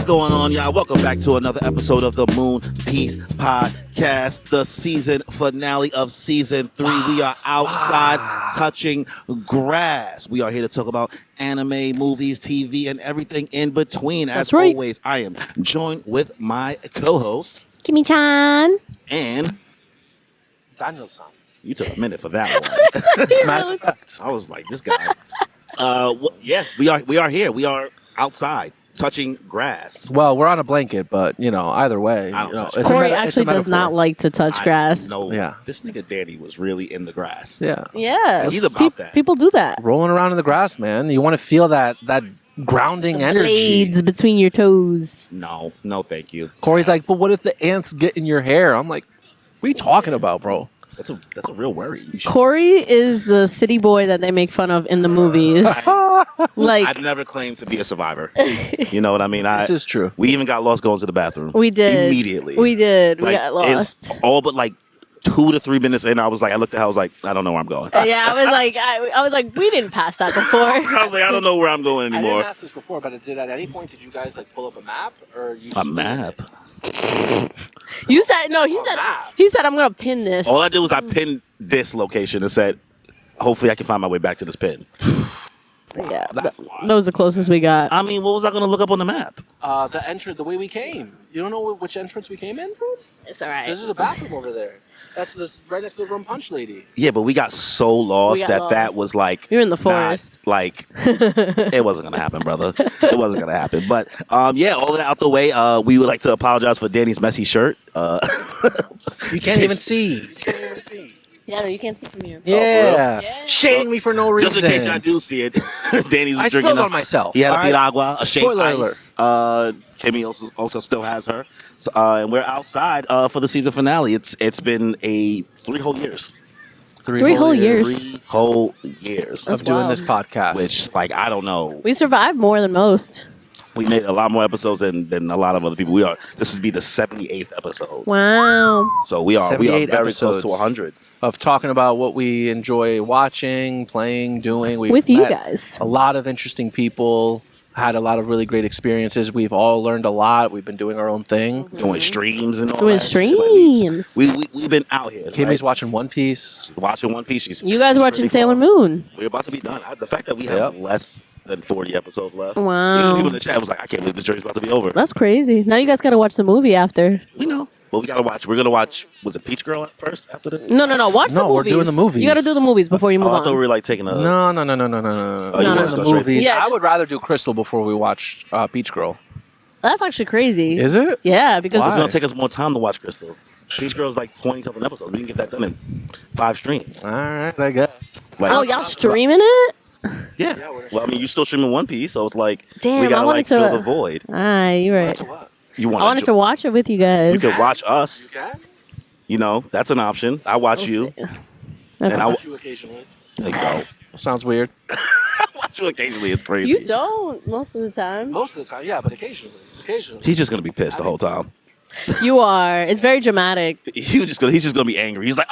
What's going on, y'all? Welcome back to another episode of the Moon Piece Podcast, the season finale of season 3. We are outside touching grass. We are here to talk about anime, movies, TV, and everything in between. As always, I am joined with my co-host, Kimmy-chan. And Daniel-san. You took a minute for that one. I was like, this guy. We are here. We are outside touching grass. Well, we're on a blanket, but either way, I don't touch it's Corey actually does not like to touch grass. No, yeah. This nigga Danny was really in the grass. Yeah, yes. He's about that. People do that. Rolling around in the grass, man. You want to feel that grounding the energy. Blades between your toes. No, thank you. Corey's like, but what if the ants get in your hair? I'm like, what are you talking about, bro? That's a real worry. Corey is the city boy that they make fun of in the movies. I've never claimed to be a survivor. You know what I mean? This is true. We even got lost going to the bathroom. We did. Immediately. We did. Like, we got lost. It's all but like 2 to 3 minutes in, I looked at her, I was like, I don't know where I'm going. Yeah, I was like, we didn't pass that before. I was like, I don't know where I'm going anymore. I didn't ask this before, but at any point did you guys like pull up a map or you? A map? You said no. He said I'm gonna pin this. All I did was I pinned this location and said, hopefully I can find my way back to this pin. Yeah, that was the closest we got. I mean, what was I going to look up on the map? The way we came. You don't know which entrance we came in from? It's all right. There's a bathroom over there. That's right next to the rum punch lady. Yeah, but we got so lost that was like... You're in the forest. It wasn't going to happen, brother. It wasn't going to happen. But, all of that out the way, we would like to apologize for Danny's messy shirt. You can't even see. Yeah, no, you can't see from here. Yeah. Shading me for no reason. Just in case I do see it, Danny's I drinking spilled on myself. He had a piragua, a shake Spoiler ice. Kimmy also still has her. So, and we're outside for the season finale. It's been 3 whole years. 3 whole years. 3 whole years. Of doing this podcast. Which, I don't know. We survived more than most. We made a lot more episodes than a lot of other people. This would be the 78th episode. Wow. So we are very episodes close to 100. Of talking about what we enjoy watching, playing, doing. With you guys. A lot of interesting people. Had a lot of really great experiences. We've all learned a lot. We've been doing our own thing. Doing streams and all doing that. Streams. We've been out here. Kimmy's watching One Piece. Watching One Piece. You guys are watching Sailor Moon. We're about to be done. The fact that we have less than 40 episodes left. Wow. Even people in the chat was like, I can't believe this journey's about to be over. That's crazy. Now you guys got to watch the movie after. We know. But we got to watch. We're going to watch, was it Peach Girl first after this? No. Watch the movies. No, we're doing the movies. You got to do the movies before you move on. I thought we were taking a... No. Oh, We're doing the movies. Yeah, I would rather do Crystal before we watch Peach Girl. That's actually crazy. Is it? Yeah, because it's going to take us more time to watch Crystal. Peach Girl's 20-something episodes. We can get that done in 5 streams. All right, I guess. Y'all streaming it? Yeah. Well, I mean, you're still streaming One Piece, so it's like, damn, we got to fill the void. You're right. I wanted to watch it with you guys. You could watch us. You know, that's an option. I watch you. And I watch you occasionally. There you go. Sounds weird. I watch you occasionally. It's crazy. You don't most of the time. Most of the time, yeah, but occasionally. He's just going to be pissed the whole time. You are. It's very dramatic. He's just gonna be angry. He's like,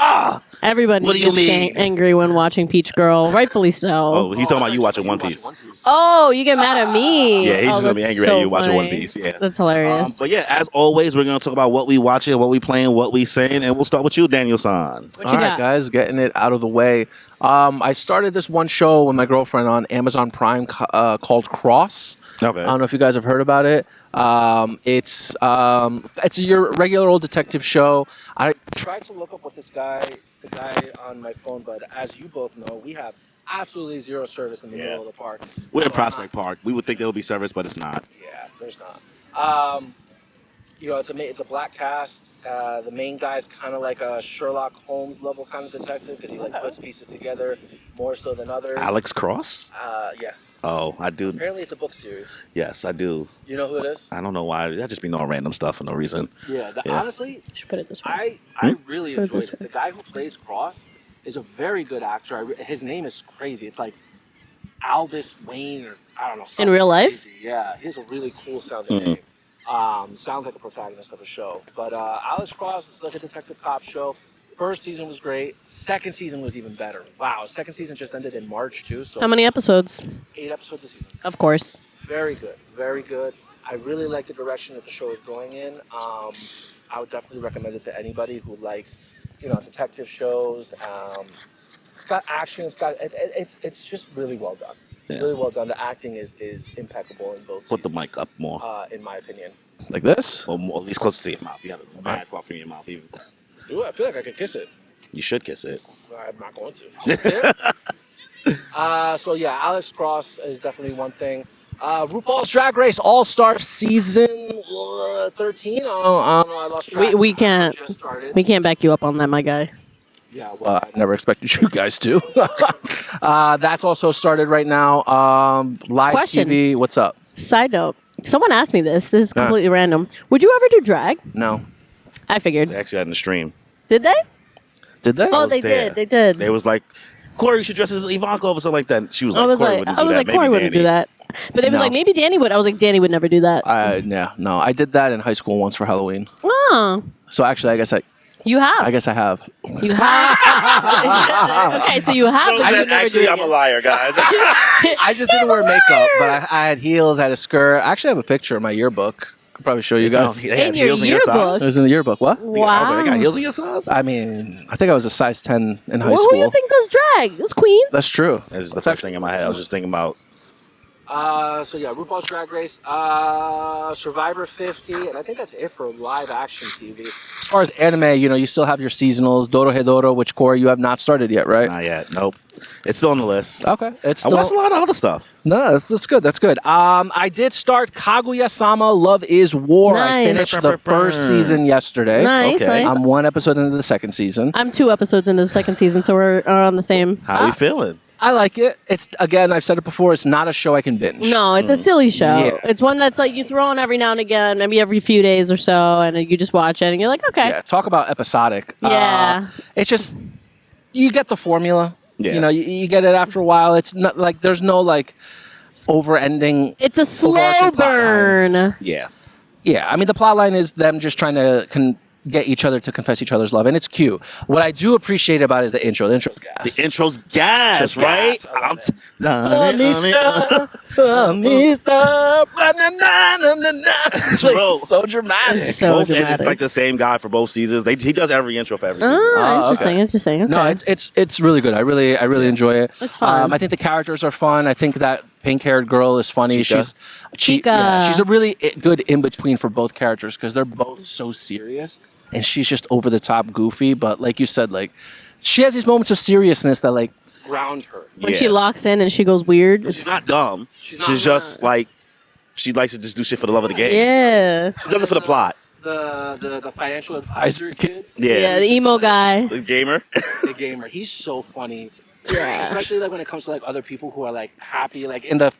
Everybody what do you gets angry when watching Peach Girl. Rightfully so. Oh, he's talking about you watching One Piece. Oh, you get mad at me. Yeah, he's just gonna be angry at you watching One funny. Piece. Yeah, that's hilarious. But yeah, as always, we're gonna talk about what we watching, what we playing, what we saying, and we'll start with you, Daniel-san. All right, guys, getting it out of the way. I started this one show with my girlfriend on Amazon Prime called Cross. Okay. I don't know if you guys have heard about it. It's your regular old detective show. I tried to look up what the guy on my phone, but as you both know, we have absolutely zero service in the middle of the park. We're in Prospect Park. We would think there would be service, but it's not. Yeah, there's not. It's a black cast. The main guy's kind of like a Sherlock Holmes level kind of detective because he puts pieces together more so than others. Alex Cross? Yeah. Oh, I do. Apparently it's a book series. Yes, I do. You know who it is? I don't know why. I just be knowing random stuff for no reason. Yeah. Honestly, should put it this way. I really enjoyed it. The guy who plays Cross is a very good actor. His name is crazy. It's like Albus Wayne or I don't know. In real life? Crazy. Yeah. He has a really cool sounding name. Sounds like a protagonist of a show. But Alex Cross is like a detective cop show. First season was great. Second season was even better. Wow. Second season just ended in March too. So how many episodes? 8 episodes a season. Of course. Very good. Very good. I really like the direction that the show is going in. I would definitely recommend it to anybody who likes, detective shows. It's got action. It's just really well done. Yeah. Really well done. The acting is impeccable in both. Put the seasons, mic up more. in my opinion. Like this? Or more, at least closer to your mouth. You have a mad far from your mouth. Even. Ooh, I feel like I could kiss it. You should kiss it. I'm not going to. So yeah, Alex Cross is definitely one thing. RuPaul's Drag Race All-Star Season 13. I don't know. I lost track. We can't. Just started. We can't back you up on that, my guy. Yeah, well, I never expected you guys to. That's also started right now. Live Question. TV. What's up? Side note: someone asked me this. This is completely random. Would you ever do drag? No. I figured. They actually had in the stream. Did they? Did they? Oh, was they there. did. They did. They was like, Corey, you should dress as Ivanka or something like that. She was like, Corey wouldn't do that. Maybe Corey wouldn't do Danny. that. But it was No. like, maybe Danny would. I was like, Danny would never do that. Yeah, no. I did that in high school once for Halloween. Oh, So actually, I guess I you have. have. You have. Okay, so you have. Rose but you says, never actually, do I'm it. a liar, guys. I just didn't wear makeup, but I had heels, I had a skirt. I actually have a picture in my yearbook. Could probably show you guys. They had In your heels in your yearbook? socks. It was in the yearbook. What? I was like, they got Wow. heels in your socks? I mean, I think I was a size 10 in high Well, who school. you think does drag? It's Queens. That's true. That was the That's first thing in my head. I was just thinking about. So yeah, RuPaul's Drag Race, Survivor 50, and I think that's it for live action TV. As far as anime, you still have your seasonals, Dorohedoro, which Corey, you have not started yet, right? Not yet. Nope. It's still on the list. Okay, it's I still. watched a lot of other stuff. No, that's good. That's good. I did start Kaguya-Sama Love Is War. I Nice. finished the first season yesterday. Nice, Okay. nice. I'm one episode into the second season. I'm 2 episodes into the second season, so we're on the same. How are you feeling? I like it. It's, again, I've said it before, it's not a show I can binge. No, it's a silly show. Yeah. It's one that's like you throw on every now and again, maybe every few days or so, and you just watch it, and you're like, okay. Yeah, talk about episodic. Yeah. It's just, you get the formula. Yeah. You get it after a while. It's not like, there's no like over-ending. It's a slow overarching plot line. burn. Yeah. Yeah, I mean, the plot line is them just trying to get each other to confess each other's love, and it's cute. What I do appreciate about it is the intro. The intro's gas. The intro's gas, Just right? gas. I love it. It's like Bro. so dramatic. It's so Both, and dramatic. it's like the same guy for both seasons. He does every intro for every season. Ah, interesting, okay. interesting. Okay. No, it's really good. I really enjoy it. It's fun. I think the characters are fun. I think that pink-haired girl is funny. Chica? Chica. She's a really good in between for both characters because they're both so serious, and she's just over the top goofy. But like you said, like she has these moments of seriousness that like ground her. when Yeah. she locks in and she goes weird. She's not dumb. She's She's, not just like, she likes to just do shit for the love of the game. Yeah. She does it for the plot. The financial advisor kid, Yeah, the emo guy. The gamer. the gamer. He's so funny. Yeah. Especially like when it comes to like other people who are like happy, like in the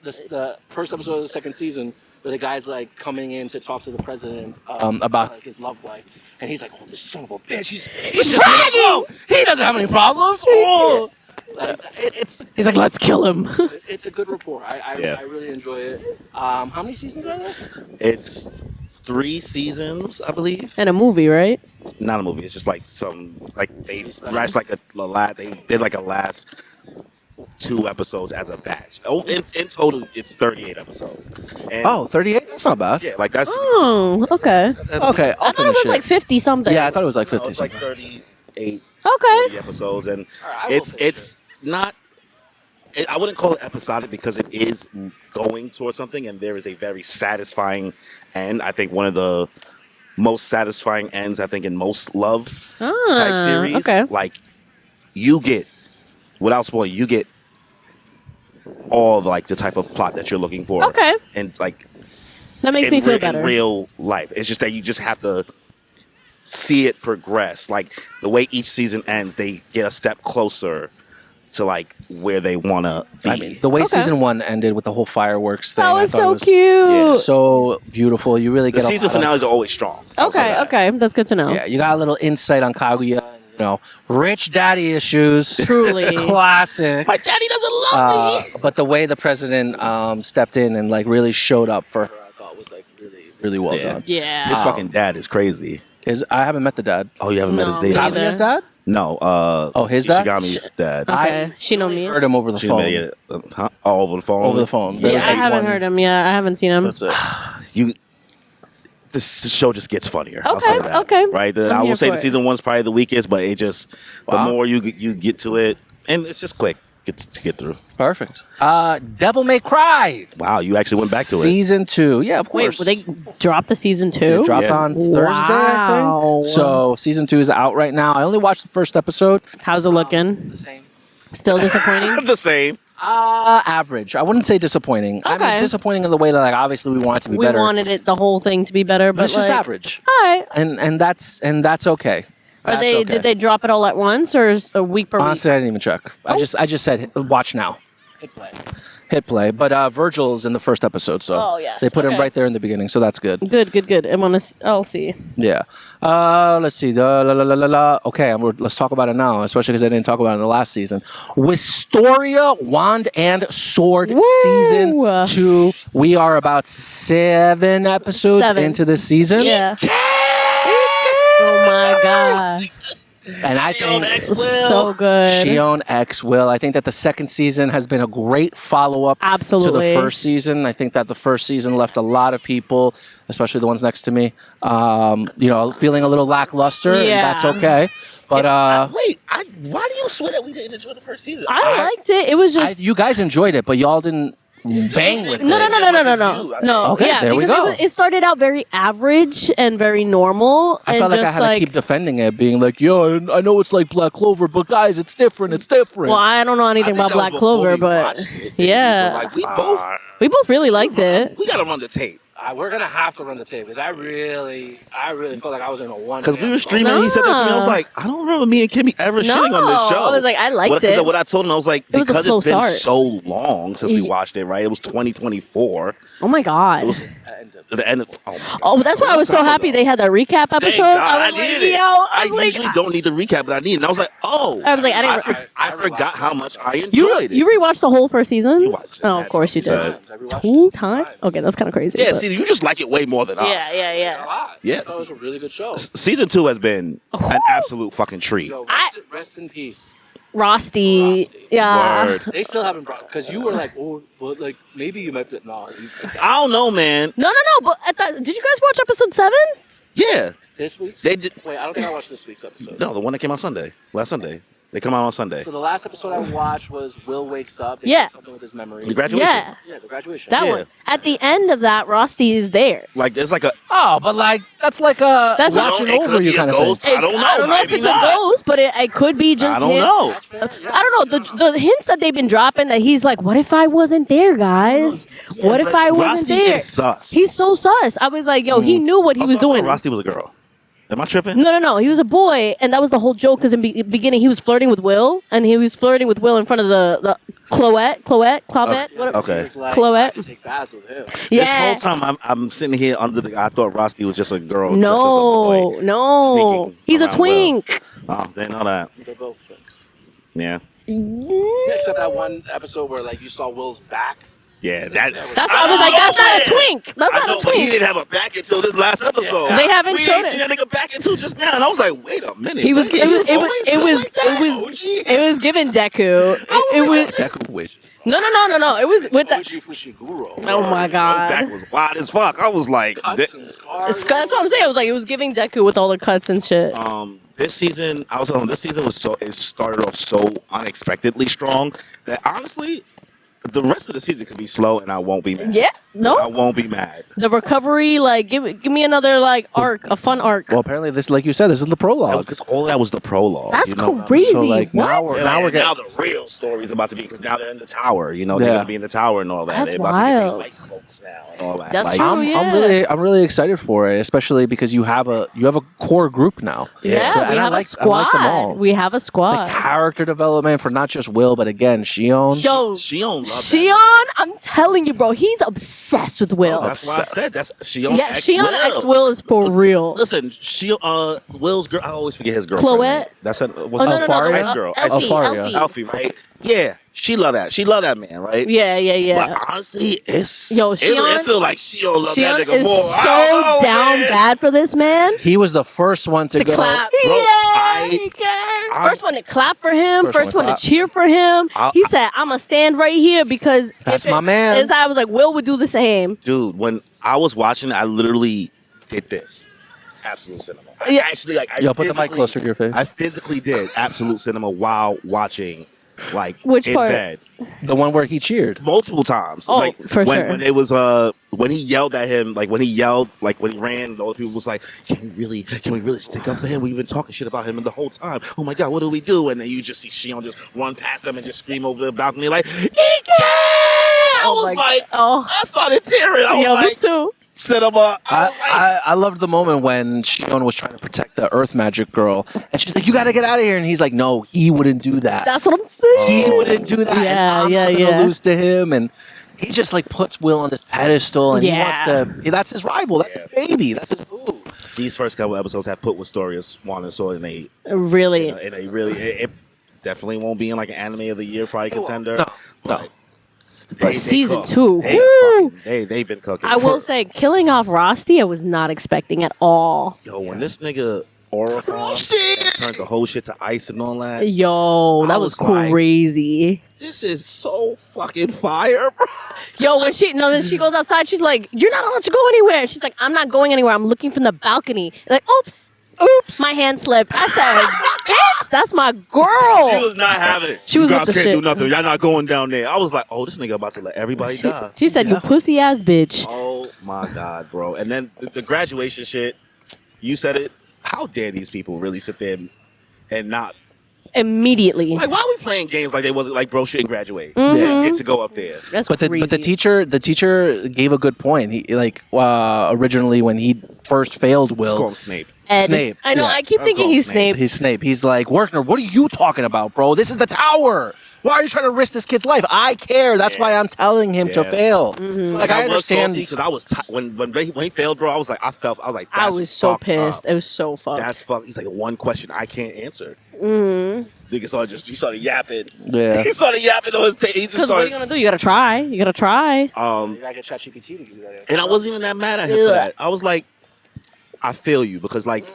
first episode of the second season, where the guy's like coming in to talk to the president about like his love life, and he's like, "Oh, this son of a bitch, he's just bragging. He doesn't have any problems." Oh, like, He's like, let's kill him. it's a good rapport. I really enjoy it. How many seasons are there? It's 3 seasons, I believe. And a movie, right? Not a movie. It's just like they rushed like they did like a last 2 episodes as a batch. Oh, in total, it's 38 episodes. And 38? That's not bad. yeah, like that's. Oh, okay. Okay, I'll I thought it finish was like 50 something. Yeah, I thought it was like No, 50 it's like something. 38 Okay. 40 episodes, and Alright, I will finish it's not. I wouldn't call it episodic because it is going towards something, and there is a very satisfying end. I think one of the most satisfying ends I think in most love type series. Okay. Like you get, without spoiling, you get all like the type of plot that you're looking for. Okay. And like That makes me feel better. in real life. It's just that you just have to see it progress. Like the way each season ends, they get a step closer to like where they want to be. I mean, the way Okay. season 1 ended with the whole fireworks thing, That I was thought so it was cute. so beautiful. You really the get season a lot of- finales are always strong. I'll say Okay, that. okay. That's good to know. Yeah, you got a little insight on Kaguya. Rich daddy issues. Truly. Classic. My daddy doesn't love me. But the way the president stepped in and like really showed up for her, I thought was like really well Yeah. done. Yeah. His fucking dad is crazy. I haven't met the dad. Oh, you haven't met his No, dad? me Kaguya's neither. dad? No. His dad? Ishigami's dad. Okay. She know me. Heard him over the She phone. made it, huh? Oh, over the phone. Over the phone. There Yeah, was, I like, haven't one- heard him. Yeah, I haven't seen him. That's it. This show just gets funnier. I'll say Okay, that, okay. right? I'm I will here say for the it. season 1's probably the weakest, but it just the Wow. more you get to it, and it's just quick to get through. Perfect. Devil May Cry. Wow, you actually went back to it. Season 2. Yeah, of Wait, course. will they drop the season 2? It dropped Yeah. on Thursday, I Wow. think. So season 2 is out right now. I only watched the first episode. How's it looking? The same. Still disappointing? The same. Average. I wouldn't say disappointing. I Okay. mean, disappointing in the way that, like, obviously we want it to be We better. wanted it, the whole thing to be better, but but it's just like, average, all right. and that's okay. Are That's they? okay. Did they drop it all at once, or is a week per Honestly, week? I didn't even check. I just said watch now. Hit play. But Virgil's in the first episode, so Oh, yes. they put him Okay. right there in the beginning, so that's good. Good. I'll see. Yeah. Let's see. Okay, let's talk about it now, especially because I didn't talk about it in the last season. Wistoria, Wand and Sword Woo! Season 2. We are about 7 episodes 7. into this season. Yeah. Oh my god. And I think So good. Shion X Will. I think that the second season has been a great follow-up Absolutely. to the first season. I think that the first season left a lot of people, especially the ones next to me, feeling a little lackluster. Yeah. And that's okay. But Wait, why do you swear that we didn't enjoy the first season? I liked it. It was just you guys enjoyed it, but y'all didn't bang with no. it. No. Okay, Yeah, there we because go. It started out very average and very normal. I and felt like I just had to keep defending it, being like, "Yo, I know it's like Black Clover, but guys, it's different. It's different." Well, I don't know anything about Black Clover, but yeah, we both really liked it. We gotta run the tape. We're gonna have to run the tape because I really felt like I was in a one. Because we were streaming, and he said that to me. I was like, I don't remember me and Kimmy ever shitting on this show. I was like, I liked it. What I told him, I was like, It was a because slow it's been start. so long since we watched it, right? It was 2024. Oh my god. It was the end of. Oh, my God. Oh, that's why I was so happy they had that recap Thank episode. God, I was like, needed it. yo, I was like, usually don't need the recap, but I need it. And I was like, oh. I was like, I didn't. I forgot how much I enjoyed You it. rewatched the whole first season? You watched it. Oh, of course you did. Said- 2 times? Okay, that's kind of crazy. Yeah, but- see, you just like it way more than us. Yeah. Yeah. That was a really good show. Season 2 has been an absolute fucking treat. Yo, rest in peace. Rosti. Yeah. Word. They still haven't brought because you were like, oh, but like maybe you might be. No, I don't know, man. No. But did you guys watch episode 7? Yeah. this week's. They did. Wait, I don't think I watched this week's episode. No, the one that came out last Sunday. They come out on Sunday. So the last episode I watched was Will wakes up. They Yeah. did something with his memory. The graduation. Yeah. Yeah, the graduation. That Yeah. one. At the end of that, Rosti is there. Like, there's like a. Oh, but like that's like a That's watching it over could you be a kind of ghost. thing. I don't know. I don't know if Maybe it's not. a ghost, but it could be just I don't him. know. That's fair, yeah. I don't know. The hints that they've been dropping that he's like, what if I wasn't there, guys? What if I wasn't Rosti there? is sus. He's so sus. I was like, yo, he knew what he was Also, I doing. thought Rosti was a girl. Am I tripping? No. He was a boy, and that was the whole joke. Because in the beginning, he was flirting with Will, and he was flirting with Will in front of the Cloette, whatever. Okay. He's like, Chloe. I can take baths with him. Yeah. This whole time I'm sitting here under the. I thought Rosti was just a girl. dressed as a No, boy, no. sneaking He's a around twink. Oh, didn't know that. They're both twinks. Yeah. Yeah, except that one episode where like you saw Will's back. Yeah, that. That's why I was like, that's not a twink. That's I not know, a but he twink. didn't have a back until this last episode. They haven't we showed ain't it. seen that nigga back until just now, and I was like, wait a minute. He was. nigga, It was given Deku. It was. Deku wish. No. It was with the. Oji Fushiguro. Oh my His back god. was wide as fuck. I was like, Cuts and scars. That's what I'm saying. I was like, it was giving Deku with all the cuts and shit. this season, I was telling him, this season was it started off so unexpectedly strong that honestly, the rest of the season could be slow and I won't be mad. Yeah. I No. won't be mad. The recovery, like, give me another like arc, a fun arc. Well, apparently this, like you said, this is the prologue. Because all that was the prologue. That's you know? crazy. So, like, now What? we're- Now getting- the real story is about to be because now they're in the tower. You know, they're Yeah. gonna be in the tower and all that. That's they're about to get wild. their white cloaks now and all that. That's like, true. I'm really excited for it, especially because you have a core group now. Yeah, So- we and I have a like squad. them all. We have a The squad. character development for not just Will, but again, Shion. Yo, She don't love Shion, I'm telling you, bro, he's obsessed with Will. That's why I said that's Shion. Yeah, Shion X Will is for real. Listen, Will's girl. I always forget his girl. Chloe? That's what's Oh, no, her Alfaria? Ice girl. Elfie, Alfaria. Alfie, right? Yeah, she love that. She love that man, right? Yeah. But honestly, it's Yo, it Shion- feel like she don't love that Shion nigga is more. so I don't know, down man. bad for this man. He was the first one to go. Clap. Bro, Yeah. First one to clap for him. First one to clap. cheer for him. He said, "I'm gonna stand right here because That's my man." I was like, Will would do the same. Dude, when I was watching, I literally did this. Absolute cinema. I Yeah. actually like. Yo, put the mic closer to your face. I physically did absolute cinema while watching, like Which in part? bed, The one where he cheered. multiple times. Oh, like for when, sure. When it was when he yelled at him, like when he ran, all the people was like, "Can we really stick up for him? We've been talking shit about him the whole time. Oh my god, what do we do?" And then you just see Shion just run past them and just scream over the balcony like, "Ike!" I was like, I started tearing. I was Yo, me like, too. cinema. I loved the moment when Shion was trying to protect the Earth Magic girl, and she's like, "You gotta get out of here," and he's like, "No, he wouldn't do that. That's what I'm saying. He wouldn't do that. Yeah, and yeah, I'm gonna yeah. lose to him." And he just like puts Will on this pedestal, and he Yeah. wants to. That's his rival. That's his baby. That's his boo. These first couple episodes have put Wistoria's Swan and Sword in a Really. it definitely won't be in like an anime of the year probably contender. No. But But season 2. They've been cooking. I will say, killing off Rosti, I was not expecting at all. Yo, when this nigga aura formed and turned the whole shit to ice and all that, Yo, that I was was like- crazy. this is so fucking fire, bro. Yo, when she goes outside, she's like, "You're not allowed to go anywhere." She's like, "I'm not going anywhere. I'm looking from the balcony." Like, oops, my hand slipped. I said, "Bitch, that's my girl." She was not having it. She was you with guys the can't do shit. nothing. Y'all not going down there. I was like, oh, this nigga about to let everybody die. She said, "You pussy ass bitch." Oh my god, bro. And then the graduation shit, you said it. How dare these people really sit there and not Immediately. like, why are we playing games like they wasn't like bro shouldn't graduate? Mhm. Yeah, get to go up there. That's But crazy. the teacher gave a good point. He like originally when he first failed Let's call Will. him Snape. Ed. Snape. I know. Yeah. I keep Let's thinking go, he's Snape. Snape. He's Snape. He's like, Werner, what are you talking about, bro? This is the tower. Why are you trying to risk this kid's life? I care. That's why I'm telling him to Yeah. fail. Mhm. Like I understand because I was when he failed, bro. I was like, I was I that's was so fucked pissed. up. It was so fucked. That's fucked. He's like one question I can't answer. Mm-hmm. Nigga he started yapping. Yeah. He started yapping on his tape. He just Because what are you started. gonna do? You gotta try. You gotta try. You gotta get ChatGPT to give you that answer. And I wasn't even that mad at him for that. I was like, I feel you because like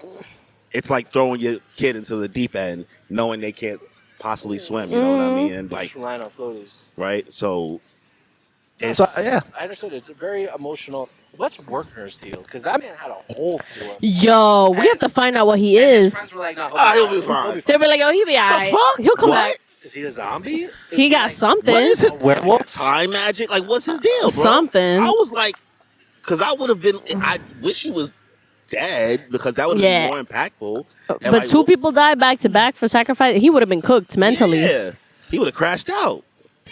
it's like throwing your kid into the deep end, knowing they can't possibly swim. You know what I mean? And like, Just relying on floaties. right? So, it's, So yeah, I understood. It's a very emotional. What's Werner's deal? Because that man had a whole deal. Yo, we have to find out what he is. Friends were like, no, he'll be fine. They'll be like, "Oh, he'll be alright. fuck? He'll come What? back. Is he a zombie? Is He got like, something. What is it? A werewolf? Time magic? Like, what's his deal, bro? Something. I was like, because I would have been. I wish he was dead because that would have Yeah. been more impactful. And But like, two people died back to back for sacrifice. He would have been cooked mentally. Yeah, he would have crashed out.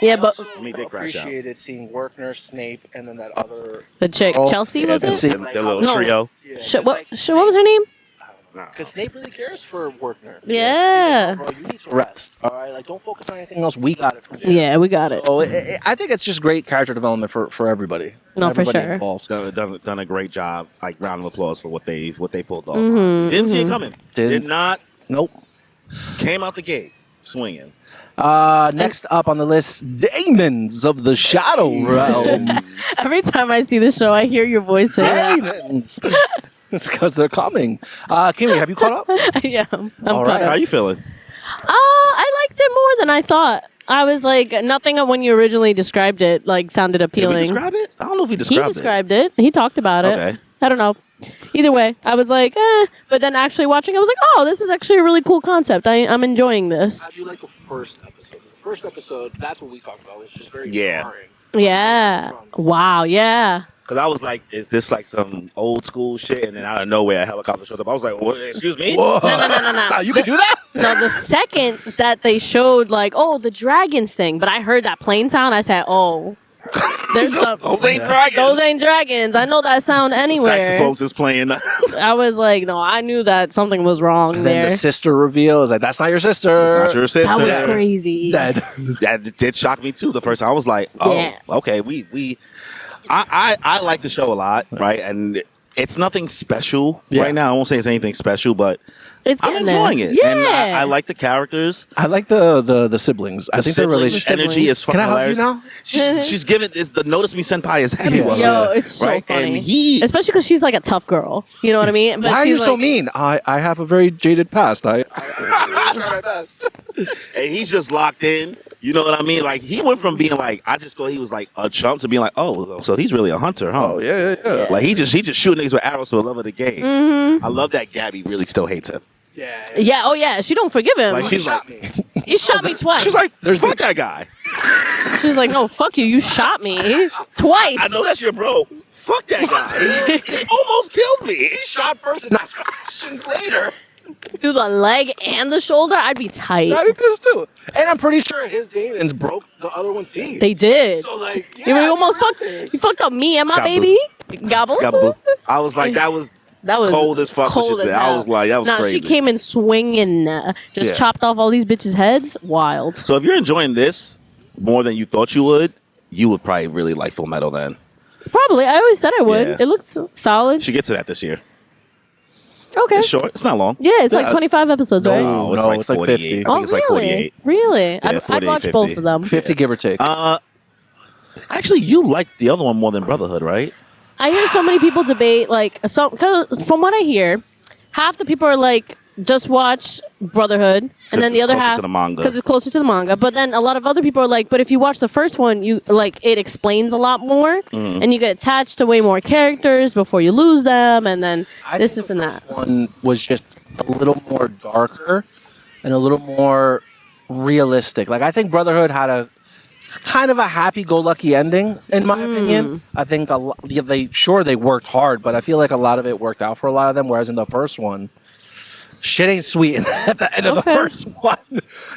Yeah, but I mean, they crashed out. Appreciated seeing Werner, Snape, and then that other. the chick, Oh, Chelsea, Yeah, was the, it? See- the little No. trio. Yeah, What was her name? Nah. Because Snape really cares for Werner. Yeah. He's like, bro, you need to rest. All right, like don't focus on anything else. We got it from here. Yeah, we got it. So I think it's just great character development for everybody. No, for Everybody sure. involved. Done a great job. Like round of applause for what they pulled off. Mhm, honestly. Didn't see it coming. Didn't. Did not. Nope. Came out the gate swinging. Next up on the list, Daemons of the Shadow Realm. Every time I see the show, I hear your voice say that. Daemons. It's because they're coming. Kimmy, have you caught up? Yeah, I'm All caught right. up. How you feeling? I liked it more than I thought. I was like, nothing when you originally described it like sounded Did we appealing. describe it? I don't know if we He described it. described it. He talked about it. Okay. I don't know. Either way, I was like, eh. But then actually watching, I was like, oh, this is actually a really cool concept. I'm enjoying this. How'd you like the first episode? The first episode, that's what we talked about. It's just very Yeah. jarring. Yeah. Wow. Yeah. Because I was like, is this like some old school shit? And then out of nowhere, a helicopter showed up. I was like, what, excuse me? Whoa. No. You can do that? No, the second that they showed, like, oh, the dragons thing, but I heard that plane sound, I said, oh, there's some. Those ain't dragons. Those ain't dragons. I know that sound anywhere. Saxophones is playing. I was like, no, I knew that something was wrong And there. then the sister reveal is like, that's not your sister. It's not your sister. That was crazy. Dead. That did shock me too. The first time I was like, oh, Yeah. okay, I like the show a lot, right? And it's nothing special Yeah. right now. I won't say it's anything special, but It's I'm getting there. enjoying it. Yeah. And I like the characters. I like the siblings. I think their sibling relationship. energy is fucking Can I help you hilarious. now? She's giving the Notice Me Senpai is heavy Yeah. one. Yo, it's so right? funny. And Especially because she's like a tough girl. You know what I mean? But Why are you she's so like- mean? I have a very jaded past. I try my best. And he's just locked in. You know what I mean? Like, he went from being like, I just thought he was like a chump to being like, oh, so he's really a hunter, huh? Oh yeah. Like, he just shooting niggas with arrows for the love of the game. Mm-hmm. I love that Gabby really still hates him. Yeah. Oh yeah. She don't forgive him. Like, she's like, he shot me twice. she's like, fuck that guy. She's like, no, fuck you. You shot me twice. I know that's your bro. Fuck that guy. He almost killed me. He shot first and not questions later. Through the leg and the shoulder, I'd be tight. I'd be pissed too. And I'm pretty sure his Daemons broke the other one's teeth. They did. So like, He almost fucked. He fucked up me and my Gobble. baby. Gobble. Gabba. I was like, that was cold as fuck. cold Shit. as I hell. was like, that was crazy. She came in swinging, just chopped off all these bitches' heads. Wild. So if you're enjoying this more than you thought you would probably really like Full Metal then. Probably. I always said I would. Yeah. It looked solid. She gets to that this year. Okay. It's short. It's not long. Yeah, it's like 25 episodes, right? No, No, like it's like 48. 50. I think Oh, it's like 48. Really? Yeah, I'd 48, watch 50. both of them. 50 give or take. Actually, you liked the other one more than Brotherhood, right? I hear so many people debate, like, cause from what I hear, half the people are like, just watch Brotherhood, and then the it's other closer half to the manga. because it's closer to the manga. But then a lot of other people are like, but if you watch the first one, you like it explains a lot more, and you get attached to way more characters before you lose them, and then this and that. One was just a little more darker and a little more realistic. Like I think Brotherhood had a kind of a happy-go-lucky ending, in my opinion. I think they worked hard, but I feel like a lot of it worked out for a lot of them. Whereas in the first one, shit ain't sweet at the end of the first one.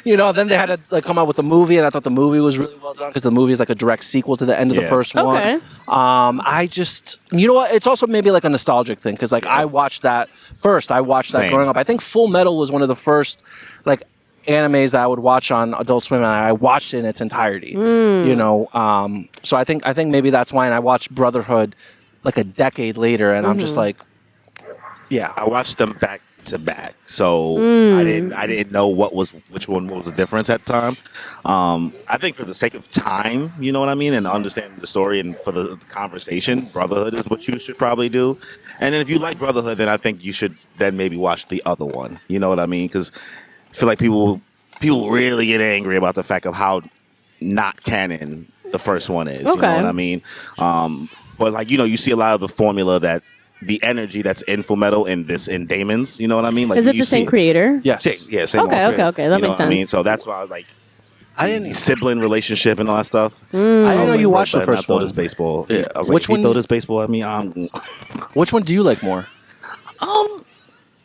Then they had to like come out with the movie, and I thought the movie was really well done because the movie is like a direct sequel to the end of the first one. I just, you know what? It's also maybe like a nostalgic thing because like I watched that first. I watched that growing up. I think Full Metal was one of the first like animes that I would watch on Adult Swim, and I watched it in its entirety. So I think maybe that's why. And I watched Brotherhood like a decade later, and I'm just like, yeah. I watched them back to back, so I didn't know which one was the difference at the time. I think for the sake of time, you know what I mean, and understanding the story and for the conversation, Brotherhood is what you should probably do. And then if you like Brotherhood, then I think you should then maybe watch the other one. You know what I mean? Because I feel like people really get angry about the fact of how not canon the first one is. You know what I mean? But like you see a lot of the formula that. The energy that's in Full Metal in Daemons, you know what I mean? Like, Is it the same creator? Yes. Same Okay, creator. okay. That You know makes what I mean? sense. So that's why I was like, I didn't. sibling relationship and all that stuff. I didn't know you watched the I first thought one. this baseball. Yeah. I was like, Which if he one? thought this baseball at me, Which one do you like more?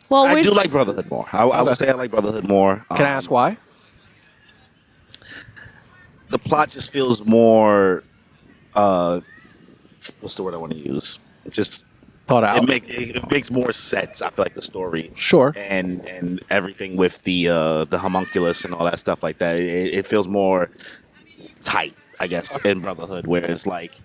Well, I do like Brotherhood more. I would say I like Brotherhood more. Can I ask why? The plot just feels more. What's the word I want to use? Just. Thought out. It makes more sense. I feel like the story, Sure, and everything with the homunculus and all that stuff like that. It feels more tight, I guess, in Brotherhood. Whereas like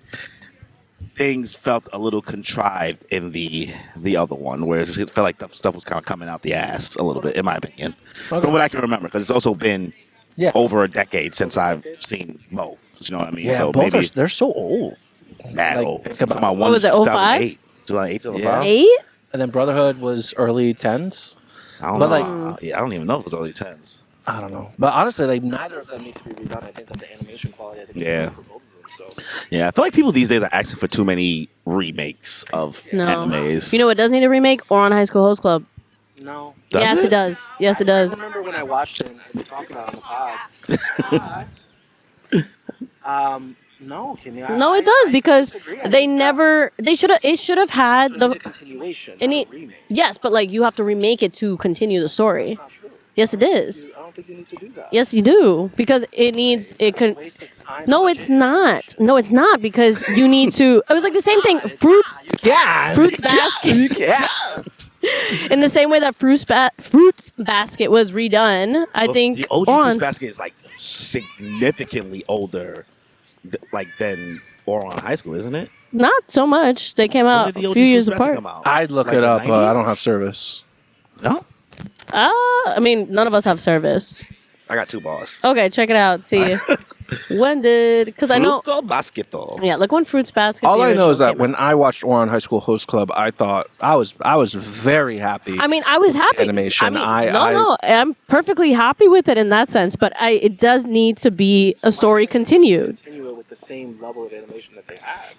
things felt a little contrived in the other one, where it felt like the stuff was kind of coming out the ass a little bit, in my opinion, from what I can remember. Because it's also been over a decade since I've seen both. You know what I mean? Yeah, so both maybe they're so old. mad like, old. think about- One What was it, 2008? 2008 to 2005? 8? And then Brotherhood was early 10s. I don't But, know. I don't even know if it was early 10s. I don't know. But honestly, like neither of them need to be redone. I think that the animation quality, I think, is good for both of them. So Yeah, I feel like people these days are asking for too many remakes of animes. You know what does need a remake? Oran High School Host Club. no. Does Yes, it does. Yes, it does. I remember when I watched it and we talked about it on the pod. No, Kimmy. No, it does because disagree. it should have had It's a the continuation, and not it, a remake. yes, but like you have to remake it to continue the story. That's not true. Yes, it is. I don't think you need to do that. Yes, you do because it could. Waste of time. No, it's not. No, it's not because you need to. It was like the same thing. Fruits basket. You can't. In the same way that Fruits Basket was redone, I think the OG Oran. Fruits Basket is like significantly older, than Oran High School, isn't it? Not so much. They came When out did the a OG few years Fruits Basket apart. come out? I'd look Like it the up, but I 90s? don't have service. No, I mean, none of us have service. I got 2 bars. Okay, check it out. See, When did? Because I know. Fruto Basquito. Yeah, like when Fruits Basket. All the I know is original that when came I watched Oran High School Host Club, I thought I was very happy. out. I mean, I was happy. Animation. I'm perfectly happy with it in that sense. But it does need to be a story continued. Continue it with the same level of animation that they had.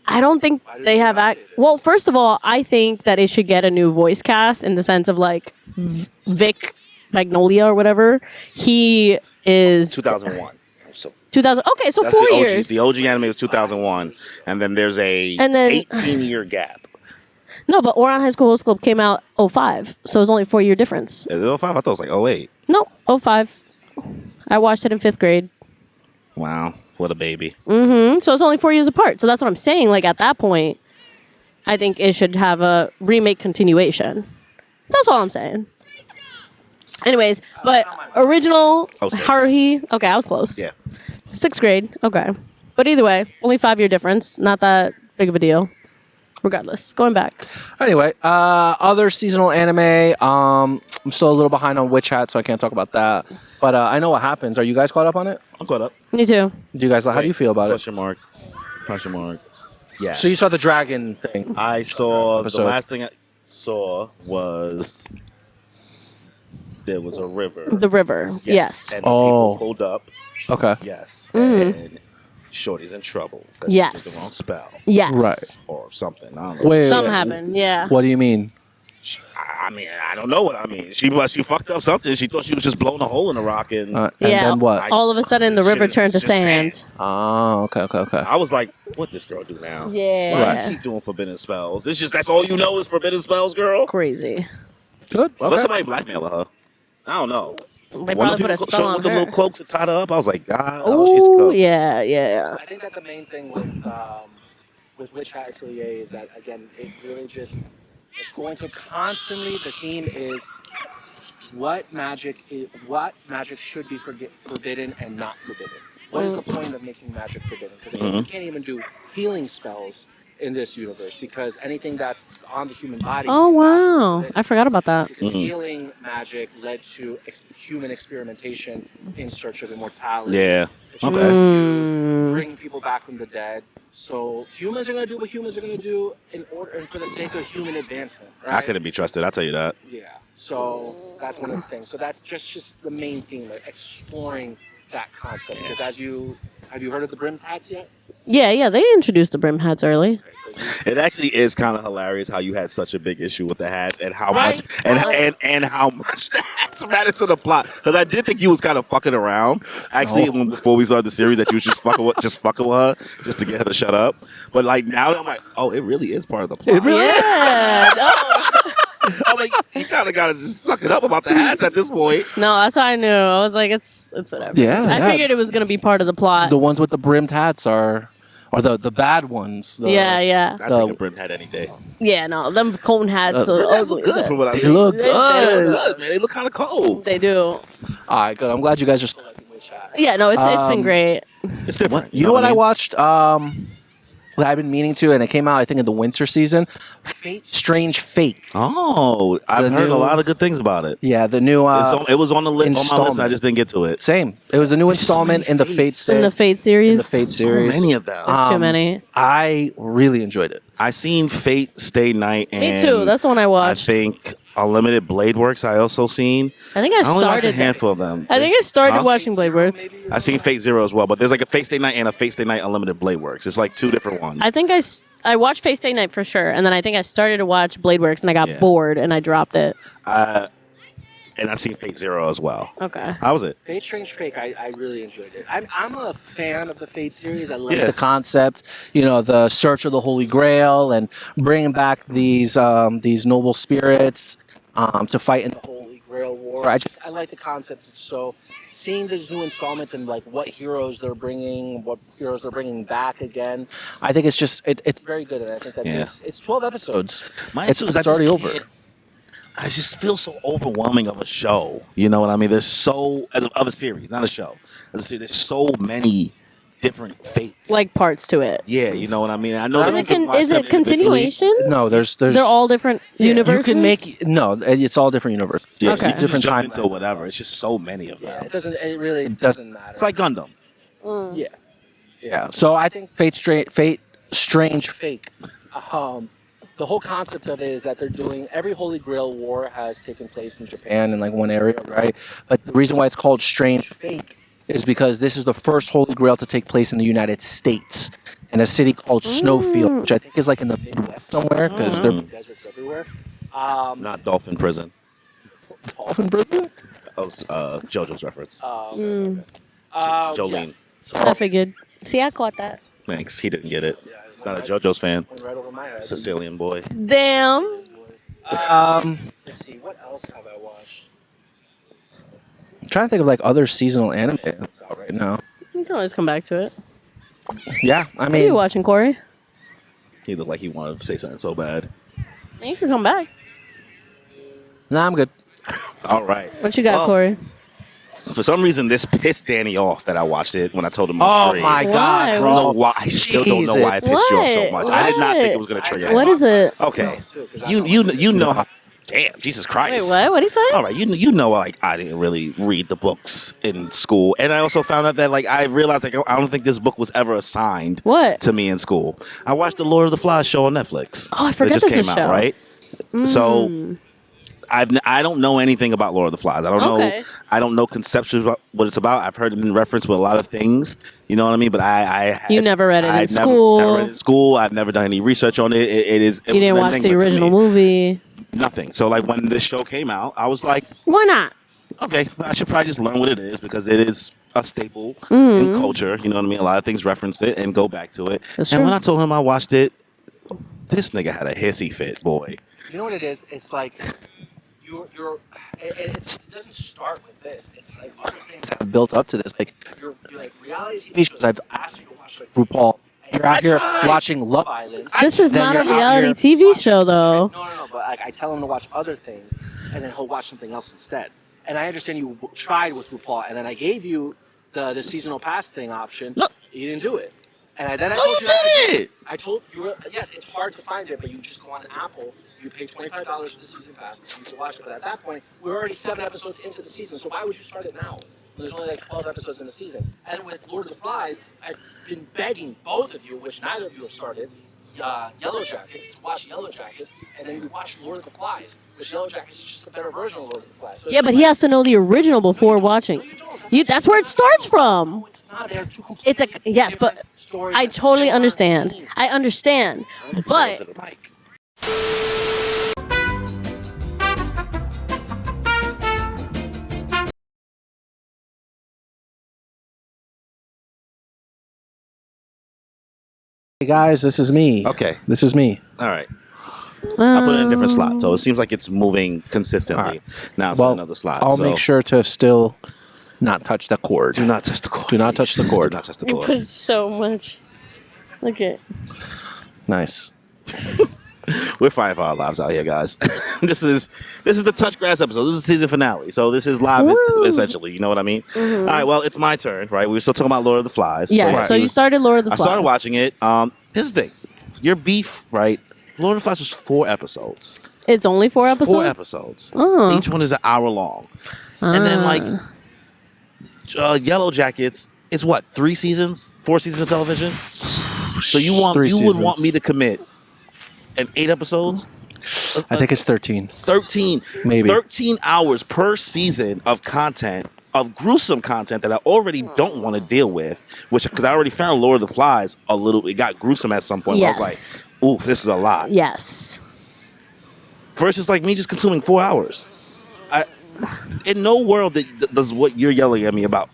I don't think they have. Well, first of all, I think that it should get a new voice cast in the sense of like Vic Magnolia or whatever. He is 2001. So 2000. Okay, so that's 4 the OG, years. The OG anime was 2001, and then there's a 18-year gap. No, but Oran High School Host Club came out 05, so it was only a 4-year difference. Is it 05? I thought it was like 08. No, 05. I watched it in 5th grade. Wow, what a baby. So it's only 4 years apart. So that's what I'm saying. Like at that point, I think it should have a remake continuation. That's all I'm saying. Anyways, but original 06. Haruhi. Okay, I was close. Yeah. 6th grade. Okay. But either way, only 5-year difference. Not that big of a deal. Regardless, going back. Anyway, other seasonal anime. I'm still a little behind on Witch Hat, so I can't talk about that. But I know what happens. Are you guys caught up on it? I'm caught up. Me too. Do you guys? How do you feel about it? Question mark. Question mark. Yeah. So you saw the dragon thing? I saw Episode. the last thing I saw was there was a river. The river. Yes. And Oh. people pulled up. Okay. Yes. And Shorty's in trouble. 'Cause she Yes. did the wrong spell Yes. Right. or something. I don't know. Wait. Something happened. Yeah. What do you mean? I mean, I don't know what I mean. She fucked up something. She thought she was just blowing a hole in the rock, and And Yeah. then what? All of a sudden, the river Shit, turned to it's just sand. Oh, okay. I was like, "What this girl do now? Yeah. Why you keep doing forbidden spells? It's just that's all you know is forbidden spells, girl. Crazy. Good. Let Okay. somebody blackmail her. I don't know. They One of probably the put a people spell showed on with the her. little cloaks that tied her up. I was like, God, oh, she's Oh, cooked. yeah. I think that the main thing with Witch Hat Atelier is that again, it really just it's going to constantly. The theme is what magic should be forbidden and not forbidden. What is the point of making magic forbidden? Because you can't even do healing spells in this universe because anything that's on the human body. Oh, is not wow. forbidden. I forgot about that. Because healing magic led to human experimentation in search of immortality. Yeah. Which Okay. Mm. bring people back from the dead. So humans are going to do what humans are going to do in order and for the sake of human advancement. Right? I couldn't be trusted. I'll tell you that. Yeah. So that's one of the things. So that's just the main theme, like exploring that concept. Because have you heard of the brim hats yet? Yeah. They introduced the brim hats early. Okay, so It actually is kind of hilarious how you had such a big issue with the hats and how Right? much and how much the hats mattered to the plot. Because I did think you was kind of fucking around. Actually, before we started the series, that you was just fucking with her just to get her to shut up. But like now, I'm like, oh, it really is part of the plot. Yeah. No. I was like, you kind of gotta just suck it up about the hats at this point. No, that's how I knew. I was like, it's whatever. Yeah, I yeah. figured it was gonna be part of the plot. the ones with the brimmed hats are the bad ones. Yeah. I take a brim hat any day. Yeah, no, them cone hats are Brim hats ugly. look good from what I They see. look They They good. look good, man. They look kind of cold. They do. All right, good. I'm glad you guys are still liking Witch Hat. Yeah, no, it's been great. It's different. You know what I mean? watched? That I've been meaning to, and it came out I think in the winter season. Fate, Strange Fate. Oh, I've The heard a new- lot of good things about it. Yeah, the new. It was on the list on my list. installment. I just didn't get to it. Same. It was a new There's so many installment in the Fate Fates. In the Fate series. in the Fate So series. many of them. There's too many. I really enjoyed it. I seen Fate Stay Night and Me too. That's the one I I watched. think Unlimited Blade Works. I also seen. I think I I only watched a started. handful of them. I think I started Huh? watching Blade Works. I seen Fate Zero as well, but there's like a Fate Stay Night and a Fate Stay Night Unlimited Blade Works. It's like two different ones. I think I watched Fate Stay Night for sure, and then I think I started to watch Blade Works, and I got Yeah. bored, and I dropped it. And I seen Fate Zero as well. Okay. How was it? Fate Strange Fate, I really enjoyed it. I'm a fan of the Fate series. I like Yeah. the concept, the search of the Holy Grail and bringing back these noble spirits to fight in the Holy Grail War. I like the concept. So seeing these new installments and like what heroes they're bringing back again, I think it's very good. And I think that Yeah. it's 12 episodes. My It's issue is I already just over. can't- I just feel so overwhelming of a show. You know what I mean? There's so of a series, not a show. There's so many different fates. Like parts to it. yeah, you know what I mean. I know Is that you it, can watch is them it continuations? No, there's They're all different universes. You can make it's all different universes. Yeah, Okay. so you can different just jump time. into whatever. It's just so many of them. It really doesn't matter. It's like Gundam. Yeah. So I think Strange Fake. The whole concept of it is that they're doing every Holy Grail war has taken place in Japan in like one area, right? But the reason why it's called Strange Fake is because this is the first Holy Grail to take place in the United States in a city called Snowfield, which I think is like in the Midwest somewhere because there are deserts everywhere. Not Dolphin Prison. Dolphin Prison? That was JoJo's reference. Jolene. I figured. See, I caught that. Thanks. He didn't get it. He's not a JoJo's fan. Right over my head. Sicilian boy. Damn. Let's see, what else have I watched? I'm trying to think of like other seasonal anime that's out right now. You can always come back to it. Yeah, I What are you mean, watching, Corey? He looked like he wanted to say something so bad. You can come back. nah, I'm good. All right. What you got, Well, Corey? For some reason, this pissed Danny off that I watched it when I told him it Oh was free. my Why? god, I bro. don't know why. I still don't know why it pissed you off so much. I did not think it was going to trigger him. What is it? Okay. You know how. Damn, Jesus Christ. Wait, what? What'd he say? All right, you know, like I didn't really read the books in school, and I also found out that like I realized like I don't think this book was ever assigned What? to me in school. I watched the Lord of the Flies show on Netflix. Oh, I forgot It just this came is a out, show. right? So I don't know anything about Lord of the Flies. Okay. I don't know conceptually about what it's about. I've heard it in reference with a lot of things. You know what I mean? But You never read it in Never school. read it in school. I've never done any research on it. It is. You didn't watch the original movie. Nothing. So like when this show came out, I was like, Why not? okay, I should probably just learn what it is because it is a staple in culture. You know what I mean? A lot of things reference it and go back to it. That's and true. when I told him I watched it, this nigga had a hissy fit, boy. You know what it is? It's like it doesn't start with this. It's like other things that have built up to this. Like you're like reality TV shows. I've asked you to watch like RuPaul, and you're out here watching Love Island. This is Then not a you're out reality here TV show, though. No. But like I tell him to watch other things, and then he'll watch something else instead. And I understand you tried with RuPaul, and then I gave you the seasonal pass thing option. No. You didn't do it. And I told you you not to do did it. I told you, yes, it's hard to find it, but you just go on Apple, you pay $25 for the season pass, and you can watch it. But at that point, we're already 7 episodes into the season, so why would you start it now? When there's only like 12 episodes in the season. And with Lord of the Flies, I've been begging both of you, which neither of you have started, Yellow Jackets, to watch Yellow Jackets, and then you watch Lord of the Flies, which Yellow Jackets is just a better version of Lord of the Flies. So Yeah, but he has to know the original before watching. No, you don't. That's where it starts from. No, it's not. They're two It's a completely yes, but different stories I that totally similar understand. themes. I understand, To but the mic. Hey guys, this is me. Okay. This is me. All right. I put it in a different slot, so it seems like it's moving consistently. All right. Now it's in another slot. I'll so make sure to still not touch the cord. Do not touch the cord. Do not touch the please. cord. Do not touch the you cord. put so much. Look at. Nice. We're fighting for our lives out here, guys. This is the Touch Grass episode. This is the season finale, so this is live Woo. essentially. You know what I mean? All right. Well, it's my turn, right? We were still talking about Lord of the Flies. Yes. So you started Lord of the I Flies. started watching it. This is the thing. Your beef, right? Lord of the Flies was 4 episodes. It's only 4 episodes. 4 episodes. Oh. Each one is an hour long. And then like Yellow Jackets is what? 3 seasons? 4 seasons of television? So you would want me to commit in 8 episodes? I think it's 13. 13. Maybe. 13 hours per season of content, of gruesome content that I already don't want to deal with, because I already found Lord of the Flies it got gruesome at some point. Yes. I was like, oof, this is a lot. Yes. Versus like me just consuming 4 hours. In no world does what you're yelling at me about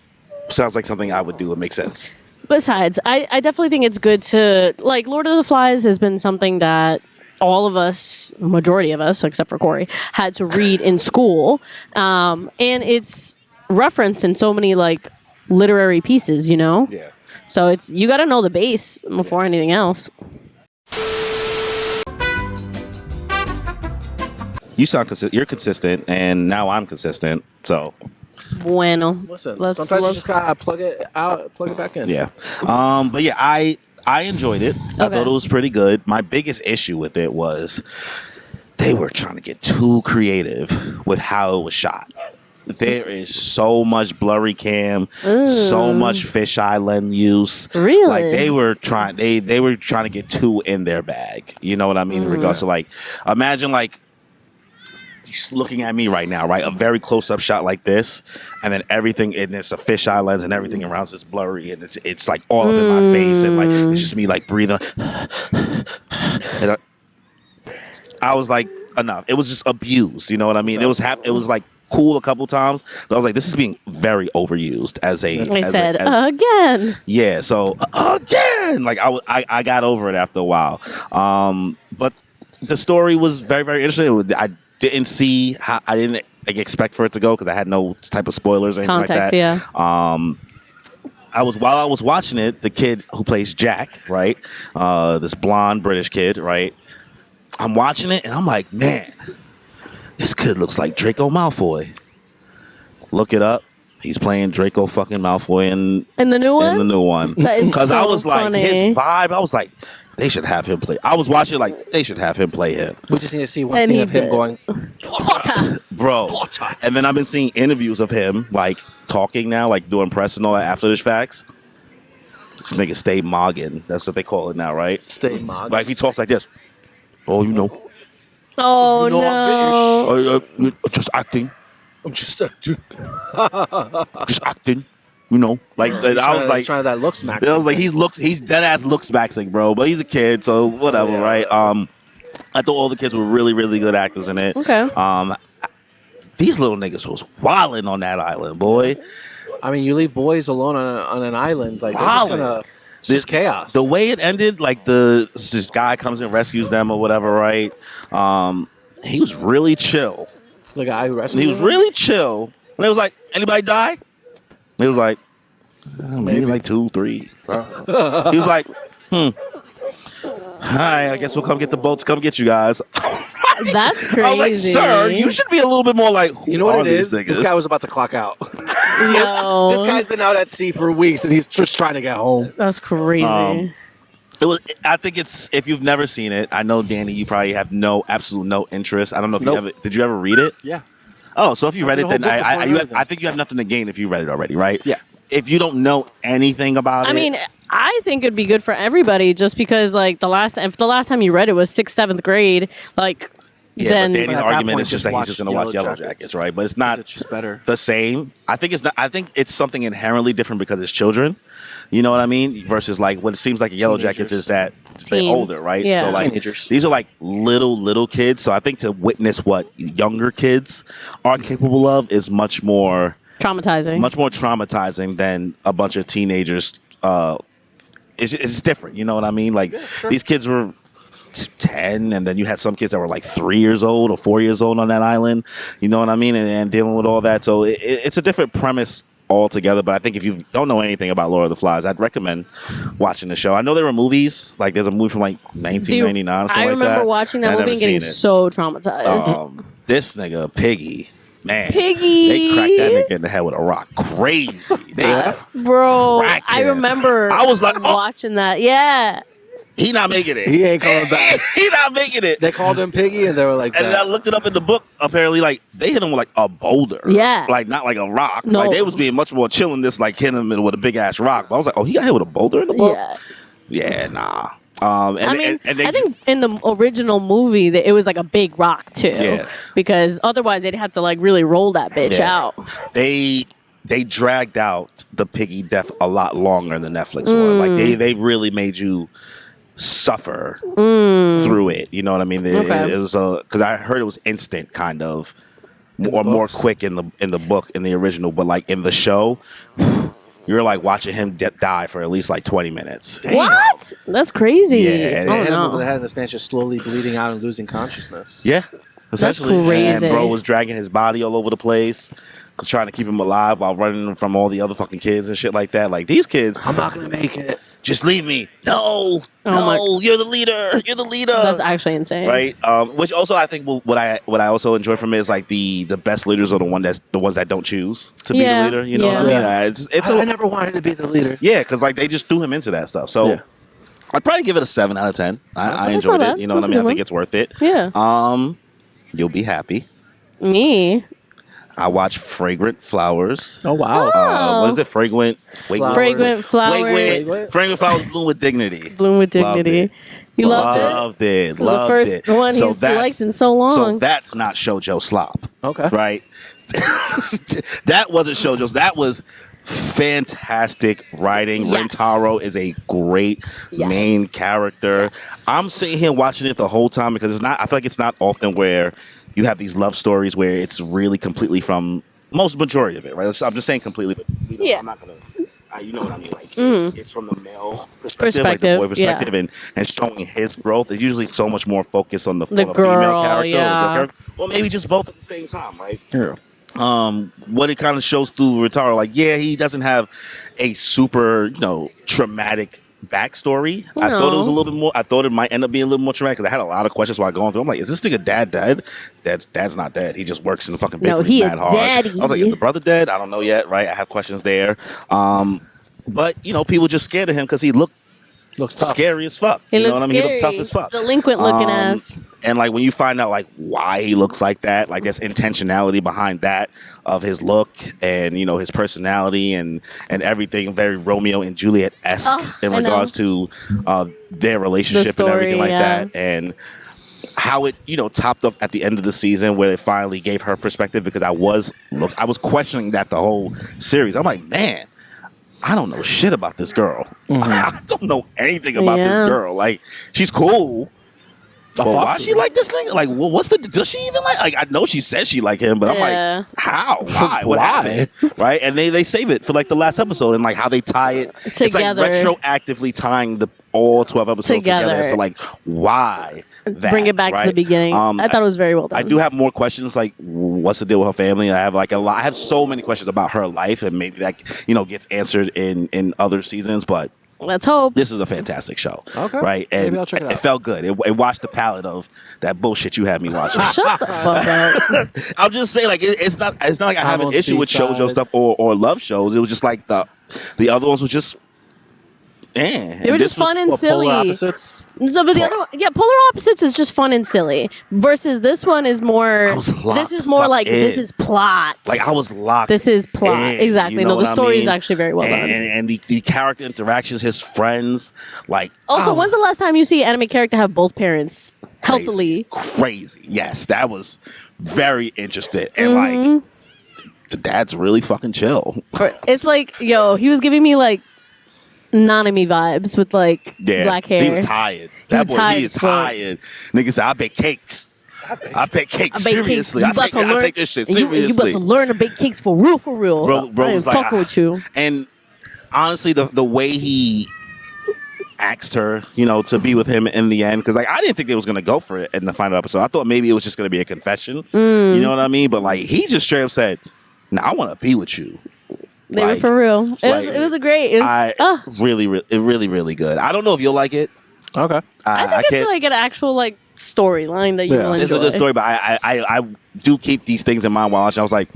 sounds like something I would do. It makes sense. Besides, I definitely think it's good to, like, Lord of the Flies has been something that all of us, majority of us, except for Corey, had to read in school. And it's referenced in so many, like, literary pieces, you know? Yeah. So you got to know the base before anything else. You sound consistent. You're consistent, and now I'm consistent. So Bueno. Listen, Let's sometimes you look. just gotta plug it out, plug it back in. yeah. But yeah, I enjoyed it. I Okay. thought it was pretty good. My biggest issue with it was they were trying to get too creative with how it was shot. there is so much blurry cam, so much fisheye lens use. Really? Like they were trying to get too in their bag. You know what I mean? In regards to like, imagine like he's looking at me right now, right? A very close up shot like this, and then everything, and it's a fisheye lens, and everything around is blurry, and it's like all up in my face, and like it's just me like breathing. And I was like, enough. It was just abused. You know what I mean? It was like cool a couple times, but I was like, this is being very overused as a. Again. Yeah. So again, like I got over it after a while. But the story was very, very interesting. I didn't see how I didn't expect for it to go because I had no type of spoilers or anything like that. Yeah. While I was watching it, the kid who plays Jack, right, this blonde British kid, right, I'm watching it and I'm like, man, this kid looks like Draco Malfoy. Look it up. He's playing Draco fucking Malfoy in the new one. In the new one, because I was like, his vibe. I was like, they should have him play. I was watching like they should have him play him. We just need to see one scene of him going, Potter, bro. Potter. And then I've been seeing interviews of him like talking now, like doing press and all that after the facts. This nigga stay mogging. That's what they call it now, right? Stay mogging. Like he talks like this. Oh, you know. Oh, you know, no. Just acting. I'm just acting. Just acting. You know, like I was like trying that looks max. I was like he's dead ass looks maxing, bro. But he's a kid, so whatever, yeah, right? I thought all the kids were really, really good actors in it. Okay. These little niggas was wilding on that island, boy. I mean, you leave boys alone on an island, like it's just chaos. The way it ended, like this guy comes and rescues them or whatever, right? He was really chill. The guy who rescued He was really chill. And it was like, anybody die? He was like, maybe like 2, 3. He was like, hi, I guess we'll come get the boat to come get you guys. That's crazy. I was like, sir, you should be a little bit more like, you know what it is? This guy was about to clock out. No. This guy's been out at sea for weeks and he's just trying to get home. That's crazy. I think it's, if you've never seen it, I know, Danny, you probably have absolute no interest. I don't know if did you ever read it? Yeah. Oh, so if you read it, then I think you have nothing to gain if you read it already, right? Yeah. If you don't know anything about it. I mean, I think it'd be good for everybody just because, like, if the last time you read it was 6th, 7th grade, like, yeah, then. But Danny's argument point, is just that he's just going to watch Yellow Jackets, right? But it's not just better. The same. I think it's not. I think it's something inherently different because it's children. You know what I mean? Versus like what it seems like Yellow Jackets is that they're older, right? Yeah. So like these are like little kids. So I think to witness what younger kids are capable of is much more traumatizing than a bunch of teenagers. It's different. You know what I mean? Like these kids were 10, and then you had some kids that were like 3 years old or 4 years old on that island. You know what I mean? And dealing with all that. So it's a different premise altogether. But I think if you don't know anything about Lord of the Flies, I'd recommend watching the show. I know there were movies. Like there's a movie from like 1999 or something like that. I remember watching that movie and getting so traumatized. This nigga, Piggy. Man, Piggy. They cracked that nigga in the head with a rock. Crazy. Bro, I remember I was like, watching that. Yeah. He not making it. He ain't coming back. He not making it. They called him Piggy, and they were like, and then I looked it up in the book. Apparently, like they hit him with like a boulder. Yeah, like not like a rock. No. Like they was being much more chill than this, like hitting him with a big ass rock. But I was like, oh, he got hit with a boulder in the book. Yeah, nah. I think in the original movie that it was like a big rock too. Yeah. Because otherwise they'd have to like really roll that bitch out. They dragged out the Piggy death a lot longer than the Netflix one. Like they really made you suffer through it. You know what I mean? It was because I heard it was instant, kind of, or more quick in the book in the original, but like in the show. You're like watching him die for at least like 20 minutes. Damn. What? That's crazy. Yeah, and hit him over the head, and this man's just slowly bleeding out and losing consciousness. Yeah, essentially. That's crazy. And bro was dragging his body all over the place, trying to keep him alive while running from all the other fucking kids and shit like that. Like these kids, I'm not gonna make it. Just leave me. No, you're the leader. You're the leader. That's actually insane, right? Which also I think what I also enjoy from it is like the best leaders are the ones that don't choose to be the leader. You know what I mean? I never wanted to be the leader. Yeah, because like they just threw him into that stuff. So I'd probably give it a 7 out of 10. I enjoyed it. You know what I mean? I think it's worth it. Yeah. You'll be happy. Me. I watched Fragrant Flowers. Oh wow. What is it? Fragrant Flowers. Fragrant Flowers. Fragrant Flowers bloom with dignity. Bloom with Dignity. You loved it? Loved it. It was the first one he's liked in so long. So that's not shoujo slop. Okay. Right? That wasn't shoujo. That was fantastic writing. Yes. Rentaro is a great main character. I'm sitting here watching it the whole time because I feel like it's not often where you have these love stories where it's really completely from majority of it, right? I'm just saying completely, but I'm not gonna. You know what I mean? Like it's from the male perspective, like the boy perspective, and showing his growth. It's usually so much more focused on the girl, female character, yeah. or maybe just both at the same time, right? Yeah. What it kind of shows through Rentaro, like he doesn't have a super traumatic backstory. No. I thought it was a little bit more. I thought it might end up being a little more traumatic because I had a lot of questions while going through. I'm like, is this nigga dad dead? Dad's not dead. He just works in the fucking bakery he mad is hard. daddy. I was like, is the brother dead? I don't know yet, right? I have questions there. But people just scared of him because he looks tough. scary as fuck. He You know looks what I mean? He scary. looked tough as fuck. Delinquent looking ass. And like when you find out like why he looks like that, like there's intentionality behind that of his look and his personality and everything, very Romeo and Juliet esque in regards to their relationship and everything like that, and how it topped off at the end of the season where it finally gave her perspective, because I was questioning that the whole series. I'm like, man, I don't know shit about this girl. I don't know anything about this girl. Like, she's cool. But why she like this nigga? Like, does she even like? Like, I know she says she like him, but I'm like, how? Why? What happened? Right? And they save it for like the last episode and like how they tie it Together. It's like retroactively tying all 12 episodes together as to like why that. Bring it back to the beginning. I thought it was very well done. I do have more questions. Like, what's the deal with her family? I have like a lot. I have so many questions about her life, and maybe that gets answered in other seasons, but. Let's hope. This is a fantastic show. Okay. Right? And maybe I'll check it out. It felt good. It washed the palate of that bullshit you had me watching. Shut the fuck up. I'm just saying, like, it's not like I have an issue with shoujo stuff or love shows. It was just like the other ones was just They were just fun and silly. Polar opposites. So, but the other one, Polar Opposites is just fun and silly. Versus this one is more. This is more like this is plot. Like, I was locked. This is plot. in, Exactly. No, the story is actually very well done. And the character interactions, his friends, like. Also, when's the last time you see an anime character have both parents healthily? Crazy. Yes, that was very interesting. And like, the dad's really fucking chill. It's like, he was giving me like Nanami vibes with like black hair. He was tired. That boy, he is tired. Nigga said, I bake cakes. I bake cakes. Seriously. I take this shit seriously. You about to learn to bake cakes for real, for real. Bro I ain't was like, fucking with you. And honestly, the way he asked her, to be with him in the end, because like I didn't think they was gonna go for it in the final episode. I thought maybe it was just gonna be a confession. You know what I mean? But like he just straight up said, "No, I want to be with you." They were for real. It was a great. It was really good. I don't know if you'll like it. Okay. I think it's like an actual like storyline that you will enjoy. It's a good story, but I do keep these things in mind while watching. I was like,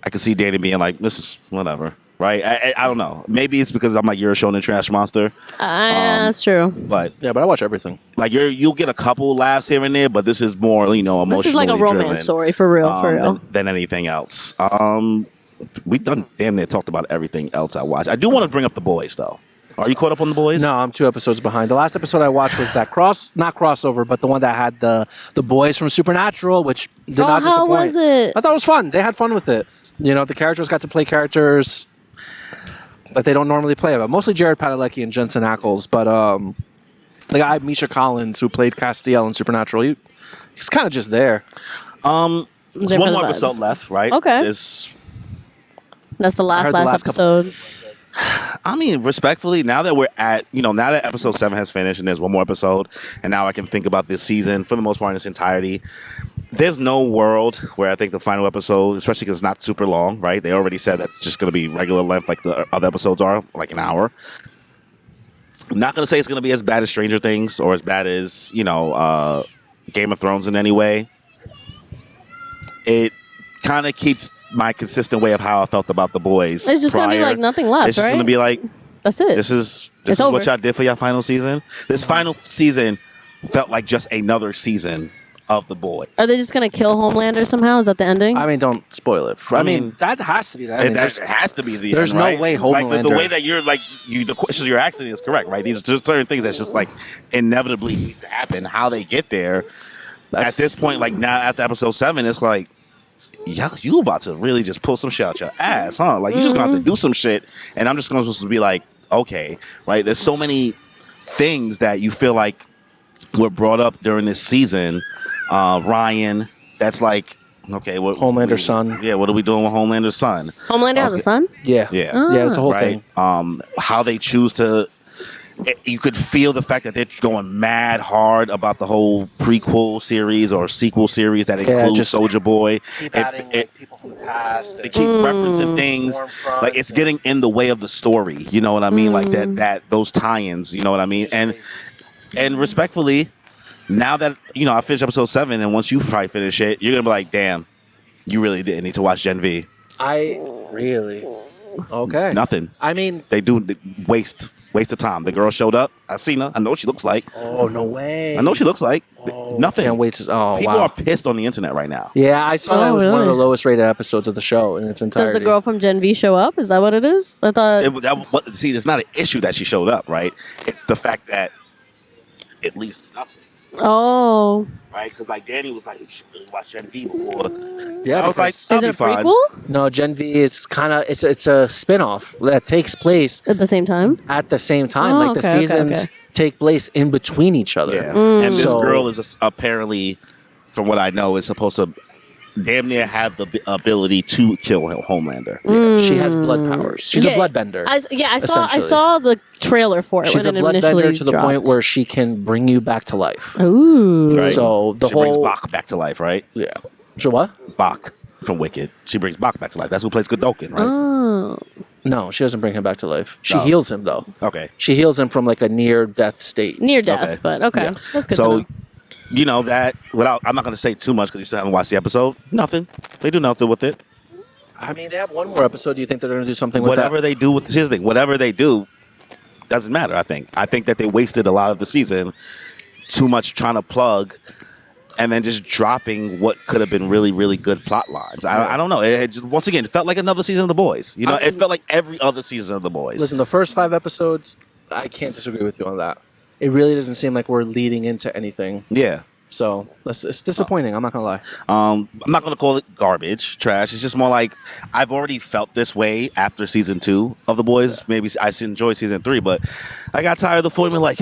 I could see Danny being like, this is whatever, right? I don't know.Maybe it's because I'm like, you're a shonen trash monster. That's true. But but I watch everything. Like you'll get a couple laughs here and there, but this is more emotionally This is like a romance story for real, than anything else. We've done damn near talked about everything else I watched. I do want to bring up The Boys though. Are you caught up on The Boys? No, I'm 2 episodes behind. The last episode I watched was that not crossover, but the one that had the boys from Supernatural, which did not disappoint. How was it? I thought it was fun. They had fun with it. The characters got to play characters that they don't normally play. But mostly Jared Padalecki and Jensen Ackles. But the guy Misha Collins, who played Castiel in Supernatural, he's kind of just there. There's one more episode left, right? Okay. That's the last episode. I mean, respectfully, now that we're at, now that episode 7 has finished and there's one more episode, and now I can think about this season for the most part in its entirety, there's no world where I think the final episode, especially because it's not super long, right? They already said that it's just going to be regular length like the other episodes are, like an hour. I'm not going to say it's going to be as bad as Stranger Things or as bad as, Game of Thrones in any way. It kind of keeps my consistent way of how I felt about The Boys. It's just going to be like nothing left, It's just going to be like, that's it. This is what y'all did for your final season. This final season felt like just another season of the boys. Are they just gonna kill Homelander somehow? Is that the ending? I mean, don't spoil it. I mean, mean, that has to be that. I mean, That has to be the there's end, no right? way Like the Homelander- way that you're like the questions you're asking is correct, right? These are just certain things that's just like inevitably needs to happen. How they get there at this point, like now after episode 7, it's like, yeah, you about to really just pull some shit out your ass, huh? Like you just gonna have to do some shit, and I'm just gonna supposed to be like, okay, right? There's so many things that you feel like were brought up during this season. Ryan, that's like, okay, what Homelander's son. Yeah, what are we doing with Homelander's son? Homelander has a son. Yeah, Yeah. yeah. It's the whole Right? thing. How they choose to. You could feel the fact that they're going mad hard about the whole prequel series or sequel series that includes just Soulja Boy. Keep adding like, people from the past. They keep referencing things Stormfront like it's and- getting in the way of the story. You know what I mean? Like that those tie-ins. You know what I mean? And respectfully, now that I finished episode 7, and once you probably finish it, you're gonna be like, damn, you really didn't need to watch Gen V. I really okay. Nothing. I mean, They do waste of time. The girl showed up. I seen her. I know what she looks like. oh no way. I know what she looks like. Nothing. Can't wait to. Oh People wow. are pissed on the internet right now. Yeah, I saw that Oh, was one of the really? lowest rated episodes of the show in its Does entirety. the girl from Gen V show up? Is that what it is? I thought. See, it's not an issue that she showed up, right? It's the fact that at least nothing, Oh, right? Because like Danny was like, you should really watch Gen V before. Yeah, I was like, because- I'll is it be a fine. prequel no, Gen V is kind of it's a spin-off that takes place at the same time? at the same time. Oh, Like the okay, seasons take place in between each other. Yeah. And this So- girl is apparently, from what I know, is supposed to damn near have the ability to kill Homelander. She has blood powers. She's a bloodbender. I saw essentially. the trailer for it She's a when it initially bloodbender to the point dropped. where she can bring you back to life. Ooh. Right. So the she brings whole Bach back to life, right? yeah. So what? Bach from Wicked. She brings Bach back to life. That's who plays Godolkin, right? Oh. No, she doesn't bring him back to life. She No. heals him though. Okay. She heals him from like a near death state. Near death, Okay. but okay. Yeah. That's good to So, know. that without, I'm not going to say too much because you still haven't watched the episode. Nothing. They do nothing with it. I mean, they have one more episode. Do you think they're going to do something with Whatever that? they do with here's the thing. Whatever they do doesn't matter. I think that they wasted a lot of the season too much trying to plug and then just dropping what could have been really, really good plot lines. I don't know. It just, once again, it felt like another season of The Boys. You know, it felt like every other season of The Boys. Listen, the first 5 episodes, I can't disagree with you on that. It really doesn't seem like we're leading into anything. Yeah. So it's disappointing. I'm not gonna lie. I'm not going to call it garbage, trash. It's just more like I've already felt this way after season 2 of The Boys. Yeah. Maybe I enjoyed season 3, but I got tired of the formula like,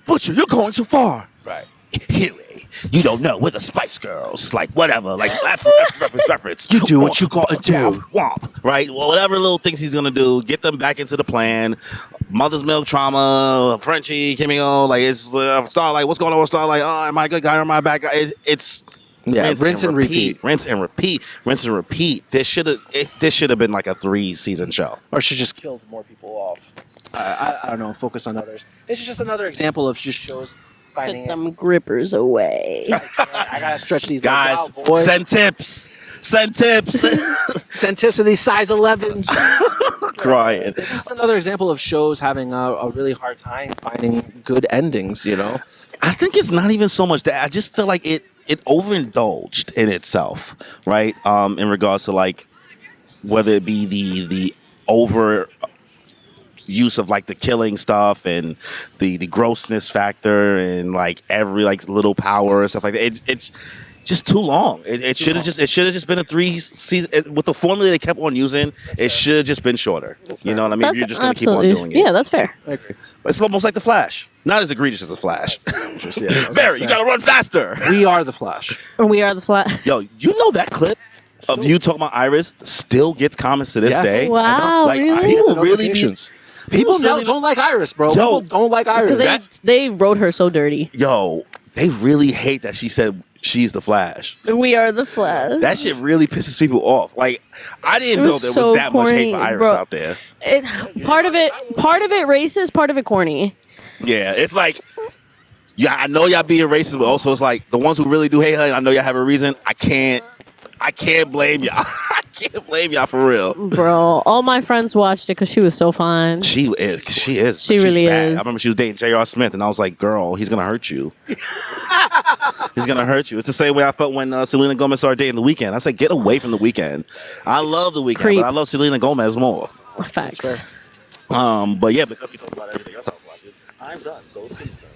Butcher, you're going too far. Right. Huey, you don't know. We're the Spice Girls. Like, whatever. Like, reference. You do what you gotta do. Womp. Right? Well, whatever little things he's going to do, get them back into the plan. Mother's milk trauma, Frenchie, Kimmy, like, it's Starlight. What's going on with Starlight? Oh, am I a good guy or am I a bad guy? It's Yeah, rinse and repeat. Rinse and repeat. Rinse and repeat. This should have been like a 3-season show. Or she just killed more people off. I don't know. Focus on others. This is just another example of just shows finding Put them grippers away. I gotta stretch these Guys, legs out, boy. send tips. Send tips. Send tips to these size 11s. Crying. This is another example of shows having a really hard time finding good endings. You know. I think it's not even so much that I just feel like it overindulged in itself, right? In regards to like whether it be the over use of like the killing stuff and the grossness factor and like every like little power and stuff like that. It's just too long. It should have just been a 3-season with the formula they kept on using. It should have just been shorter. You know what I mean? You're just going to keep on doing it. Yeah, that's fair. I agree. It's almost like the Flash. Not as egregious as the Flash. Yeah, Barry, you got to run faster. We are the Flash. We are the flat. Yo, you know that clip of you talking about Iris still gets comments to this Yes. day? Wow, Like, really? people really be... Notifications. People People still don't like Iris, bro. Yo. People don't like Iris. Because they wrote her so dirty. Yo, they really hate that she said she's the Flash. We are the Flash. That shit really pisses people off. Like, I didn't It know was there so was that much hate for corny, Iris bro. out there. Part of it racist, part of it corny. Yeah, it's like, yeah, I know y'all being racist, but also it's like the ones who really do hate her, I know y'all have a reason. I can't blame y'all. can't blame y'all for real. Bro, all my friends watched it because she was so fine. She is. She really bad. is. I remember she was dating J.R. Smith, and I was like, girl, he's going to hurt you. He's going to hurt you. It's the same way I felt when Selena Gomez started dating The Weeknd. I said, get away from The Weeknd. I love The Weeknd, Creep. but I love Selena Gomez more. Facts. But yeah, because we talked about everything else I was watching, I'm done. So let's get started.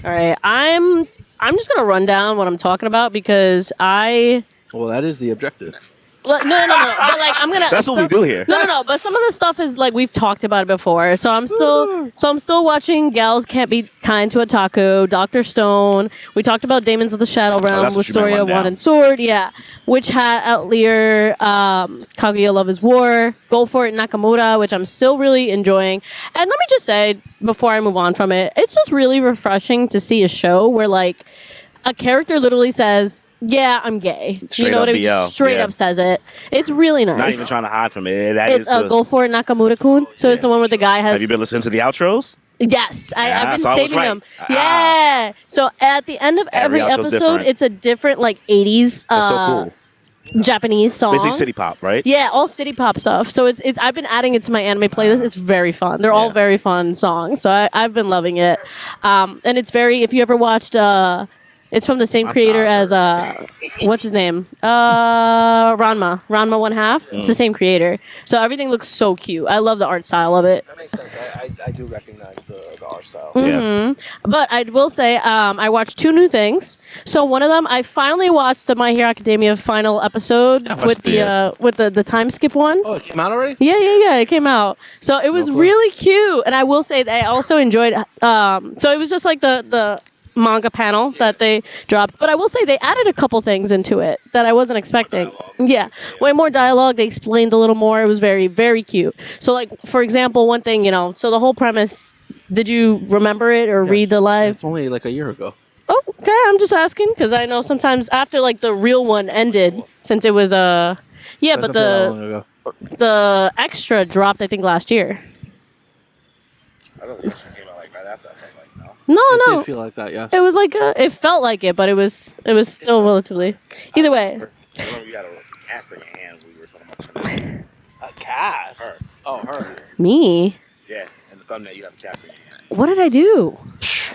All right, I'm just gonna run down what I'm talking about because Well, that is the objective. No. But like, I'm gonna. That's what we do here. No. But some of the stuff is like we've talked about it before. So I'm still watching Gals Can't Be Kind to Otaku, Dr. Stone. We talked about Daemons of the Shadow Realm, that's what you meant, Wistoria, run down. Wand and Sword. Yeah, Witch Hat Atelier, Kaguya Love Is War, Go For It Nakamura, which I'm still really enjoying. And let me just say before I move on from it, it's just really refreshing to see a show where like a character literally says, "Yeah, I'm gay." Straight you know up what I mean? BL, Straight yeah. up says it. It's really nice. Not even trying to hide from it. It's Go For It Nakamura-kun. So it's the one where the guy has. Have you been listening to the outros? Yes, Yeah, I've been so I was saving right. them. Yeah. So at the end of every outro's episode, different. it's a different like 80s That's so cool. Japanese song. Basically city pop, right? Yeah, all city pop stuff. So it's I've been adding it to my anime playlist. It's very fun. They're all Yeah. very fun songs. So I've been loving it. And it's very, if you ever watched it's from the same creator as what's his name? Ranma 1/2. It's the same creator. So everything looks so cute. I love the art style of it. That makes sense. I do recognize the art style. Yeah. But I will say, I watched 2 new things. So one of them, I finally watched the My Hero Academia final episode with the time skip one. Oh, it came out already? Yeah. It came out. So it was really cute. And I will say that I also enjoyed, so it was just like the manga panel that they dropped. But I will say they added a couple things into it that I wasn't expecting. Yeah. Way more dialogue. They explained a little more. It was very, very cute. So like, for example, one thing, so the whole premise, did you remember it or read the live? It's only like a year ago. Oh, okay. I'm just asking because I know sometimes after like the real one ended, since it was but the extra dropped I think last year. I thought the extra came out like right after. I felt like no. No. It did feel like that, yes. It was like it felt like it, but it was still relatively. Either way, I remember you had a cast in your hand when we were talking about tonight. A cast? Her. Oh, her. me. Yeah, in the thumbnail you have a cast in your hand. What did I do?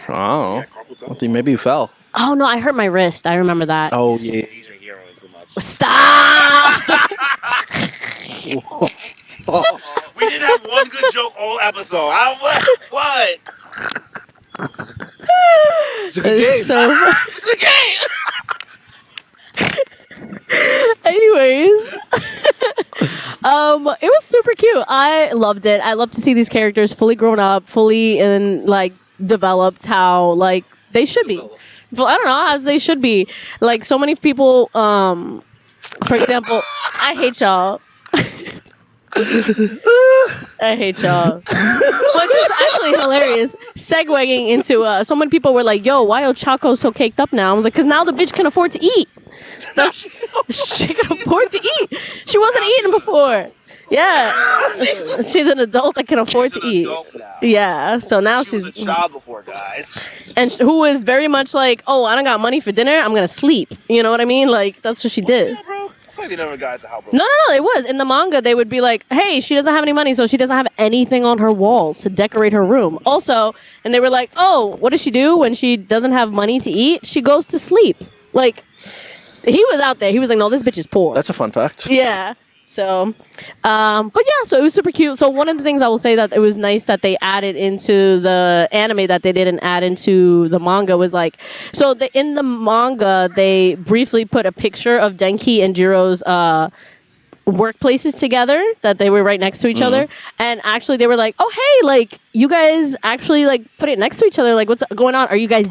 Oh. Yeah, carpal tunnel. I think maybe you fell. Oh no, I hurt my wrist. I remember that. Oh, yeah. DJ heroing too much. Stop! We didn't have one good joke all episode. What? It's a good game. So It's a good game. anyways, it was super cute. I loved it. I love to see these characters fully grown up, fully developed how like they should be. Well, I don't know, as they should be. Like so many people, for example, I hate y'all. I hate y'all. But this is actually hilarious. Segueing into so many people were like, "Yo, why Ochako so caked up now?" I was like, "Cause now the bitch can afford to eat. She can afford to eat. She wasn't eating before. Yeah, she's an adult that can afford to eat. Yeah, so now She was a child before, guys. and who is very much like, oh, I don't got money for dinner. I'm gonna sleep. You know what I mean? Like that's what she did. Yeah, bro. I feel like they never got into how bro. No, it was. In the manga, they would be like, hey, she doesn't have any money, so she doesn't have anything on her walls to decorate her room. Also, and they were like, oh, what does she do when she doesn't have money to eat? She goes to sleep. Like, he was out there. He was like, no, this bitch is poor. That's a fun fact. Yeah. So, but yeah, so it was super cute. So one of the things I will say that it was nice that they added into the anime that they didn't add into the manga was like, so in the manga, they briefly put a picture of Denki and Jiro's, workplaces together, that they were right next to each other, and actually they were like, oh hey, like you guys actually like put it next to each other, like what's going on, are you guys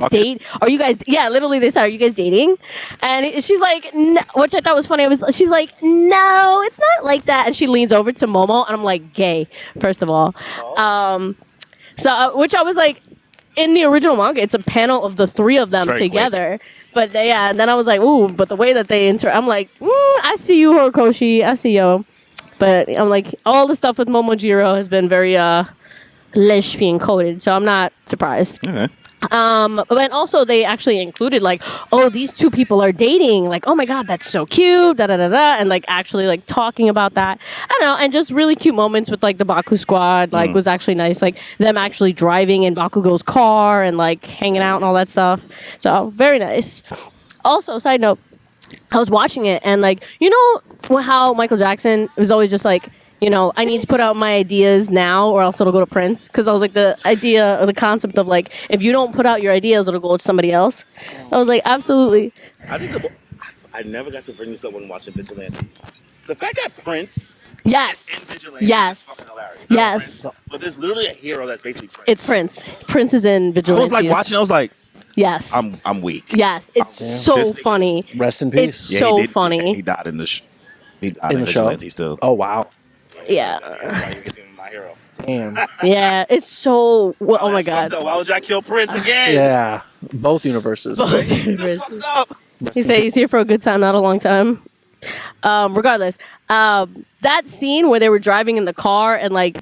yeah, literally they said, are you guys dating? And she's like, no, which I thought was funny. She's like, no, it's not like that, and she leans over to Momo and I'm like, gay, first of all. So which I was like, in the original manga it's a panel of the three of them together. But yeah, and then I was like, ooh, but the way that they I'm like, I see you, Horikoshi, I see you. But I'm like, all the stuff with Momojiro has been very lesbian coded, so I'm not surprised. Okay. But also they actually included like, oh, these two people are dating. Like, oh my god, that's so cute. Da da da da. And like actually like talking about that. I don't know. And just really cute moments with like the Baku squad. Like was actually nice. Like them actually driving in Bakugo's car and like hanging out and all that stuff. So very nice. Also, side note, I was watching it and like how Michael Jackson was always just like, I need to put out my ideas now or else it'll go to Prince. Because I was like, the idea or the concept of like, if you don't put out your ideas, it'll go to somebody else. I was like, absolutely. I think I never got to bring this up when watching Vigilantes. The fact that Prince Yes. in Vigilantes Yes. is fucking hilarious. Yes. Prince, but there's literally a hero that's basically Prince. It's Prince. Prince is in I Vigilantes. was like watching, I was like, Yes. I'm weak. Yes. It's so This nigga- funny. Rest in It's peace. so he funny. He died in the he died In the show? Vigilantes too. Oh wow. Yeah. He's my hero. Damn. Yeah. It's so. Oh my That's fucked god. up. Why would y'all kill Prince again? Yeah. Both universes. Both That's universes. fucked up. He said he's here for a good time, not a long time. Regardless, that scene where they were driving in the car and like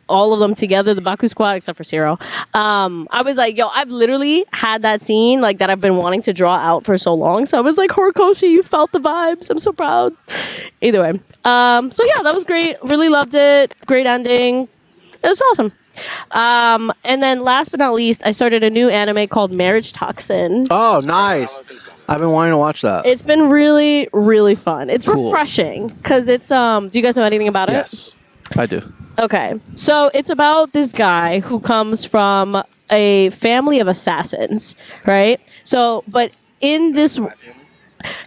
all of them together, the Baku squad except for Zero. I was like, yo, I've literally had that scene like that I've been wanting to draw out for so long. So I was like, Horikoshi, you felt the vibes. I'm so proud. Either way, so yeah, that was great. Really loved it. Great ending. It was awesome. And then last but not least, I started a new anime called Marriage Toxin. Oh, nice. I've been wanting to watch that. It's been really, really fun. It's Cool. refreshing because it's do you guys know anything about it? Yes, I do. Okay. So it's about this guy who comes from a family of assassins, right? So, but in this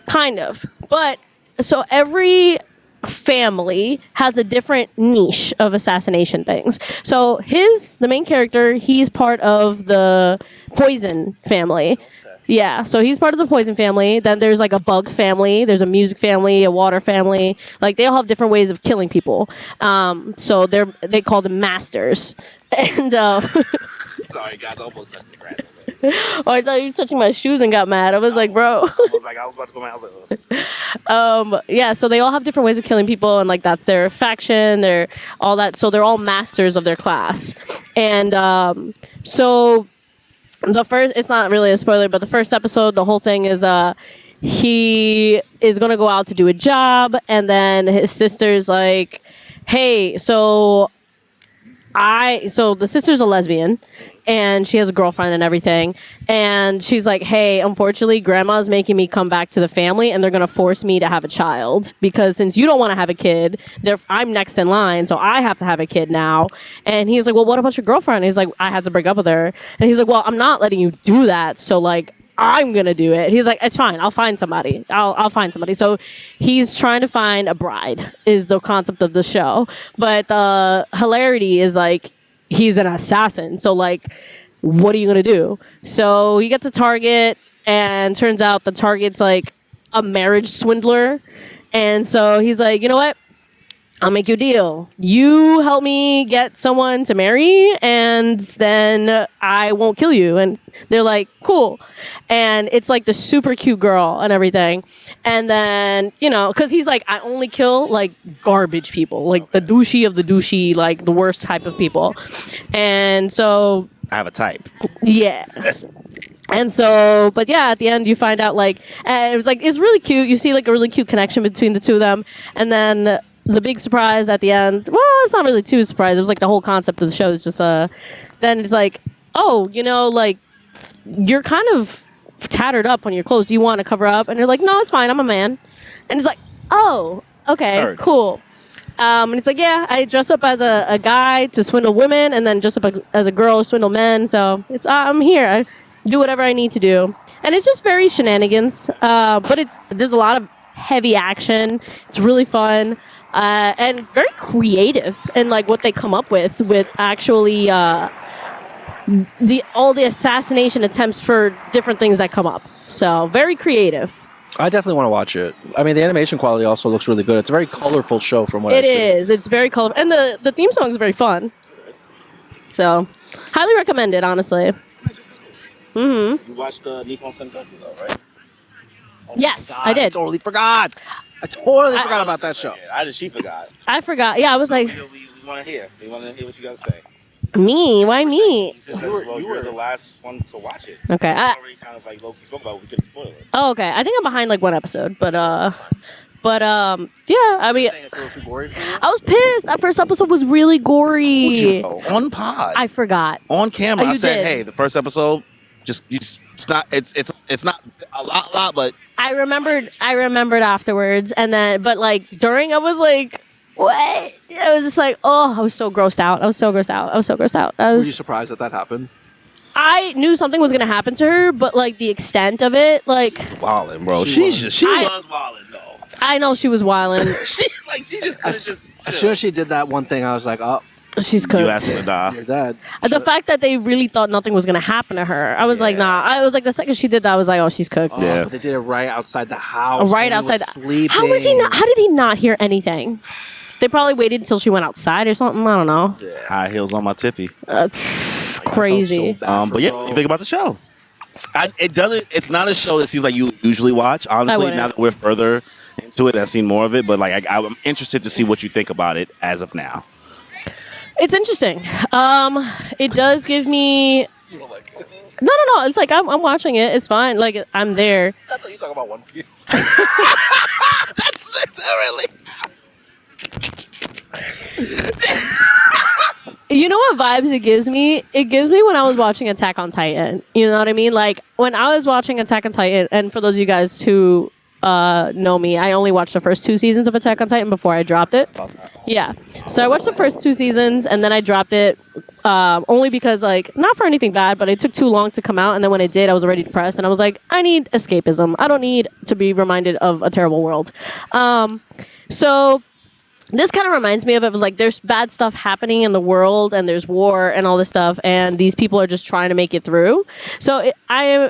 kind of, but so every family has a different niche of assassination things. So the main character, he's part of the poison family. Yeah, so he's part of the poison family. Then there's like a bug family. There's a music family, a water family. Like they all have different ways of killing people. So they call them masters. And Sorry, guys, I almost touched the grass. oh, I thought you were touching my shoes and got mad. I was like, bro. I was about to go my house. Yeah, so they all have different ways of killing people, and like that's their faction. They're all that. So they're all masters of their class. And so the first, it's not really a spoiler, but the first episode, the whole thing is he is gonna go out to do a job, and then his sister's like, hey, so the sister's a lesbian and she has a girlfriend and everything, and she's like, hey, unfortunately grandma's making me come back to the family and they're gonna force me to have a child because since you don't want to have a kid, I'm next in line, so I have to have a kid now. And he's like, well, what about your girlfriend? And he's like, I had to break up with her. And he's like, well, I'm not letting you do that, so like I'm gonna do it. He's like, it's fine, I'll find somebody. I'll find somebody. So he's trying to find a bride is the concept of the show. But the hilarity is like he's an assassin. So like, what are you gonna do? So he gets a target, and turns out the target's like a marriage swindler. And so he's like, you know what? I'll make you a deal. You help me get someone to marry, and then I won't kill you. And they're like, cool. And it's like the super cute girl and everything. And then, because he's like, I only kill like garbage people, like the douchey of the douchey, like the worst type of people. And so, I have a type. yeah. And so, but yeah, at the end you find out like, and it was like, it's really cute. You see like a really cute connection between the two of them. And then the big surprise at the end, well, it's not really too surprise. It was like the whole concept of the show is just then it's like, oh, like you're kind of tattered up on your clothes. Do you want to cover up? And you're like, no, it's fine. I'm a man. And it's like, oh, okay, Heard. cool. And it's like, yeah, I dress up as a guy to swindle women, and then dress up as a girl to swindle men. So it's I'm here. I do whatever I need to do, and it's just very shenanigans. But there's a lot of heavy action. It's really fun. And very creative in like what they come up with actually all the assassination attempts for different things that come up. So very creative. I definitely want to watch it. I mean, the animation quality also looks really good. It's a very colorful show from what I see. It is. It's very colorful, and the theme song is very fun. So highly recommend it, honestly. You watched Nippon Sangoku though, right? Yes, God, I did. I totally forgot. I totally forgot about that show. She forgot. I forgot. Yeah, I was like, We want to hear. We want to hear what you got to say. Me? Why me? Because you were the last one to watch it. Okay. We already kind of like low-key spoke about it. We couldn't spoil it. Oh, okay. I think I'm behind like one episode, but yeah. I mean, Saying it's a little too gory for you? I was pissed. That first episode was really gory. On pod. I forgot. On camera, Oh, I you said, did? "Hey, the first episode, it's not not a lot, but I remembered afterwards, and then, but like during, I was like, what? I was just like, oh, I was so grossed out. I was so grossed out. Were you surprised that happened? I knew something was gonna happen to her, but like the extent of it, like wildin', bro. She was wildin', though. I know she was wilding. she just could've just. As soon as she did that one thing, I was like, oh, She's cooked. You asked her to die. you're dead. The fact that they really thought nothing was gonna happen to her, I was like, nah. I was like, the second she did that, I was like, oh, she's cooked. Oh, Yeah. but they did it right outside the house. Right when he outside. was sleeping. How was he not? How did he not hear anything? They probably waited until she went outside or something. I don't know. High heels on my tippy. Crazy. But yeah, what you think about the show? It's not a show that seems like you usually watch. Honestly, wouldn't. now that we're further into it, I've seen more of it. But like, I'm interested to see what you think about it as of now. It's interesting. It does give me. You don't like it. No. It's like I'm watching it. It's fine. Like I'm there. That's how you talk about One Piece. That's really. You know what vibes it gives me? It gives me when I was watching Attack on Titan. You know what I mean? Like when I was watching Attack on Titan, and for those of you guys who know me, I only watched the first 2 seasons of Attack on Titan before I dropped it. Yeah. So I watched the first 2 seasons and then I dropped it only because, like, not for anything bad, but it took too long to come out. And then when it did, I was already depressed and I was like, I need escapism. I don't need to be reminded of a terrible world. So this kind of reminds me of it. Like, there's bad stuff happening in the world and there's war and all this stuff. And these people are just trying to make it through. So I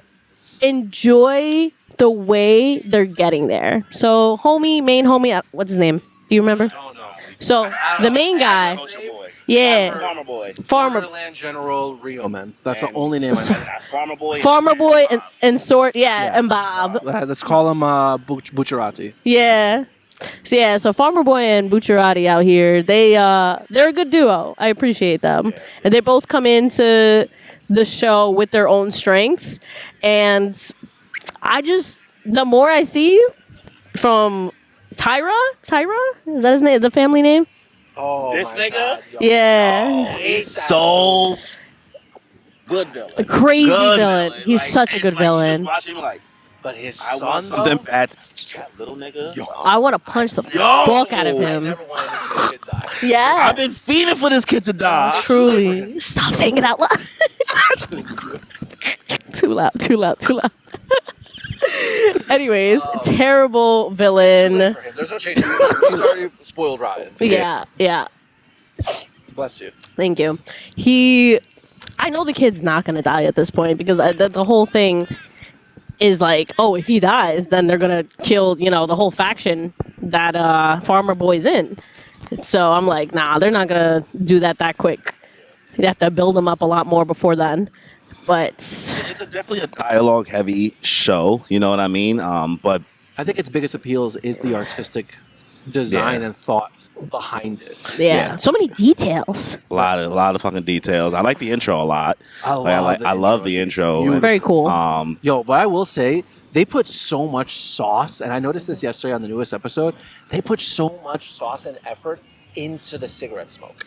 enjoy the way they're getting there. So main homie, what's his name? Do you remember? Oh, no. So the main guy, yeah, Farmer Boy. Farmer Land General Rioman. That's the only name I know. Farmer Boy. and Sword, and Bob, Let's call him Bucciarati. yeah. So Farmer Boy and Bucciarati out here, they're a good duo. I appreciate them, and they both come into the show with their own strengths, and the more I see from Tyra, is that his name? The family name? Oh, This my nigga? God, yo. Yeah. He's so good villain. A crazy Good villain. He's such a it's good like you villain. just watch him like, But his I son, want something bad. That little nigga. I want to punch the fuck out of I him. never wanted to see a kid die. Yeah. I've been feeding for this kid to die. Truly. Stop saying it out loud. Too loud. Anyways, terrible villain. For him. There's no change. He's already spoiled rotten. Yeah. Bless you. Thank you. I know the kid's not going to die at this point because the whole thing is like, oh, if he dies, then they're going to kill, the whole faction that Farmer Boy's in. So I'm like, nah, they're not going to do that quick. You'd have to build him up a lot more before then. But It's definitely a dialogue-heavy show. You know what I mean? But I think its biggest appeals is the artistic design and thought behind it. yeah, so many details. a lot of fucking details. I like the intro a lot. I love the intro. And, Very cool. Yo, but I will say, they put so much sauce, and I noticed this yesterday on the newest episode, they put so much sauce and effort into the cigarette smoke.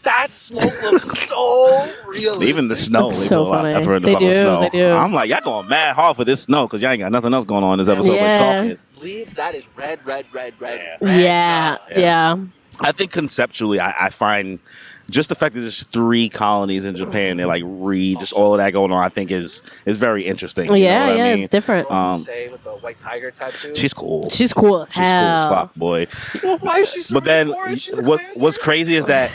That smoke looks so realistic. Even the snow. It's They so put a lot of funny. effort in the They fucking do, snow. they do. I'm like, y'all going mad hard for this snow because y'all ain't got nothing else going on in this episode Yeah. but talking. Bleeds, that is red. Yeah. I think conceptually, I find just the fact that there's 3 colonies in Japan, they're like just all of that going on, I think is very interesting. You know what I mean? It's different. Say with the white tiger tattoo. She's cool. She's cool as She's cool as hell. fuck, boy. Why is she so But then important? She's a what's commander. crazy is that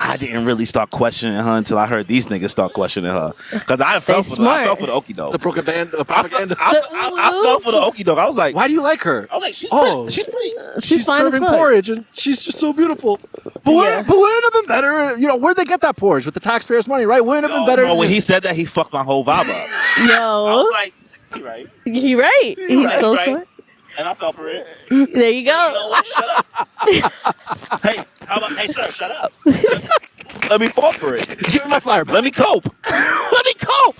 I didn't really start questioning her until I heard these niggas start questioning her. Because I fell for the okie The doke. propaganda. I fell for the okie doke. I was like, Why do you like her? I was like, she's Oh. pretty. She's pretty. She's fine as serving fuck. porridge, and she's just so beautiful. But wouldn't it have been better? Where'd they get that porridge with the taxpayers' money, right? Wouldn't it have been better? Bro, to when he just- said that, he fucked my whole vibe up. I Yo, was like, he right. he right. He's right, so right. smart. And I fell for it. There you You know go. what? Shut up. Hey, how about, hey, sir, shut up. Let Let me fall for it. Give me my fire back. Let me cope. Let me cope.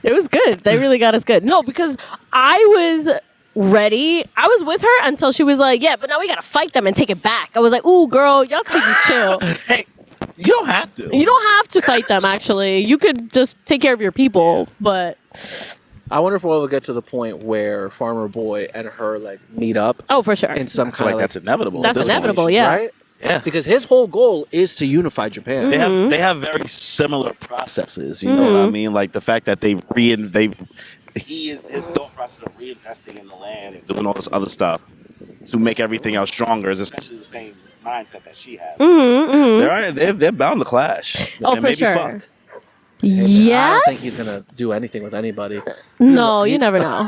It was good. They really got us good. No, because I was ready. I was with her until she was like, yeah, but now we got to fight them and take it back. I was like, ooh, girl, y'all can just chill. Hey, you don't have to. You don't have to fight them, actually. You could just take care of your people, but... I wonder if we'll get to the point where Farmer Boy and her like meet up. Oh, for sure. In some I feel kind like of that's inevitable. That's at this inevitable, point. yeah. right? Yeah. Because his whole goal is to unify Japan. They have very similar processes. You know what I mean? Like the fact that his thought process of reinvesting in the land and doing all this other stuff to make everything else stronger is essentially the same mindset that she has. They're bound to clash. Oh, And for maybe sure. fuck. I Yes? don't think he's gonna do anything with anybody. No, you never know.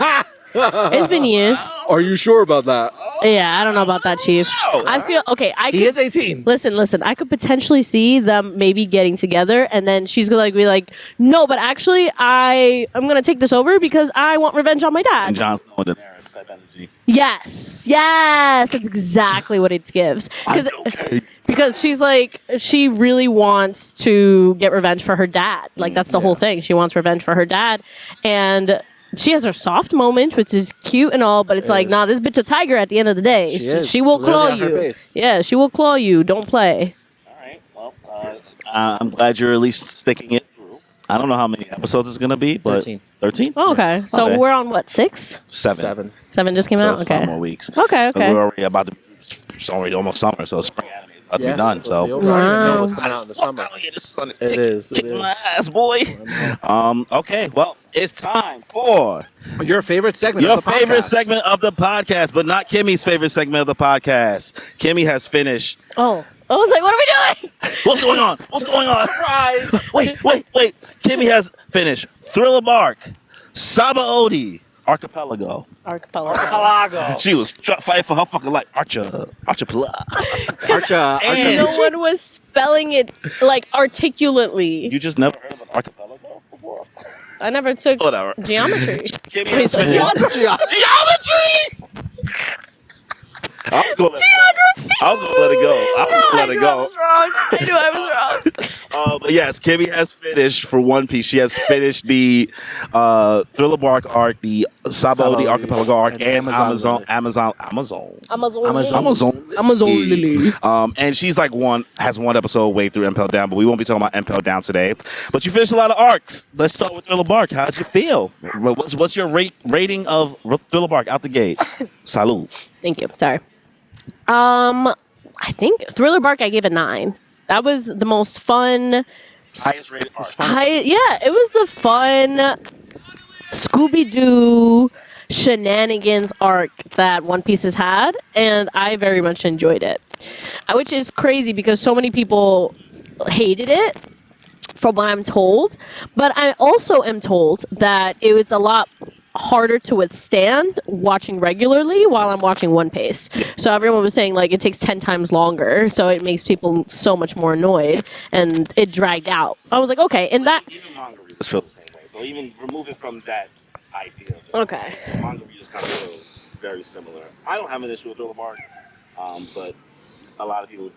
It's been years. Are you sure about that? Yeah, I don't know about that, Chief. I feel... Okay, He is 18. Listen. I could potentially see them maybe getting together, and then she's gonna be like, "No, but actually, I'm gonna take this over because I want revenge on my And dad." Jon Snow and Daenerys type energy. Yes, that's exactly what it gives. Okay. Because she's like, she really wants to get revenge for her dad. Like that's the whole thing. She wants revenge for her dad, and she has her soft moment, which is cute and all, but it's like, nah, this bitch a tiger at the end of the day. She will It's claw literally on her you. face. Yeah, she will claw you. Don't play. All right. Well, I'm glad you're at least sticking it through. I don't know how many episodes it's gonna be, but 13. 13? Oh, okay. So Okay. we're on what, 6? 7. 7 just came So out? it's Okay. 5 more weeks. Okay. We're already about to. It's already almost summer, so spring anime is about to be done. So. I don't even know what's Wow. coming out in the summer. Out here, the sun is It kicking, is, it kicking is. my ass, boy. Okay, well, it's time for Your favorite segment your of the favorite podcast. segment of the podcast, but not Kimmy's favorite segment of the podcast. Kimmy has finished. Oh. I was like, what are we doing? What's going on? What's going on? Surprise! Wait. Kimmy has finished Thriller Bark, Sabaody, Archipelago. Archipelago. She was fighting for her fucking life. Archipelago. And- No one was spelling it like articulately. You just never heard of an archipelago before? I never took Whatever. geometry. Kimmy has finished. Geography. Geometry! I was gonna let it go. I knew I was wrong. But yes, Kimmy has finished for One Piece. She has finished the Thriller Bark arc, the Sabaody Archipelago arc, and Amazon Lily. and she's like has one episode way through Impel Down, but we won't be talking about Impel Down today. But you finished a lot of arcs. Let's start with Thriller Bark. How'd you feel? What's your rating of Thriller Bark out the gate? Salud. Thank you. Sorry. I think Thriller Bark I gave a 9. That was the most fun. Highest rated arc. It was the fun Scooby-Doo shenanigans arc that One Piece has had, and I very much enjoyed it. Which is crazy because so many people hated it, from what I'm told. But I also am told that it was a lot harder to withstand watching regularly while I'm watching One Piece. So everyone was saying like it takes 10 times longer, so it makes people so much more annoyed, and it dragged out. I was like, okay, and that Even manga readers feel the same way. So even remove it from that idea. okay. Manga readers kind of feel very similar. I don't have an issue with Thriller Bark, but a lot of people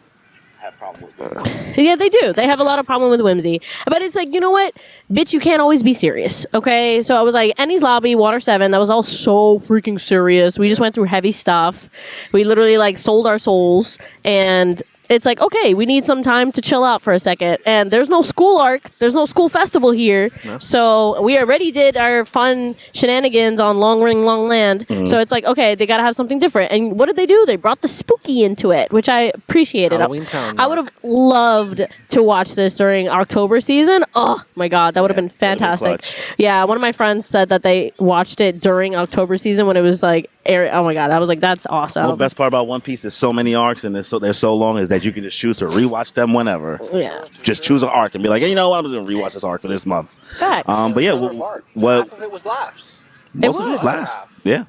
have problems with it. Yeah, they do. They have a lot of problem with whimsy. But it's like, you know what? Bitch, you can't always be serious, okay? So I was like, Ennie's Lobby, Water 7, that was all so freaking serious. We just went through heavy stuff. We literally, like, sold our souls. And it's like, okay, we need some time to chill out for a second. And there's no school arc. There's no school festival here. No. So we already did our fun shenanigans on Long Ring, Long Land. So it's like, okay, they got to have something different. And what did they do? They brought the spooky into it, which I appreciated. Halloween Town. I would have loved to watch this during October season. Oh my God, that would have been fantastic. Yeah, one of my friends said that they watched it during October season when it was like, oh my God, I was like, that's awesome. Well, the best part about One Piece is so many arcs and they're so long is that you can just choose to rewatch them whenever. Yeah. Just choose an arc and be like, hey, you know what? I'm going to rewatch this arc for this month. Facts. But yeah, Half of it was laughs. most of it was. is last. Yeah.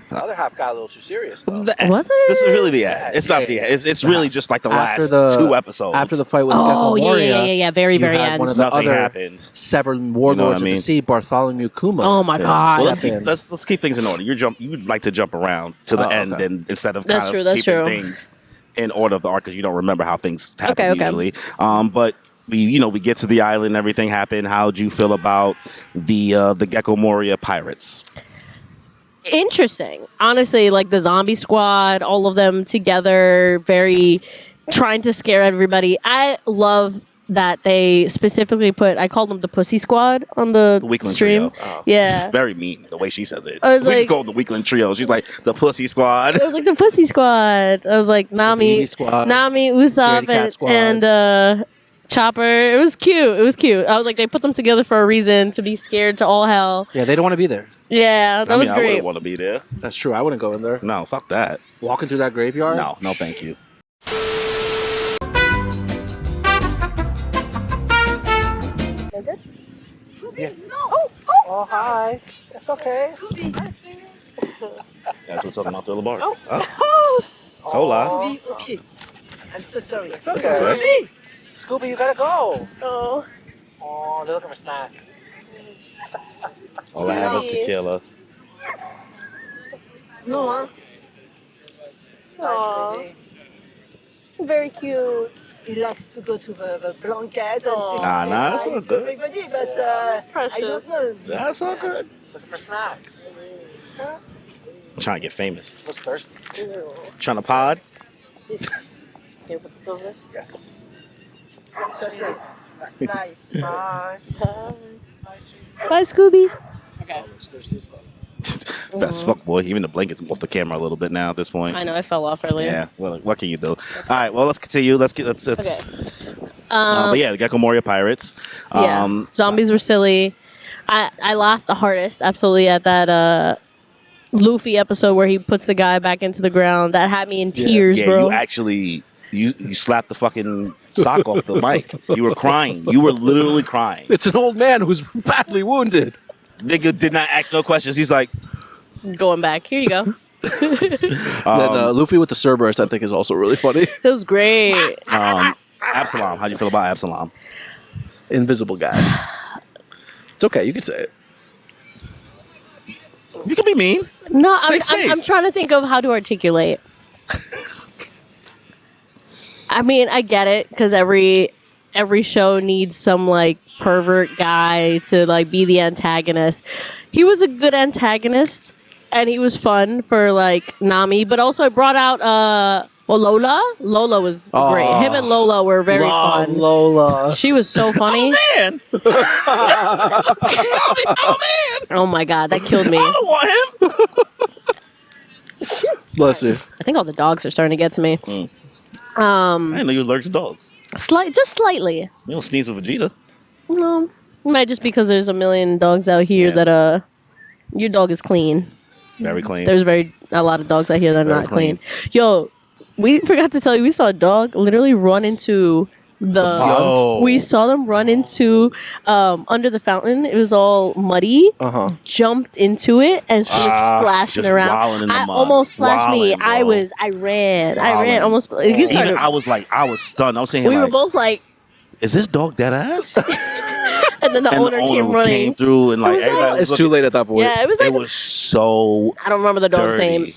The other half got a little too serious, though. Was it? This is really the ad. It's not the ad. It's really just like the last 2 episodes. After the fight with Oh, Gecko Moria, yeah. Very, you very had end. one of the Nothing other happened. seven warlords I mean? of the sea, Bartholomew Kuma. Oh my Yeah. God. So Step in. let's keep things in order. You'd like to jump around to the end okay. and instead of That's kind true, of that's keeping true. things in order of the arc because you don't remember how things happen Okay. usually. But we get to the island, everything happened. How'd you feel about the Gecko Moria pirates? Interesting. Honestly, like the zombie squad, all of them together, very trying to scare everybody. I love that they specifically put, I called them the Pussy Squad on the Weakling stream. Trio. Yeah. She's very mean the way she says it. I was We just like- call them the Weakling Trio. She's like, the Pussy Squad. I was like the Pussy Squad. I was like Nami, Baby Squad. Nami, Usopp, Scaredy Cat Squad. and Chopper. It was cute. It was cute. I was like, they put them together for a reason, to be scared to all hell. Yeah, they don't want to be there. Yeah, that I mean, was I great. wouldn't want to be there. That's true. I wouldn't go in there. No, fuck that. Walking through that graveyard? No, thank you. Yeah. Oh, hi. It's okay. That's what we're talking about through the bar. Oh. Oh. Hola. Okay. I'm so sorry. It's okay. Scooby, you gotta go. Oh. Oh, they're looking for snacks. All I have is tequila. No, huh? Aw. Very cute. He likes to go to the blanket and Aw. say Nah, goodbye it's all to good. everybody, but I Precious. don't know. That's all good. He's looking for snacks. I'm trying to get famous. Looks thirsty. Trying to pod. Here, put this over. Yes. So say, bye. Bye. Bye, sweetie. Bye, Scooby. Okay. Looks thirsty as fuck. Fast fuck, boy. Even the blanket's off the camera a little bit now at this point. I know, I fell off earlier. Yeah. Well, what can you do? All right. Well, let's continue. Let's. Okay. But yeah, the Gecko Moria pirates. Yeah. Zombies were silly. I laughed the hardest, absolutely, at that Luffy episode where he puts the guy back into the ground. That had me in tears, yeah, bro. you actually you slapped the fucking sock off the mic. You were crying. You were literally crying. It's an old man who's badly wounded. Nigga did not ask no questions. He's like, Going back. Here you go. Then Luffy with the Cerberus, I think, is also really funny. That was great. Absalom. How do you feel about Absalom? Invisible guy. It's okay. You can say it. You can be mean. No, Safe I'm space. trying to think of how to articulate. I mean, I get it because every show needs some like pervert guy to like be the antagonist. He was a good antagonist, and he was fun for like Nami. But also, I brought out Lola. Lola was great. Him and Lola were very fun. Lola. She was so funny. Man. Oh my god, that killed me. I don't want him. Bless you. I think all the dogs are starting to get to me. I didn't know you were allergic to dogs. Just slightly. You don't sneeze with Vegeta. No, might just because there's a million dogs out here Yeah. that your dog is clean. Very clean. There's a lot of dogs out here that are Very not clean. Yo, we forgot to tell you, we saw a dog literally run into Yo. we saw them run into under the fountain. It was all muddy. Jumped into it and she was splashing just around. wilding in the I mud. almost splashed me. Wilding, bro. I ran. Wilding. Almost. It Even started- I was stunned. I was saying we were like, both like, is this dog dead ass? and then the And owner came running. came through and like was like- everybody was It's too late at that point. Yeah, it was like It was so I don't remember the dog's dirty. name. Emily,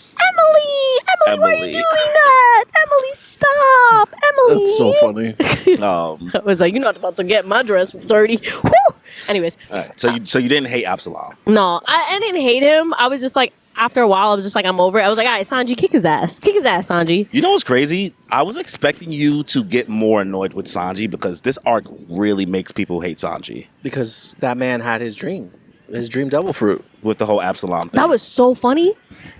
why are you Emily. doing that? Emily, stop. Emily. That's so funny. I was like, you're not about to get my dress dirty. Whew. Anyways, all right. So you didn't hate Absalom. no, I didn't hate him. I was just like, after a while, I was just like, I'm over it. I was like, all right, Sanji, kick his ass. Kick his ass, Sanji. You know what's crazy? I was expecting you to get more annoyed with Sanji because this arc really makes people hate Sanji Because that man had his dream devil fruit. with the whole Absalom thing. That was so funny.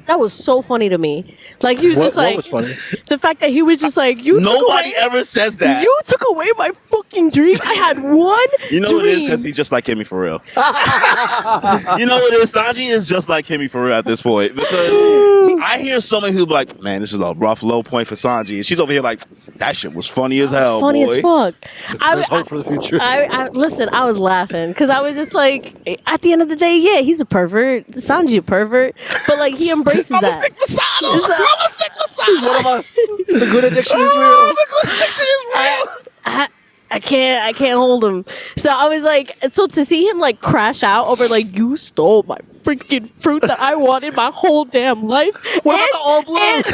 That was so funny to me. Like, he was just like, what was funny? the fact that he was just like, Nobody ever says that. You took away my fucking dream. I had one You know what it is? dream. Because he's just like Kimmy for real. You know what it is? Sanji is just like Kimmy for real at this point. Because I hear so many people like, man, this is a rough low point for Sanji. And she's over here like, that shit was funny as hell, funny boy. as fuck. There's hope for the future. Listen, I was laughing because I was just like, at the end of the day, yeah, he's a pervert. Sanji's a pervert, but like he embraces I'm that. a stick beside him. It's a- I'm a stick beside him. One of us. The good addiction is real. Oh, the good addiction is real. I can't hold him. So I was like, so to see him like crash out over like, you stole my freaking fruit that I wanted my whole damn life. What about the all blue? And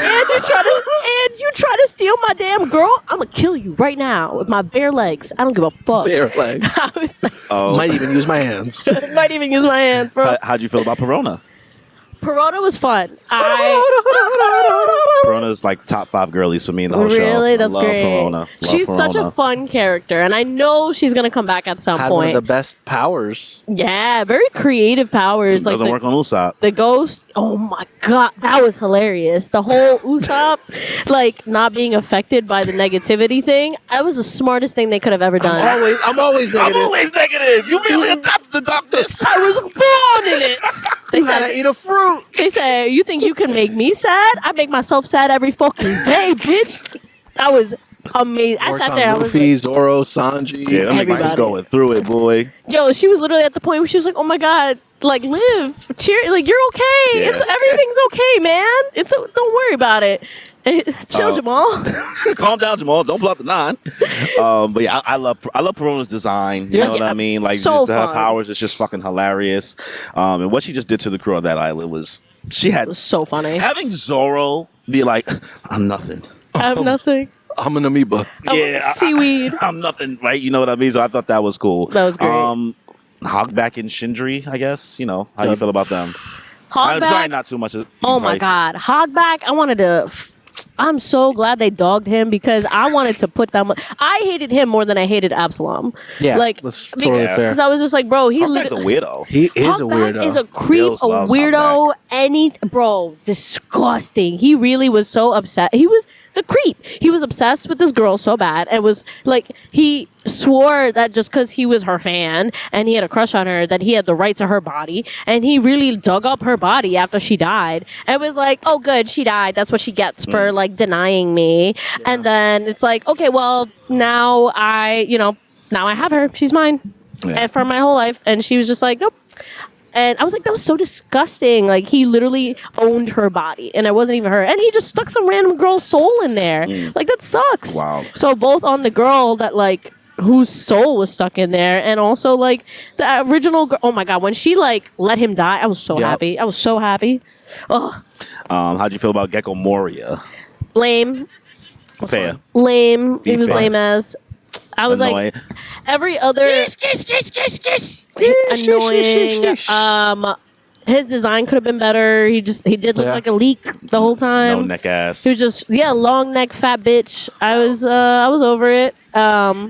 you try to steal my damn girl. I'm gonna kill you right now with my bare legs. I don't give a fuck. Bare leg. I was like, Might even use my hands. might even use my hands, bro. How'd you feel about Perona? Perona was fun. Perona's like top 5 girlies for me in the whole show. Really? That's Love great. Perona. Love She's such a Perona. fun character, and I know she's gonna come back at some Had one point. of the best powers. Yeah, very creative powers. Like Doesn't work on Usopp. the ghost. Oh my god, that was hilarious. The whole Usopp, like not being affected by the negativity thing. That was the smartest thing they could have ever done. I'm always I'm negative. always negative. You really adopted the darkness. I was born in it. They Gotta said, eat a fruit. they say, you think you can make me sad? I make myself sad every fucking day, bitch. That was amazing. I sat there. I was Luffy, like, Zoro, Sanji. Yeah, that nigga was Everybody. going through it, boy. yo, she was literally at the point where she was like, oh my god, like live, cheer, like you're okay. Yeah. It's everything's okay, man. Don't worry about it. Chill, Jamal. Calm down, Jamal. Don't blow up the 9. But yeah, I love Perona's design. You know what I mean? Like So just her fun. powers is just fucking hilarious. And what she just did to the crew on that island was she had It was so funny. having Zoro be like, I'm nothing. I have nothing. I'm an amoeba. Seaweed. I'm nothing, right? You know what I mean? So I thought that was cool. That was great. Hogback and Shindri, I guess. You know, how you feel about them? I'm Hogback. sorry, not too much. Oh my god, Hogback! I wanted to. I'm so glad they dogged him because I wanted to put them. I hated him more than I hated Absalom. Yeah, like that's totally fair. because I was just like, bro, he Hogback's a weirdo. He is a Hogback weirdo. is a creep, Bills a loves weirdo. Hogback. Bro, disgusting. He really was so upset. He was the creep. He was obsessed with this girl so bad, and was like, he swore that just because he was her fan and he had a crush on her, that he had the right to her body, and he really dug up her body after she died, and was like, oh, good, she died. That's what she gets for like denying me. And then it's like, okay, well, now I have her. She's mine, Yeah. and for my whole life. And she was just like, nope. And I was like, that was so disgusting. Like, he literally owned her body, and it wasn't even her. And he just stuck some random girl's soul in there. Like, that sucks. Wow. So both on the girl that, like, whose soul was stuck in there, and also, like, the original girl. Oh, my God. When she, like, let him die, I was so Yep. happy. I was so happy. Oh, How'd you feel about Gecko Moria? lame. Fair. Lame. He was fair. lame as. I was Annoying. like, every other annoying. His design could have been better. He did look Yeah. like a leak the whole time. No neck ass. He was just long neck fat bitch. I was over it.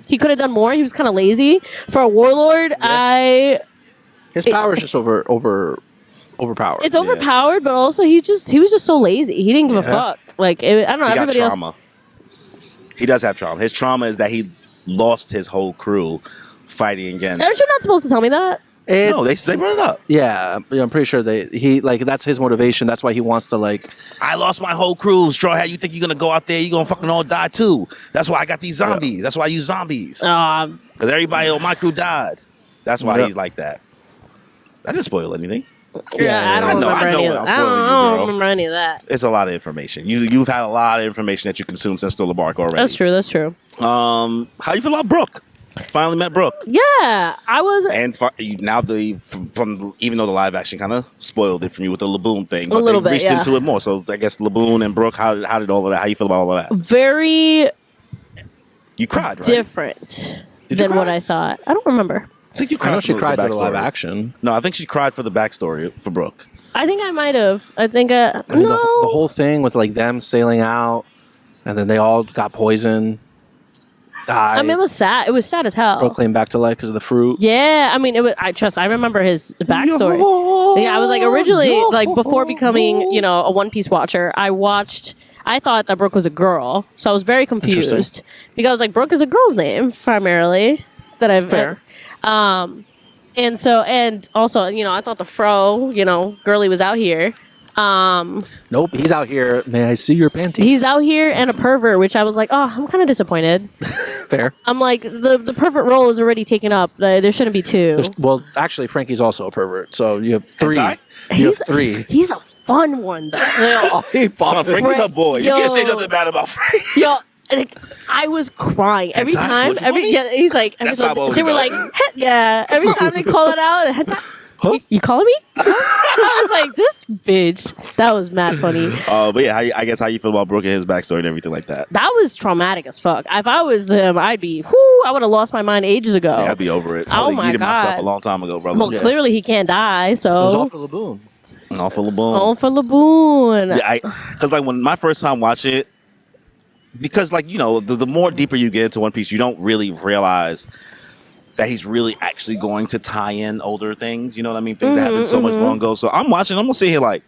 He could have done more. He was kind of lazy for a warlord. His power is just overpowered. It's overpowered, but also he was just so lazy. He didn't give a Yeah. fuck. Like I don't know. He got Everybody else. trauma. He does have trauma. His trauma is that he lost his whole crew fighting against. Aren't you not supposed to tell me that? No, they brought it up. Yeah, I'm pretty sure that's his motivation. That's why he wants to like. I lost my whole crew. Straw Hat, you think you're gonna go out there? You're gonna fucking all die too. That's why I got these zombies. That's why I use zombies. Because everybody on my crew died. That's why he's like that. I didn't spoil anything. Yeah, I don't I know remember any when of I'm that. I spoiling you, don't girl. remember any of that. It's a lot of information. You've had a lot of information that you consumed since Still a Bark already. That's true. That's true. How you feel about Brooke? Finally met Brooke. Yeah, I was. And now from even though the live action kind of spoiled it from you with the Laboon thing, but little they bit, reached yeah. into it more. So I guess Laboon and Brooke, how did all of that? How you feel about all of that? Very You cried, right? different Did you than what cry? I thought. I don't remember. I think you I know cried. she for cried to the live backstory. action. No, I think she cried for the backstory for Brooke. I think I might have. I think I mean, no. the whole thing with like them sailing out, and then they all got poisoned, died. I mean, it was sad. It was sad as hell. Brooke came back to life because of the fruit. Yeah, I mean, it was. I remember his backstory. Yeah, I was like originally like before becoming a One Piece watcher. I thought that Brooke was a girl, so I was very confused Interesting. because I was like, Brooke is a girl's name primarily that I've Fair. And also, I thought the fro, girly was out here. Nope, he's out here. May I see your panties? He's out here and a pervert, which I was like, oh, I'm kind of disappointed. Fair. I'm like, the pervert role is already taken up. There shouldn't be two. Well, actually, Frankie's also a pervert, so you have three. Hentai? You have three. He's a fun one, though. He fought Frankie's her boy. You Yo. can't say nothing bad about Frank. Yo, And I was crying every Hentai? time. What you Yeah, he's like, every That's time Sabaody, they were though. like, yeah. Every time they call it out, hentai. You calling me? I was like, this bitch. That was mad funny. But yeah, I guess how you feel about Brooke and his backstory and everything like that. That was traumatic as fuck. If I was him, I'd be, whoo, I would have lost my mind ages ago. Yeah, I'd be over it. I Oh would my have yeeted myself God. a long time ago, brother. Well, clearly he can't die, It was all so. for Laboon. All for the boom. All for Laboon. Yeah, because like when my first time watch it, because like the more deeper you get into One Piece, you don't really realize that he's really actually going to tie in older things. You know what I mean? Things that happened so much long ago. So I'm watching. I'm gonna sit here like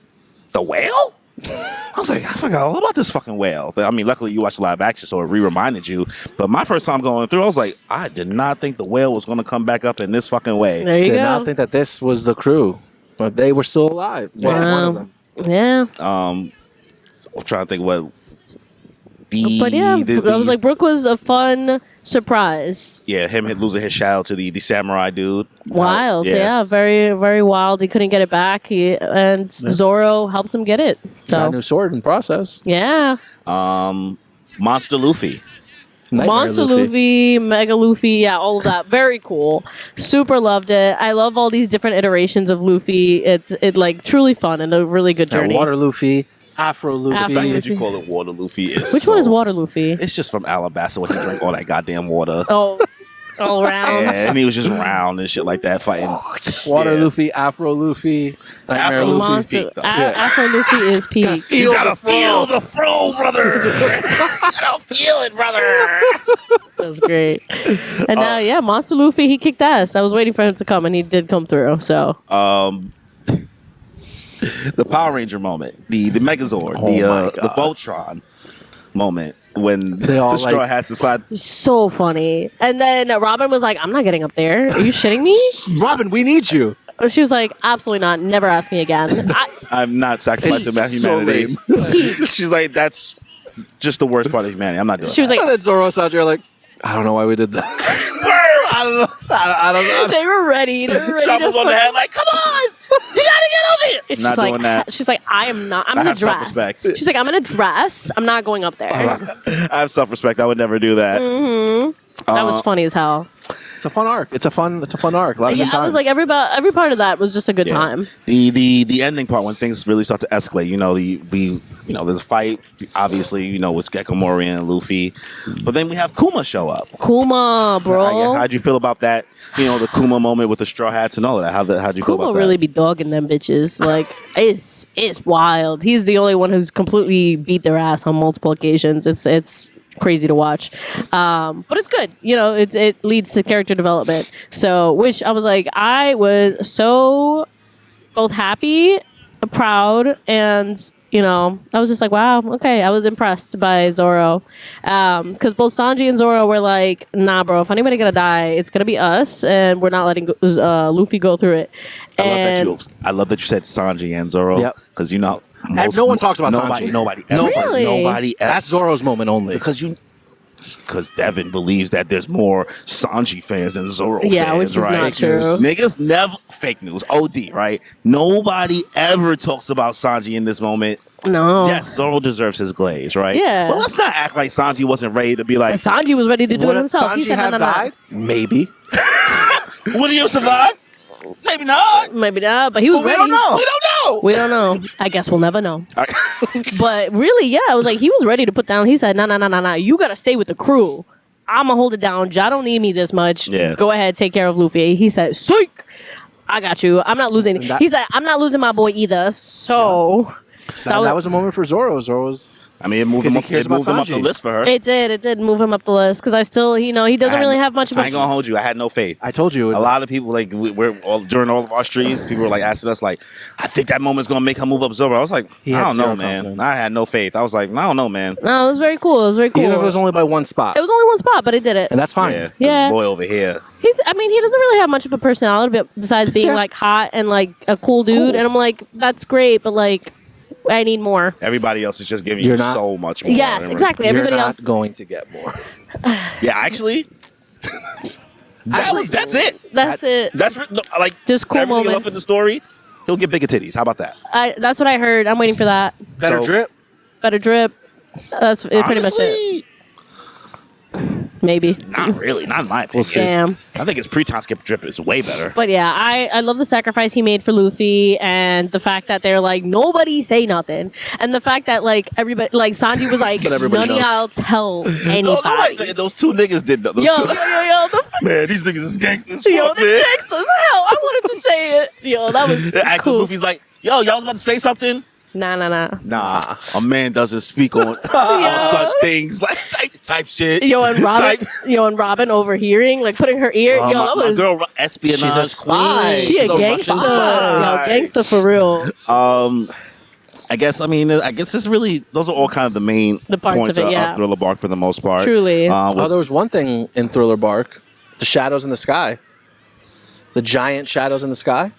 the whale. I was like, I forgot all about this fucking whale. But, I mean, luckily you watched live action, so it reminded you. But my first time going through, I was like, I did not think the whale was going to come back up in this fucking way. There you Did go. not think that this was the crew, but they were still alive. One of them. Yeah. I'm trying to think what. But yeah, I was like, Brooke was a fun surprise. Yeah, him losing his shadow to the samurai dude. Wild, yeah, very, very wild. He couldn't get it back, and Zoro helped him get it. Got a So new sword in process. yeah, Monster Luffy. Nightmare Monster Luffy, Mega Luffy, yeah, all of that, very cool. Super loved it. I love all these different iterations of Luffy. It's like truly fun and a really good journey. Water Luffy, Afro The fact Luffy. that you call it Water Luffy is Which one is Water Luffy? It's just from Alabasta when he drank all that goddamn water. Oh, all around. Yeah, and he was just round and shit like that fighting. Water Yeah. Luffy, Afro Luffy, Nightmare Afro Luffy. Monster, peak, though. Afro Luffy is peak. You gotta feel the flow, brother. I don't feel it, brother. That was great. And now, yeah, Monster Luffy, he kicked ass. I was waiting for him to come, and he did come through. So The Power Ranger moment, the Megazord, Oh my the God. Voltron moment when They all, the Straw like- Hats decide. so funny. And then Robin was like, I'm not getting up there. Are you shitting me? Robin, we need you. She was like, absolutely not. Never ask me again. I'm not sacrificing my It's so humanity. She's like, that's just the worst part of humanity. I'm not doing. She was that. And like, then Zoro and Sanji are like, I don't know why we did that. I don't know. I don't know. they were ready. They were ready Choppers to on the fuck- head, like, come on, you gotta get over here. It's Not just like, doing that. She's like, I am not. I'm I gonna have dress. self-respect. She's like, I'm gonna dress. I'm not going up there. I have self-respect. I would never do that. That was funny as hell. It's a fun arc. It's a fun arc. A lot of Yeah, good I was times. like, every part of that was just a good Yeah. time. The ending part when things really start to escalate. There's a fight, obviously, with Gekko Mori and Luffy, but then we have Kuma show up. Kuma, bro. How'd you feel about that? The Kuma moment with the Straw Hats and all of that. How'd you feel Kuma about really that? be dogging them bitches. Like it's wild. He's the only one who's completely beat their ass on multiple occasions. It's crazy to watch, but it's good. It leads to character development. So, which I was like, I was so both happy, proud, and I was just like, wow, okay. I was impressed by Zoro, because both Sanji and Zoro were like, nah, bro. If anybody gonna die, it's gonna be us, and we're not letting Luffy go through it. I love that you said Sanji and Zoro. Yep. Because no one talks about nobody, Sanji. Nobody ever. Really? Nobody ever. That's Zoro's moment only. Because Devin believes that there's more Sanji fans than Zoro Yeah, fans, which is right? not true. Niggas never fake news. OD, right? Nobody ever talks about Sanji in this moment. No. Yes, Zoro deserves his glaze, right? Yeah. But let's not act like Sanji wasn't ready to be like, Sanji was ready to do Would it himself. He Sanji said, no, have no, no. died? Maybe. would he have survived? Maybe not. Maybe not, but he was But we ready. don't know. We don't know. We don't know. I guess we'll never know. But really, yeah, I was like, he was ready to put down. He said, no. You got to stay with the crew. I'm going to hold it down. Ja don't need me this much. Yeah. Go ahead, take care of Luffy. He said, psych. I got you. I'm not losing. He said, I'm not losing my boy either. So That was a moment for Zoro. Zoro's. I mean, it moved him up. cares It moved about him up the Sanji. list for her. it did move him up the list because I still, he doesn't really have much of I ain't gonna hold you. I had no faith. I told you. A lot of people, like, during all of our streams, people were like asking us, like, I think that moment's gonna make her move up Zoro. I was like, He I had don't know, zero man. confidence. I had no faith. I was like, I don't know, man. No, it was very cool. It was very cool. Even if it was only by one spot. It was only one spot, but it did it. And that's fine. Yeah, Yeah. Boy over here. He doesn't really have much of a personality besides being like hot and like a cool dude. And I'm like, that's great, but like, I need more. Everybody else is just giving You're you not- so much more. Yes, exactly. You're Everybody not else. going to get more. Yeah, actually, that's it. That's it. That's like Just cool everything moments. else in the story. He'll get bigger titties. How about that? That's what I heard. I'm waiting for that. Better So- drip. Better drip. That's pretty much it. Honestly, Maybe. Not really. Not in my opinion. Damn. I think his pre-time skip drip is way better. But yeah, I love the sacrifice he made for Luffy, and the fact that they're like, nobody say nothing, and the fact that like everybody, like Sanji was like, But everybody none of y'all knows. tell anybody. No, nobody said those two niggas did that. Those Yo, two- the Man, these niggas is gangsters. yo, Fuck, the man. gangsters. Hell, I wanted to say it. Yo, that was Actually, cool. Luffy's like, yo, y'all was about to say something? Nah. Nah, a man doesn't speak on such things like type shit. Yo, and Type- Robin overhearing, like putting her ear. Yo, my, that my was. girl, espionage She's a spy. queen. She a She's Russian gangster. spy. Yo, gangster for real. I guess it's really those are all kind of the main The parts points of it, yeah. of Thriller Bark for the most part. Truly. With- There was one thing in Thriller Bark: the shadows in the sky, the giant shadows in the sky,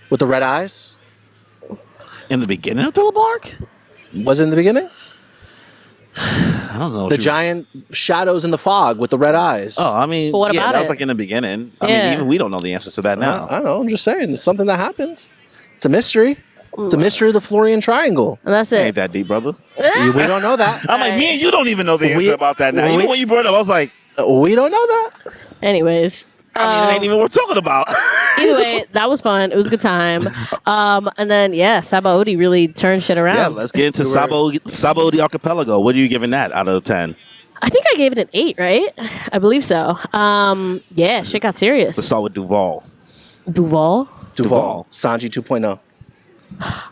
with the red eyes. in the beginning of Thriller Bark, Was it in the beginning? I don't know. The giant shadows in the fog with the red eyes. Oh, I mean, But what yeah, about that was it? like in the beginning. I Yeah. mean, even we don't know the answers to that now. I don't know. I'm just saying, it's something that happens. It's a mystery. It's a mystery of the Florian Triangle. And that's Ain't it. that deep, brother? We don't know that. I'm like, me and you don't even know the answer We- about that now. we- Even when you brought it up, I was like, We don't know that. Anyways. I mean, it ain't even worth talking about. Either way, that was fun. It was a good time. And then, yeah, Sabaody really turned shit around. Yeah, let's get into Sabaody Archipelago. What are you giving that out of 10? I think I gave it an 8, right? I believe so. Yeah, shit got serious. Let's start with Duval. Duval? Duval. Sanji 2.0.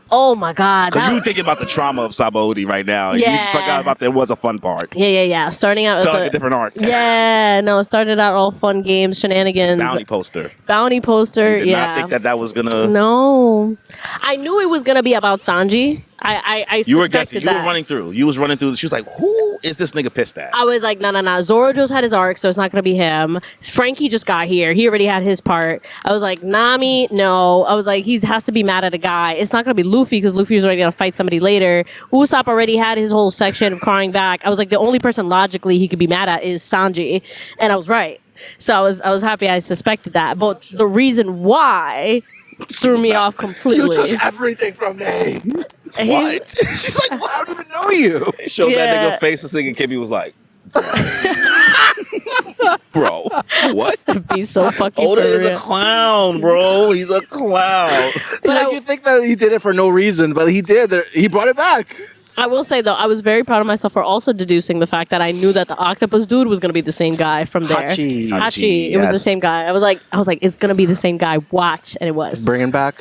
Oh my God. Because that- you thinking about the trauma of Sabaody right now. Yeah. You forgot about there was a fun part. Yeah. Starting out Felt with like a different arc. Yeah, no, it started out all fun games, shenanigans. Bounty poster. Bounty poster, You did yeah. not think that was going to... No. I knew it was going to be about Sanji. I You were suspected guessing. You that. were running through. You was running through. She was like, who is this nigga pissed at? I was like, no. Zoro just had his arc, so it's not going to be him. Frankie just got here. He already had his part. I was like, Nami, no. I was like, he has to be mad at a guy. It's not going to be Luffy because Luffy was already going to fight somebody later. Usopp already had his whole section of crying back. I was like, the only person logically he could be mad at is Sanji. And I was right. So I was happy I suspected that. But the reason why threw me off completely. everything from me. And he's- What? She's like, I don't even know you. They showed that Yeah. nigga face. This nigga Kimmy was like, bro, what? Be so fucking Oda for is a real. clown, bro. He's a clown. But You think that he did it for no reason, but he did. He brought it back. I will say though, I was very proud of myself for also deducing the fact that I knew that the octopus dude was going to be the same guy from there. Hachi. It was the yes. same guy. I was like, it's going to be the same guy. Watch, and it was. Bringing back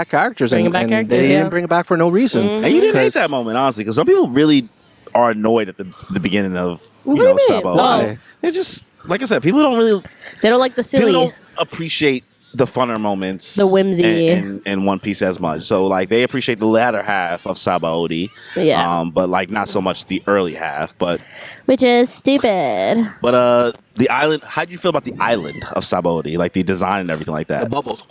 characters. Bringing and, back and characters, They yeah. didn't bring it back for no reason. And you didn't hate 'Cause- that moment, honestly, because some people really are annoyed at the beginning of What do you mean? Sabo. No. It's just like I said, people don't really They don't like the people silly. don't appreciate the funner moments, The whimsy. in One Piece as much. So like they appreciate the latter half of Sabaody, Yeah. but like not so much the early half. But Which is stupid. the island. How do you feel about the island of Sabaody, like the design and everything like that? The bubbles.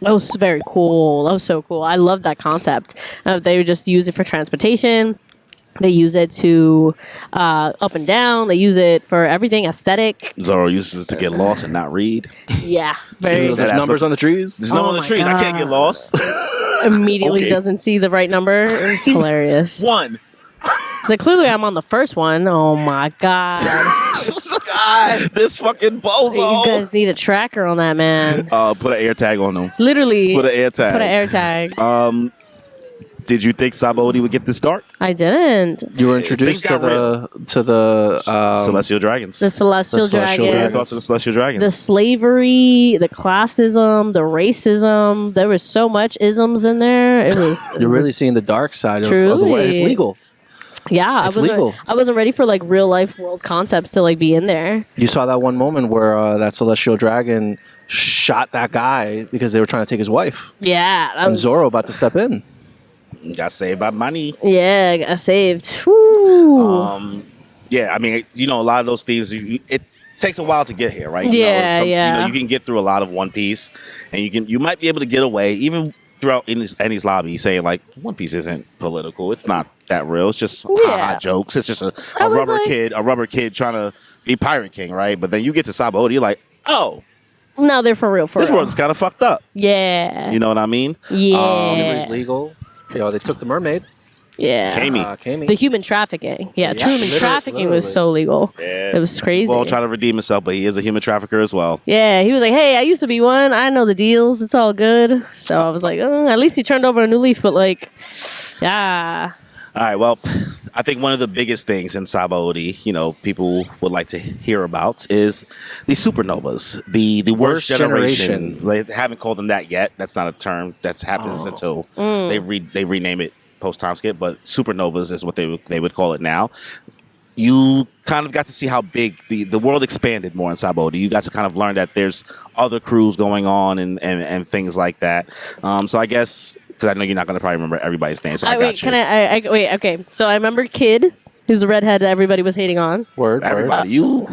That was very cool. That was so cool. I love that concept. They would just use it for transportation. They use it to up and down. They use it for everything aesthetic. Zoro uses it to get lost and not read. Yeah, very That There's ass numbers look- on the trees. There's no Oh on the my trees. I can't get God. lost. immediately Okay. doesn't see the right number. It's hilarious. One. It's like clearly I'm on the first one. Oh my god! This fucking bozo. You guys need a tracker on that man. Put an air tag on him. Literally, Put an air tag. Put an air tag. Did you think Sabaody would get this dark? I didn't. You were introduced Things to got the Celestial Dragons. The celestial, The Celestial What are your dragons. thoughts on the Celestial Dragons? The slavery, the classism, the racism. There was so much isms in there. It was You're really seeing the dark side of the world. Truly. It's legal. yeah. It's legal. I wasn't ready for like real life world concepts to like be in there. You saw that one moment where that celestial dragon shot that guy because they were trying to take his wife. Yeah, that And was Zoro about to step in. Got saved by money. Yeah, I got saved. Whew. Yeah, I mean, a lot of those things, it takes a while to get here, right? Yeah, yeah. You can get through a lot of One Piece, and you might be able to get away, even throughout Ennie's lobby, saying like, One Piece isn't political. It's not that real. It's just ha-ha jokes. It's just a I was rubber kid trying to be Pirate King, right? But then you get to Sabaody, you're like, oh, No, they're for real. this world's kind of fucked up. Yeah. You know what I mean? Yeah. Slavery's legal. They took the mermaid. Yeah. Kimmy. The human trafficking. Yeah, true human trafficking was literally. so legal. Yeah. It was crazy. Well, trying to redeem himself, but he is a human trafficker as well. Yeah, he was like, "Hey, I used to be one. I know the deals. It's all good." So I was like, at least he turned over a new leaf. But like, yeah, All right. Well, I think one of the biggest things in Sabaody, people would like to hear about is the supernovas, the worst generation. They haven't called them that yet. That's not a term that happens until they rename it post time skip. But supernovas is what they would call it now. You kind of got to see how big the world expanded more in Sabaody. You got to kind of learn that there's other crews going on and things like that. So I guess, because I know you're not going to probably remember everybody's name, so I got wait, you. wait, okay. So I remember Kid, who's the redhead that everybody was hating on. Word. Everybody, you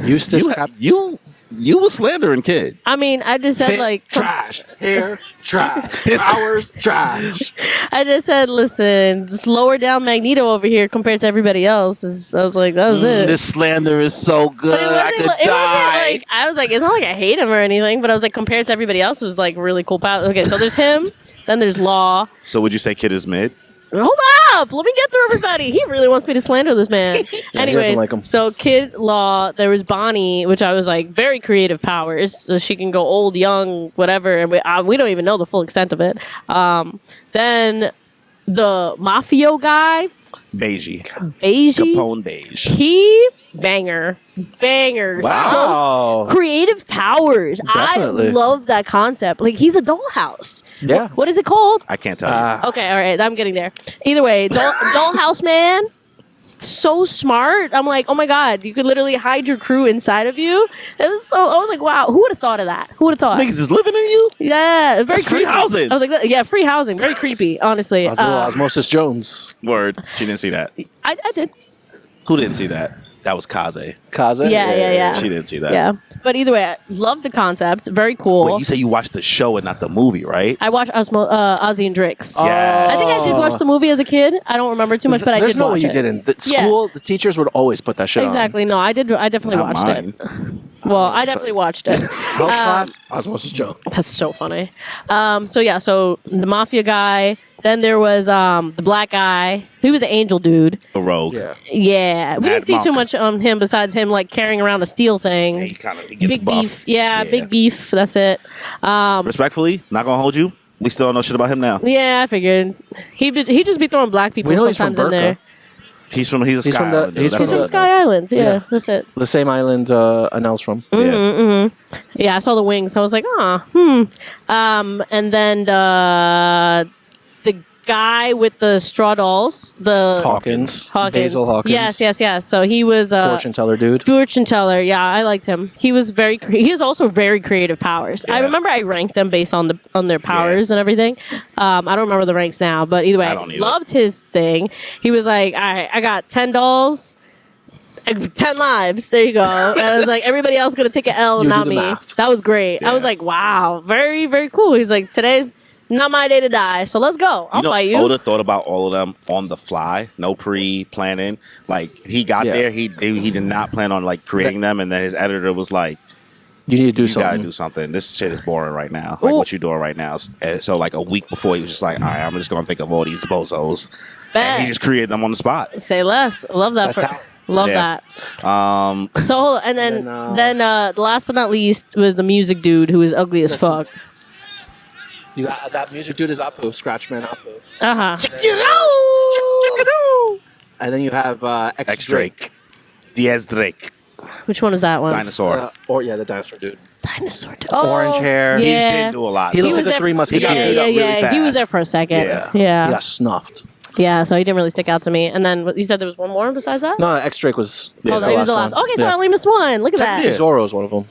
was slandering Kid. I mean, I just said like trash, hair trash, hours trash. I just said, listen, just lower down Magneto over here compared to everybody else. I was like, that was it. This slander is so good. I could die. I was like, it's not like I hate him or anything, but I was like, compared to everybody else, it was like really cool. Okay, so there's him, then there's Law. So would you say Kid is mid? Hold up! Let me get through everybody. He really wants me to slander this man. Anyways, like him. so Kid, Law, there was Bonnie, which I was like, very creative powers. So she can go old, young, whatever, and we don't even know the full extent of it. Then the Mafio guy, Beige. Beige. Capone Beige. He banger. Wow. So creative powers. Definitely. I love that concept. Like he's a dollhouse. Yeah. What is it called? I can't tell you. Okay, all right. I'm getting there. Either way, dollhouse man. So smart. I'm like, oh my god, you could literally hide your crew inside of you. I was like, wow, who would have thought of that? Who would have thought? Niggas is living in you? Yeah, very That's free creepy. housing. I was like, yeah, free housing. Very creepy, honestly. I'll do Osmosis Jones. Word. She didn't see that. I did. Who didn't see that? That was Kaze. Kaze? Yeah. She didn't see that. Yeah. But either way, I love the concept. Very cool. Wait, you say you watched the show and not the movie, right? I watched Ozzy and Drix. Yes. I think I did watch the movie as a kid. I don't remember too much, but I There's did no way watch you it. didn't. The school, the teachers would always put that shit on. Exactly. No, I did. I definitely Not watched mine. it. Well, I definitely watched it. Health class, Osmosis Jones. That's so funny. So the mafia guy. Then there was the black guy. He was an angel dude. The rogue. Yeah. Yeah, we Mad didn't see Monk. too much on him besides him like carrying around a steel thing. He gets Big buff. beef. Yeah, big beef. That's it. Respectfully, not gonna hold you. We still don't know shit about him now. Yeah, I figured he just be throwing black people We know he's from sometimes in there. He's a Sky from the- Island dude. he's That's He's from what- Sky Island. Yeah, Yeah. that's it. The same island Anel's from. Yeah. Yeah, I saw the wings. I was like, and then the guy with the straw dolls, the Hawkins. Basil Hawkins. Yes. So he was Fortune teller dude. fortune teller. Yeah, I liked him. He was he has also very creative powers. I Yeah. remember I ranked them based on their powers and everything. I don't remember the ranks now, but either way, I I don't either. loved his thing. He was like, all right, I got 10 dolls. 10 lives. There you go. And I was like, everybody else gonna take an L, You do not the me. math. That was great. Yeah. I was like, wow, very, very cool. He's like, today's not my day to die, so let's go. I'll fight you. Oda thought about all of them on the fly, no pre-planning. Like he got Yeah. there, he did not plan on like creating them, and then his editor was like, You need to do "You something. gotta do something. This shit is boring right now. Like Ooh. what you doing right now." And so like a week before, he was just like, "All right, I'm just gonna think of all these bozos," and he Bet. just created them on the spot. Say less. Love that. That's talent. Love Yeah. that. So hold on, and then Then, the last but not least was the music dude who was ugly as fuck. You got, that music dude is Apu, Scratchman Apu. And then you have X Drake. Diaz Drake, Which one is that one? dinosaur. The dinosaur dude. Dinosaur. Orange hair. He just Yeah. didn't do a lot. He so- looks like was the Three there- Musketeers. He got beat up really He was fast. there for a second. Yeah. He Yeah. got snuffed. Yeah, so he didn't really stick out to me. And then you said there was one more besides that? No, X Drake was Yeah, Oh, so he was the last. one. Okay, so I Yeah. only missed one. Look at that. Yeah. Zoro is one of them.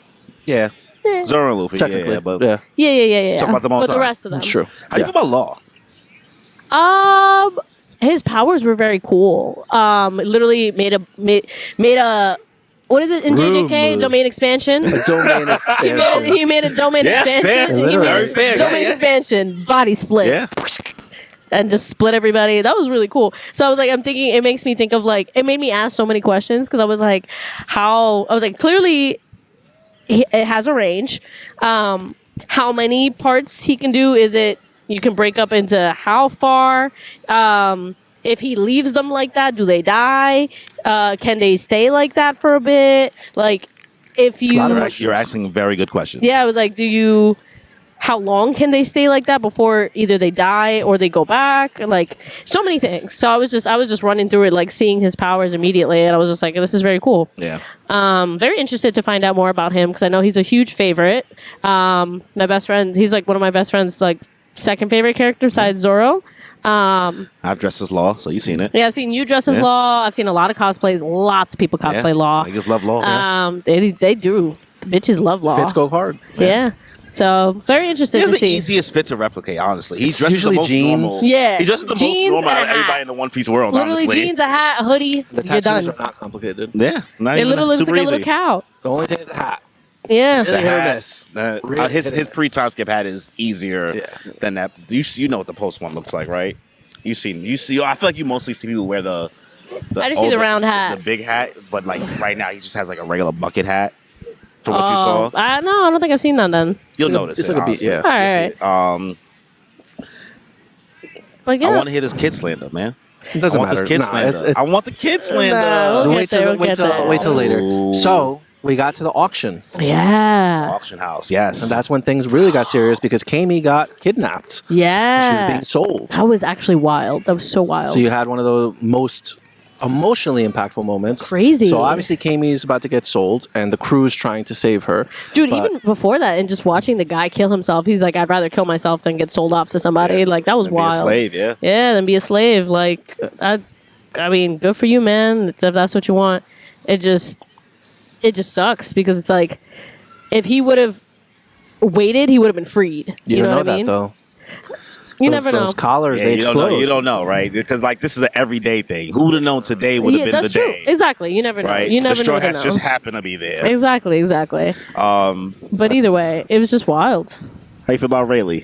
Yeah, Yeah. Zoro and Luffy. Technically. Yeah, but yeah. Yeah. Talk about them all But the the time. rest of them. That's true. How do you feel about Law? His powers were very cool. Literally made a what is it in JJK? Room. Domain expansion. A domain expansion. He made a domain Yeah, fair. expansion. He Literally. made Very fair. a domain Yeah. expansion. Body split. Yeah, And just split everybody. That was really cool. So I was like, I'm thinking, it makes me think of like, it made me ask so many questions because I was like, clearly it has a range. How many parts he can do? Is it, you can break up into how far? if he leaves them like that, do they die? Can they stay like that for a bit? Like, if you... You're asking very good questions. Yeah, I was like, how long can they stay like that before either they die or they go back? Like, so many things. So I was just running through it, like seeing his powers immediately, and I was just like, this is very cool. Yeah. Very interested to find out more about him because I know he's a huge favorite. My best friend, he's like one of my best friends, like second favorite character besides Zoro. I've dressed as Law, so you've seen it. Yeah, I've seen you dress as Law. I've seen a lot of cosplays. Lots of people cosplay Law. Niggas love Law. Yeah. They do. Bitches love Law. Fits go hard. Yeah. So very interested He has to the see. easiest fit to replicate, honestly. He It's dresses the usually most jeans. normal. Yeah. He dresses the Jeans most normal and out a of hat. everybody in the One Piece world, Literally honestly. jeans, a hat, a hoodie. The You're tattoos done. are not complicated. Yeah. Not It even literally looks super like a little easy. cow. The only thing is the hat. Yeah. The Hit or hat, miss. his pre-time skip hat is easier than that. You know what the post one looks like, right? You see. I feel like you mostly see people wear the I just see the round hat. the big hat, but like right now he just has like a regular bucket hat. From what you saw, No, I don't think I've seen that then. you'll It's like a- notice it's it. like a beat, honestly. yeah. All right. But yeah. I want to hear this kid slander, man. It doesn't I want matter. this kid Nah, slander. it's- I want the kid slander. Nah, we'll wait get there, till we'll get there. wait till later. Ooh. So we got to the auction, Yeah. Auction house, yes. and that's when things really got serious because Kimmy got kidnapped. Yeah. She was being sold. That was actually wild. That was so wild. So you had one of the most emotionally impactful moments. Crazy. So obviously Kimmy's about to get sold, and the crew's trying to save her. Dude, But- even before that, and just watching the guy kill himself, he's like, I'd rather kill myself than get sold off to somebody. Like, that was Be a wild. slave, yeah. Yeah, than be a slave. Like, I mean, good for you, man. If that's what you want. It just sucks because it's like, if he would have waited, he would have been freed. You, know don't know what I that mean? though. You those, never know. Those collars, Yeah, they you don't explode. know. You don't know, right? Because like this is an everyday thing. Who would have known today would have Yeah, been the that's true. day, Exactly. You never know. right? You never the straw know. hats just happened to be there. Exactly. But either way, it was just wild. How you feel about Rayleigh?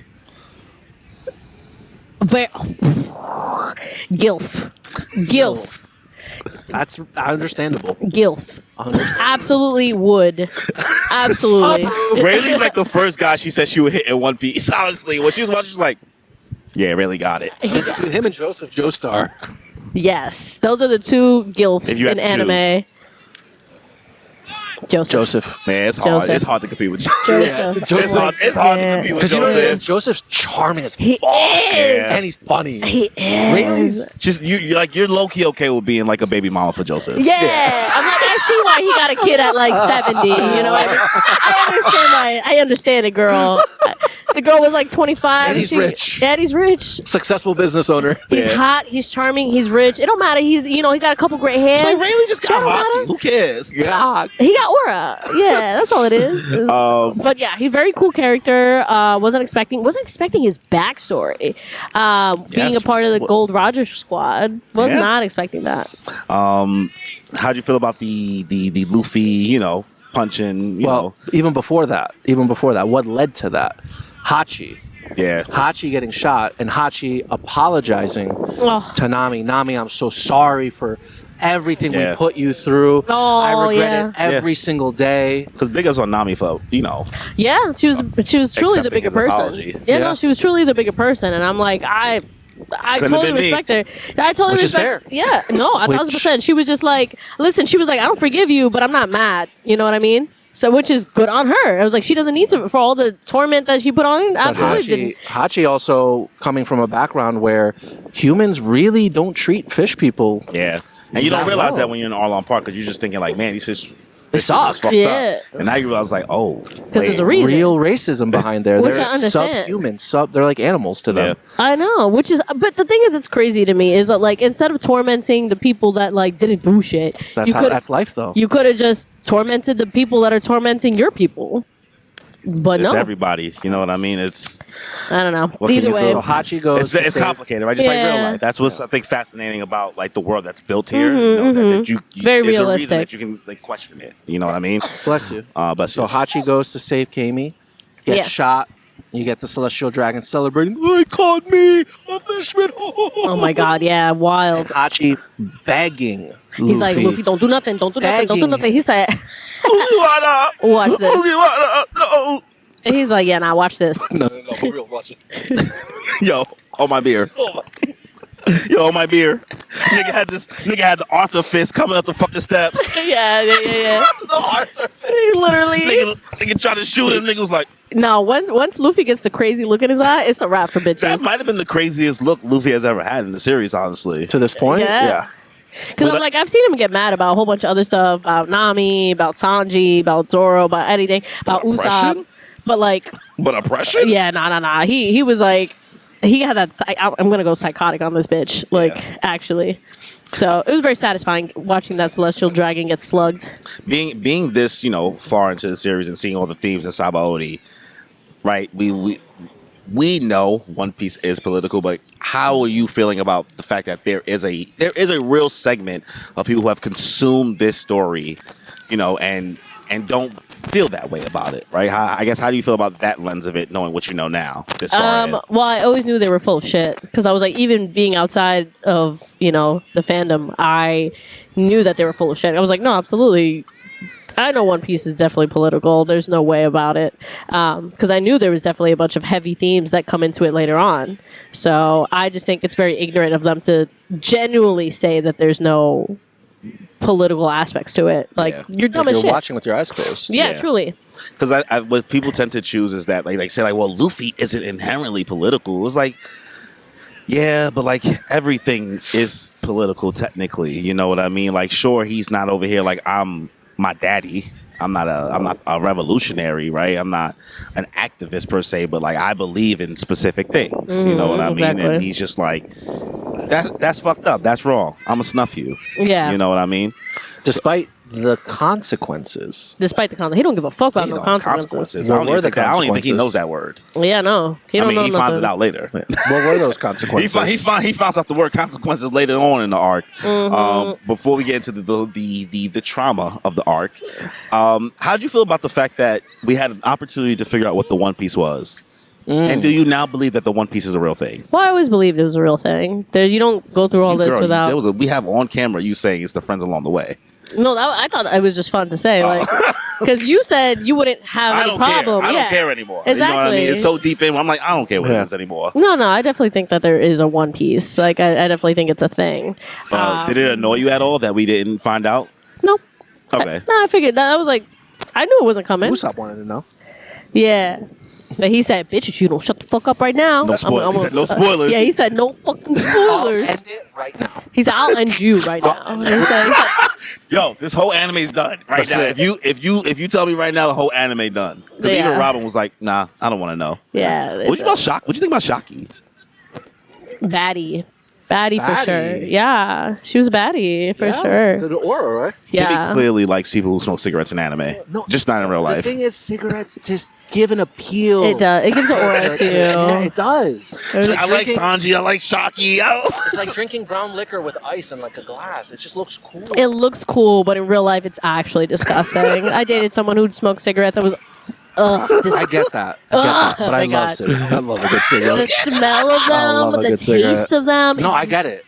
Gilf. That's understandable. Gilf. Understandable. Absolutely would. Absolutely. Rayleigh's like the first guy she said she would hit in One Piece. Honestly, when she was watching, she was like, "Yeah, Rayleigh got it." Between him and Joseph Joestar. Yes. Those are the two If gilfs you had in to choose. anime. Joseph. Man, it's hard. Joseph. It's hard to compete with Joseph. It's hard. It's hard to Yeah. compete with Because you know Joseph. Joseph's charming as He fuck. is. Yeah. And he's funny. He is. Rayleigh's Just you're like you're low key okay with being like a baby mama for Joseph. Yeah. I'm like, I see why he got a kid at like 70. You know what I mean? I understand it, girl. The girl was like 25. And he's rich. And he's rich. successful business owner. He's Yeah. hot. He's charming. He's rich. It don't matter. He got a couple gray hairs. It's like Rayleigh just got Don't hockey. matter. Who cares? God. He got aura. Yeah, that's all it is. But yeah, he's a very cool character. Wasn't expecting his backstory. Being Yes. a part of the Gold Roger squad. Was Yeah. not expecting that. How'd you feel about the Luffy? Punching. You know. even before that, what led to that? Hachi. Yeah. Hachi getting shot and Hachi apologizing Oh. to Nami. Nami, I'm so sorry for everything Yeah. we put you through. Oh, I regret yeah. it every single day. Because big ups on Nami for Yeah, she was truly the Accepting bigger his person. apology. Yeah, Yeah. no, she was truly the bigger person, and I'm like, I Couldn't totally have been me. respect her. I totally Which is respect. fair. Yeah, no, 1,000%. She was just like, listen, she was like, I don't forgive you, but I'm not mad. You know what I mean? So, which is good on her. I was like, she doesn't need to for all the torment that she put on. But Absolutely didn't. Hachi also coming from a background where humans really don't treat fish people. Yeah. And you don't Not realize well. that when you're in Arlong Park because you're just thinking like, man, these fish They suck. is fucked Yeah. up. And now you realize like, oh, Because there's a reason. Real racism behind there. Which They're I understand. subhuman. They're like animals to them. I know, but the thing that's crazy to me is that like instead of tormenting the people that like didn't do shit, That's life, though. you could have just tormented the people that are tormenting your people. But It's no, everybody. You know what I mean? It's I don't know. What can Either you way, do? So Hachi goes. to it's save- complicated, right? Just like real Yeah. life. That's what's I think fascinating about like the world that's built here. That you Very there's a reason realistic. that you can like question it. You know what I mean? Bless you. But So Hachi goes to save Kami, gets Yes. shot. You get the Celestial Dragon celebrating. They caught me, a fishman. oh my god, yeah, wild. Hachi begging Luffy. He's like, Luffy, don't do nothing, don't do nothing, don't do Begging. nothing. He said, Ugiwara! watch this. Ugiwara! No! And he's like, yeah, nah, watch this. No, for real, watch it. Yo, hold my beer. Yo, my beer. Nigga had the Arthur fist coming up the fucking steps. yeah. The Arthur fist. Literally. Nigga tried to shoot him. Nigga was like, No, once Luffy gets the crazy look in his eye, it's a wrap for bitches. that might have been the craziest look Luffy has ever had in the series, honestly. To this point, Yeah. Because I'm like, I've seen him get mad about a whole bunch of other stuff, about Nami, about Sanji, about Zoro, about anything, about Usopp. Oppression? But like, But oppression? yeah, nah. He was like, he had that. I'm gonna go psychotic on this bitch. Like, Yeah. actually. So it was very satisfying watching that celestial dragon get slugged. Being this, far into the series and seeing all the themes in Sabaody, right? We know One Piece is political, but how are you feeling about the fact that there is a real segment of people who have consumed this story, and don't feel that way about it, right? I guess how do you feel about that lens of it, knowing what you know now? This far in? Well, I always knew they were full of shit because I was like, even being outside of the fandom, I knew that they were full of shit. I was like, no, absolutely. I know One Piece is definitely political. There's no way about it. Because I knew there was definitely a bunch of heavy themes that come into it later on. So I just think it's very ignorant of them to genuinely say that there's no political aspects to it. Like, you're dumb If as you're shit. watching with your eyes closed. Yeah, Yeah. truly. Because what people tend to choose is that they say well, Luffy isn't inherently political. It's like, yeah, but like everything is political technically. You know what I mean? Like, sure, he's not over here like I'm my daddy. I'm not a revolutionary, right? I'm not an activist per se, but like I believe in specific things. You know what I mean? Exactly. And he's just like, that's fucked up. That's wrong. I'm gonna snuff you. Yeah. You know what I mean? Despite the consequences. Despite the consequences. He don't give a fuck about You no know, consequences. I What don't, were even the think I don't even think he knows consequences? that word. Yeah, no. He don't know He finds nothing. it out later. What were those consequences? He finds out the word consequences later on in the arc. Before we get into the trauma of the arc, how'd you feel about the fact that we had an opportunity to figure out what the One Piece was? And do you now believe that the One Piece is a real thing? Well, I always believed it was a real thing. You don't go through all this Girl, without. we have on camera you saying it's the friends along the way. No, I thought it was just fun to say, like, because you said you wouldn't have I any don't problem. care. I Yeah. don't care anymore. You know what I Exactly. mean? It's so deep in. I'm like, I don't care what it is anymore. No, I definitely think that there is a One Piece. Like, I definitely think it's a thing. Did it annoy you at all that we didn't find out? No. Okay. I figured that. I was like, I knew it wasn't coming. Usopp wanted to know. Yeah. But he said, bitches, you don't shut the fuck up right now. No spoilers. He said, no spoilers. Yeah, he said, no fucking spoilers. End it right now. He said, I'll end you right now. He said, Yo, this whole anime's done right That's now. it. If you tell me right now the whole anime done, because Yeah. even Robin was like, nah, I don't want to know. yeah. What you think about Shaki? Baddie for sure. Baddie. Yeah, she was a baddie for sure. The aura, right? Yeah. Kimmy clearly likes people who smoke cigarettes in anime. No, just not in real The life. thing is, cigarettes just give an appeal. It does. It gives an aura to Yeah, you. it does. There's- I like Sanji. I like Shaki. It's like drinking brown liquor with ice in like a glass. It just looks cool. It looks cool, but in real life, it's actually disgusting. I dated someone who'd smoke cigarettes. I was, I get that. But Oh I my love God. cigarettes. I love a good the cigarette. smell of love them, a the good taste cigarette. of them. No, I get it.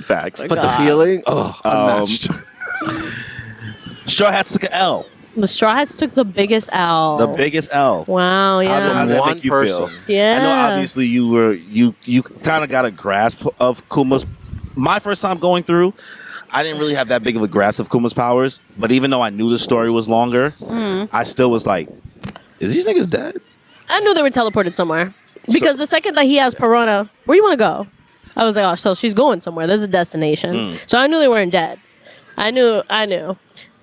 Facts. But the feeling, unmatched. Straw Hats took an L. The Straw Hats took the biggest L. The biggest L. Wow, How'd yeah. that One make you person. feel? Yeah. I know obviously you kind of got a grasp of Kuma's. My first time going through, I didn't really have that big of a grasp of Kuma's powers, but even though I knew the story was longer, I still was like, is these niggas dead? I knew they were teleported somewhere. Because the second that he asked Perona, where you want to go? I was like, oh, so she's going somewhere. There's a destination. So I knew they weren't dead. I knew.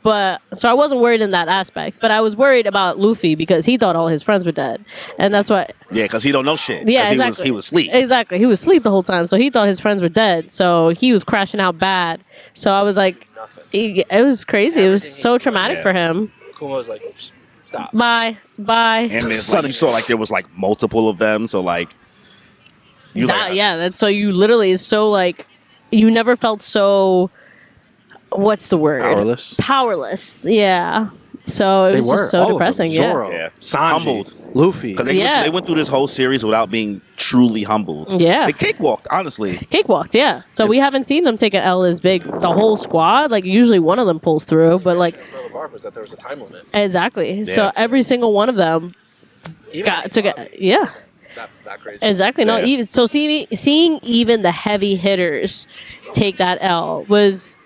But so I wasn't worried in that aspect. But I was worried about Luffy because he thought all his friends were dead. And that's what. Yeah, because he don't know shit. Yeah, 'Cause exactly. He was asleep. Exactly. He was asleep the whole time. So he thought his friends were dead. So he was crashing out bad. So I was like, it was crazy. It was so traumatic for him. Kuma was like, "Oops, stop." Bye. And then like, you saw like there was like multiple of them. So like, you like, Yeah, that's so you literally is so like you never felt so what's the word? Powerless. Yeah. So it was just so depressing. Yeah. Zoro, Yeah. Sanji, Humbled. Luffy. Because Yeah. they went through this whole series without being truly humbled. Yeah. They cakewalked, honestly. Cakewalked, yeah. So we haven't seen them take an L as big. The whole squad, like usually one of them pulls through, but like was that there was a time limit. exactly. Yeah. So every single one of them took it. Yeah. that crazy. Exactly. No, Yeah. even so, seeing even the heavy hitters take that L was.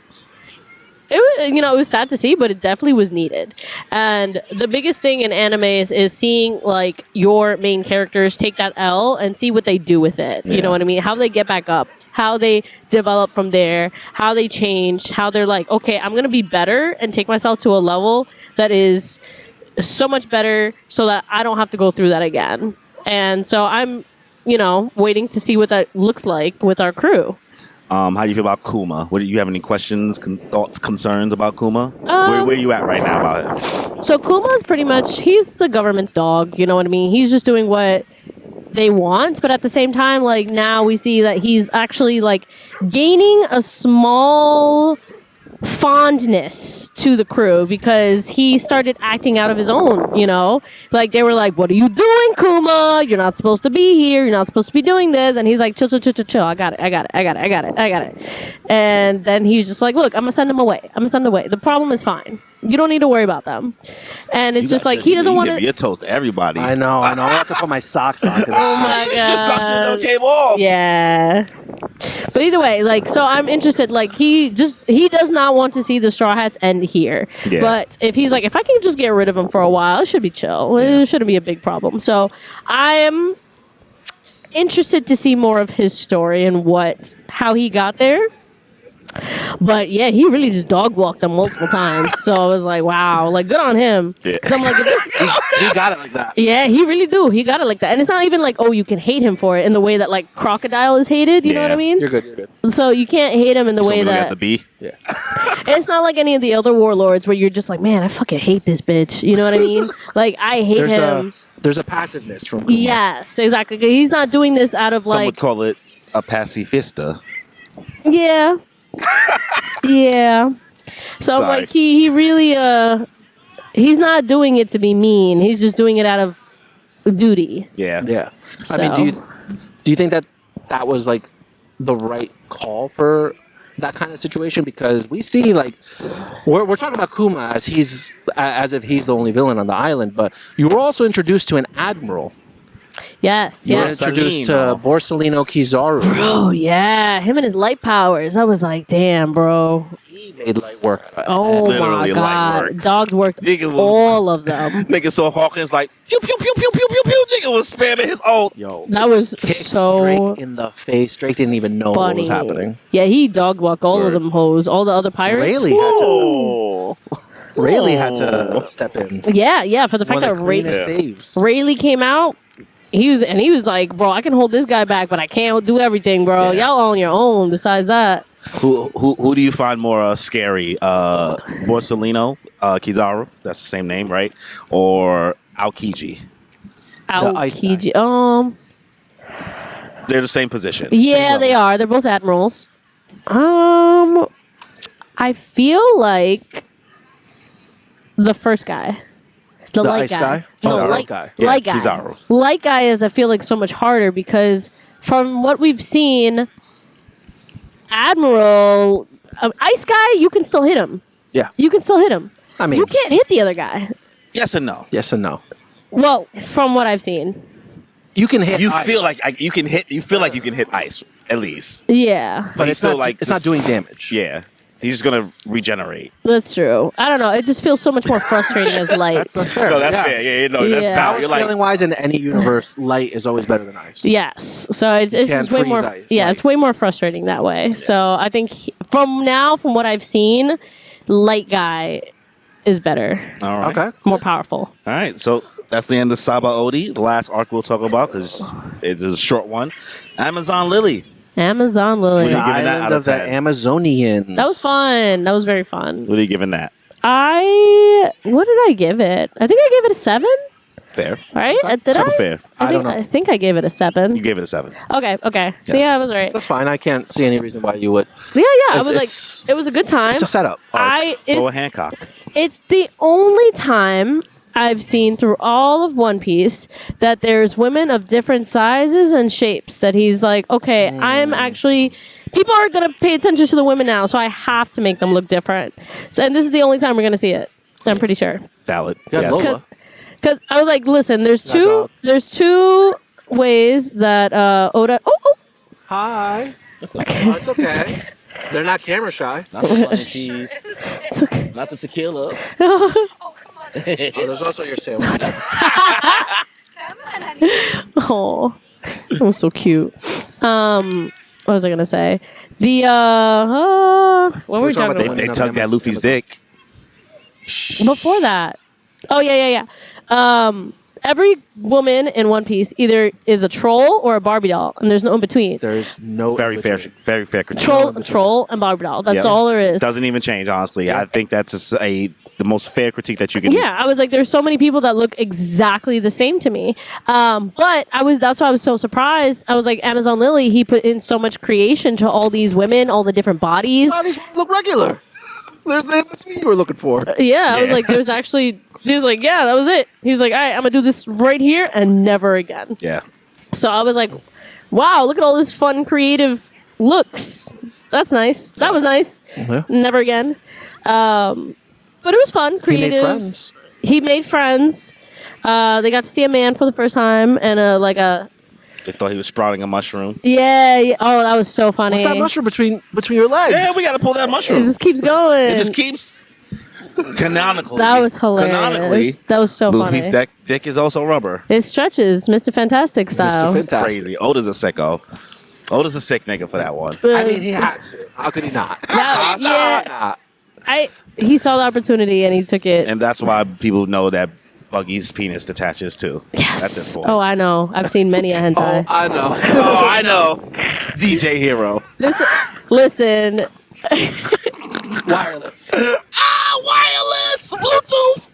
It was sad to see, but it definitely was needed. And the biggest thing in anime is seeing like your main characters take that L and see what they do with it. You Yeah. know what I mean? How they get back up, how they develop from there, how they change, how they're like, okay, I'm gonna be better and take myself to a level that is so much better, so that I don't have to go through that again. And so I'm, waiting to see what that looks like with our crew. How do you feel about Kuma? What do you have any questions, thoughts, concerns about Kuma? Where are you at right now about him? So Kuma's pretty much, he's the government's dog, you know what I mean? He's just doing what they want, but at the same time, like, now we see that he's actually, like, gaining a small fondness to the crew because he started acting out of his own, Like, they were like, what are you doing, Kuma? You're not supposed to be here. You're not supposed to be doing this. And he's like, chill. I got it. And then he's just like, look, I'm going to send them away. The problem is fine. You don't need to worry about them. And it's just like, he doesn't want to. Your toast to everybody. I know. I have to put my socks on. Oh my God. God. Came off. Yeah. But either way, like, so I'm interested. Like, he does not want to see the Straw Hats end here. Yeah. But if he's like, if I can just get rid of him for a while, it should be chill. Yeah. It shouldn't be a big problem. So I am interested to see more of his story and how he got there. But yeah, he really just dog walked them multiple times. So I was like, wow, like, good on him. Yeah. 'Cause I'm like, he got it like that. yeah, he really do. He got it like that. And it's not even like, oh, you can hate him for it in the way that like Crocodile is hated. You know what I mean? You're good. So you can't hate him in the way Someone got that the B. Yeah. it's not like any of the other warlords where you're just like, man, I fucking hate this bitch. You know what I mean? Like, I hate him. There's a passiveness from Kuma. Yes, exactly. He's not doing this out of Some would like, call it a pacifista. yeah, yeah. So I'm Sorry. like, he really he's not doing it to be mean. He's just doing it out of duty. Yeah. Yeah. So. I mean, do you think that was like the right call for that kind of situation? Because we see like we're talking about Kuma as if he's the only villain on the island, but you were also introduced to an admiral. Yes, You were yes. introduced to Borsalino. Borsellino Kizaru. Oh yeah, him and his light powers. I was like, damn, bro. He made light work out of it. Oh my Literally light god, work. dogs worked Nigga was- all of them. Nigga saw Hawkins like pew pew pew pew pew pew pew. Nigga was spamming his ult. Yo, That was kicked so Drake in the face. Drake didn't even know what funny. was happening. Yeah, he dog walked all Word. of them hoes, all the other pirates. Rayleigh had to step in. Yeah, for the fact One of that the cleanest Yeah. saves. Rayleigh came out. He was like, bro, I can hold this guy back, but I can't do everything, bro. Yeah. Y'all on your own. Besides that, Who do you find more scary? Borsellino, Kizaru, that's the same name, right? Or Aokiji? ice guy. Aokiji. They're the same position. Yeah, they are. They're both admirals. I feel like the first guy. The light ice guy? No, Oh, the light guy. Yeah, Light guy. Kizaru. Light guy is, I feel like, so much harder because from what we've seen, Admiral, Ice guy, you can still hit him. Yeah. You can still hit him. I mean, You can't hit the other guy. Yes and no. yes and no. Well, from what I've seen. You can hit You ice, feel like you can hit. You feel like you can hit ice at least. Yeah, but he's it's still not like it's not this- doing damage. Yeah, he's just gonna regenerate. that's true. I don't know. It just feels so much more frustrating as light. That's fair. No, that's yeah. fair. Yeah, no, that's Yeah. fair. Balance You're like, feeling wise in any universe, light is always better than ice. Yes. So it's can't just way freeze more. ice, Yeah, light. it's way more frustrating that way. So I think from what I've seen, light guy is better, all right, Okay. more powerful. all right. So that's the end of Sabaody. The last arc we'll talk about because it's a short one. Amazon Lily. Amazon Lily. What The are you giving that island out of of the 10? Amazonians. That was fun. That was very fun. What are you giving that? What did I give it? I think I gave it a 7. Fair. Right? Did Super I? fair. I don't know. I think I gave it a 7. You gave it a 7. Okay. So Yes. yeah, I was right. That's fine. I can't see any reason why you would. Yeah. I It's- was like, it's- it was a good time. It's a setup. Boa Hancock. It's the only time I've seen through all of One Piece that there's women of different sizes and shapes that he's like, okay, I'm actually, people are going to pay attention to the women now, so I have to make them look different. So, and this is the only time we're going to see it. I'm pretty sure. Valid. Yeah, Yes. Lola. Because I was like, listen, there's That dog. two ways that Oda. Oh. Hi. It's okay. They're not camera shy. Not the funny cheese. It's okay. Not the tequila. Oh, there's also your sandwich. Oh, that was so cute. What was I gonna say? The what were we talking about? They tugged at Luffy's dick. Before that? Oh yeah. Every woman in One Piece either is a troll or a Barbie doll, and there's no in between. There's no Very fair critique. Troll and Barbie doll. That's Yeah. all there is. Doesn't even change, honestly. I think that's the most fair critique that you can. Yeah, I was like, there's so many people that look exactly the same to me. But that's why I was so surprised. I was like, Amazon Lily, he put in so much creation to all these women, all the different bodies. Oh, these look regular. There's the in-between you were looking for. Yeah, I was like, there's actually. He was like, yeah, that was it. He was like, all right, I'm gonna do this right here and never again. Yeah. So I was like, wow, look at all this fun, creative looks. That's nice. That was nice. Yeah. Never again. But it was fun, creative. He made friends. He made friends. They got to see a man for the first time and They thought he was sprouting a mushroom. yeah. Oh, that was so funny. What's that mushroom between your legs? Yeah, we got to pull that It mushroom. just keeps going. It just keeps canonically. That was hilarious. Canonically, That was so Luffy's funny. dick is also rubber. It stretches, Mr. Fantastic style. Mr. Fantastic. Crazy. Oda's a sicko. Oda's a sick nigga for that one. But I mean, he has to. How could he not? that- yeah, Not. he saw the opportunity and he took it. And that's why people know that Buggy's penis detaches too. Yes. At this point. Oh, I know. I've seen many a Oh, hentai. I know. Oh, I know. DJ Hero. Listen. Wireless. Wireless Bluetooth.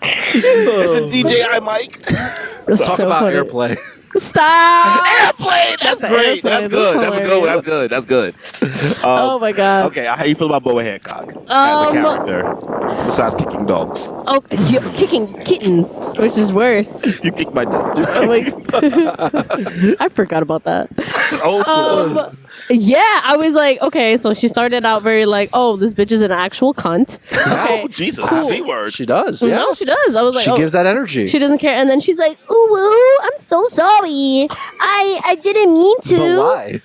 It's a DJI mic. That's Talk so about funny. airplay. Stop. Airplane. That's The great. That's airplane. good. That's That's a good one. That's hilarious. good. That's good. Oh my god. Okay, how you feel about Boa Hancock as a character? Besides kicking dogs, Oh, you're kicking kittens, which is worse. you kicked my dick. I'm like, I forgot about that. Old school. Yeah, I was like, okay, so she started out very like, oh, this bitch is an actual cunt. Okay. Oh, Jesus, Cool. C word. She does. Yeah. No, she does. I was like, She oh, gives that energy. she doesn't care. And then she's like, ooh, woo, I'm so sorry. I didn't mean But to. why?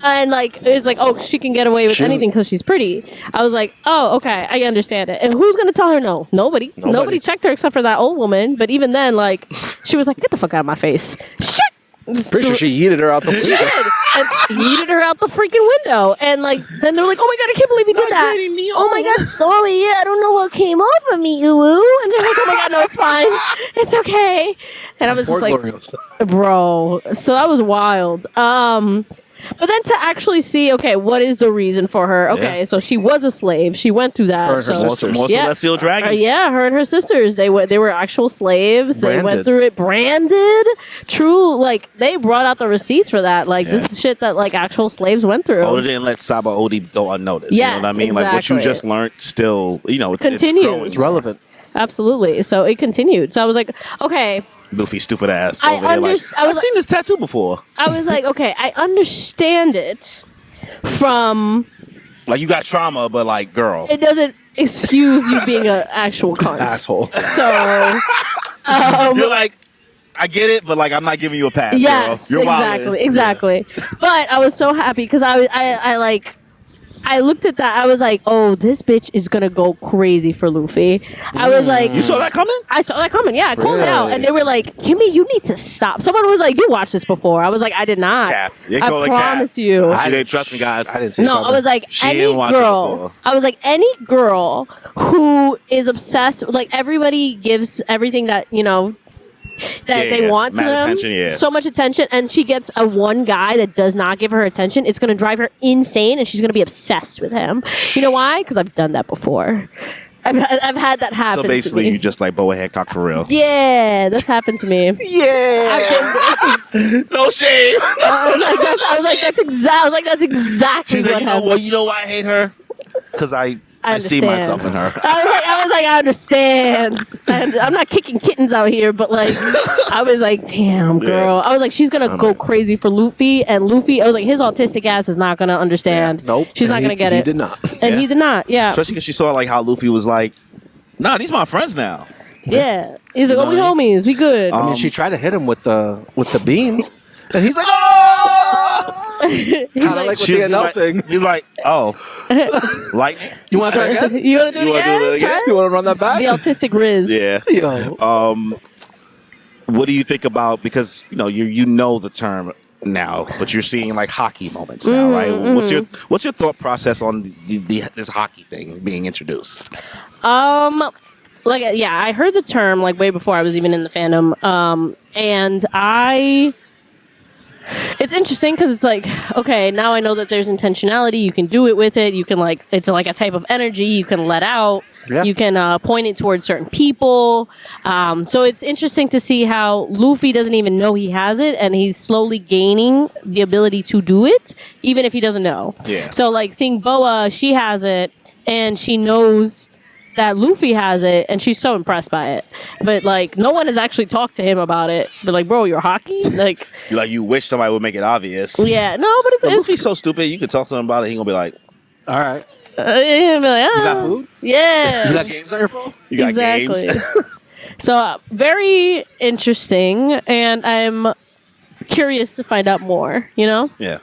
And like, it's like, oh, she can get away with She doesn't- anything because she's pretty. I was like, oh, okay, I understand it. And who's gonna tell her no? Nobody. Nobody checked her except for that old woman. But even then, like, she was like, get the fuck out of my face. Shit. Just Pretty sure she yeeted her out the She window. did. And yeeted her out the freaking window. And like, then they're like, oh my god, I can't believe you did that. Oh my god, sorry. I don't know what came over me, ooh. And they're like, oh my god, no, it's fine. It's okay. And I was Poor just like, Glorious. bro. So that was wild. But then to actually see, okay, what is the reason for her? Okay, Yeah. so she was a slave. She went through that. Her and her so, sisters. More Yeah. celestial dragons. yeah, her and her sisters. They were actual slaves. They went Branded. through it branded. True, like they brought out the receipts for that. Like this is shit that like actual slaves went through. Oda didn't let Sabaody go unnoticed. You Yes, know what I mean? Like what you exactly. just learned still, it's Continues. growing. It's relevant. Absolutely. So it continued. So I was like, okay, Luffy stupid ass. I over here like, underst- I was I've seen this tattoo before. I was like, okay, I understand it from Like you got trauma, but like, girl. it doesn't excuse you being an actual cunt. Asshole. So You're like, I get it, but like I'm not giving you a pass. yes, girl. You're exactly. But I was so happy because I looked at that. I was like, oh, this bitch is gonna go crazy for Luffy. I was like, You saw that coming? I saw that coming. Yeah, I called it out, Really? and they were like, "Kimmy, you need to stop." Someone was like, "You watched this before?" I was like, "I did not." Cap. They I call it cap. promise you. She didn't trust me, guys. I didn't see it No, coming. I was like, She any didn't watch it girl. before. I was like, any girl who is obsessed, like everybody gives everything that they Yeah, want to mad them, attention, yeah. so much attention, and she gets a one guy that does not give her attention. It's going to drive her insane, and she's going to be obsessed with him. You know why? Because I've done that before. I've had that happen. So basically, to me. you just like Boa Hancock for real. Yeah, that's happened to me. Yeah. No shame. I was like, that's exactly She's what like, happened. you know why I hate her? Because I see understand. myself in her. I was like, I understand. And I'm not kicking kittens out here, but like, I was like, damn, girl. I was like, she's gonna go crazy for Luffy, and Luffy, I was like, his autistic ass is not gonna understand. Nope. She's not And gonna get he it. did not. And he did not. Yeah. Especially because she saw like how Luffy was like, nah, these my friends now. Yeah. He's like, You oh, we know what I homies. We good. I mean, she tried to hit him with the beam, and he's like, "Oh!" He's Kind of like with She the was NL like, thing. he's like, oh, lightning. You want to try again? you want to do You it wanna do again? it again? You want to run that back? The autistic Riz. Yeah. Yo. What do you think about, because you know the term now, but you're seeing like hockey moments now, right? What's your thought process on this hockey thing being introduced? I heard the term like way before I was even in the fandom, and it's interesting because it's like, okay, now I know that there's intentionality. You can do it with it. You can it's like a type of energy you can let out. Yeah. You can point it towards certain people. So it's interesting to see how Luffy doesn't even know he has it, and he's slowly gaining the ability to do it, even if he doesn't know. Yeah. So like seeing Boa, she has it, and she knows that Luffy has it, and she's so impressed by it. But like, no one has actually talked to him about it. They're like, bro, you're hockey? Like, You wish somebody would make it obvious. yeah, no, but But it's Luffy's so stupid. You could talk to him about it. He gonna be like, All right. he'll be like, You got "Ah." food? Yeah. You got games on your phone? you got exactly. games. So very interesting, and I'm curious to find out more. Yeah.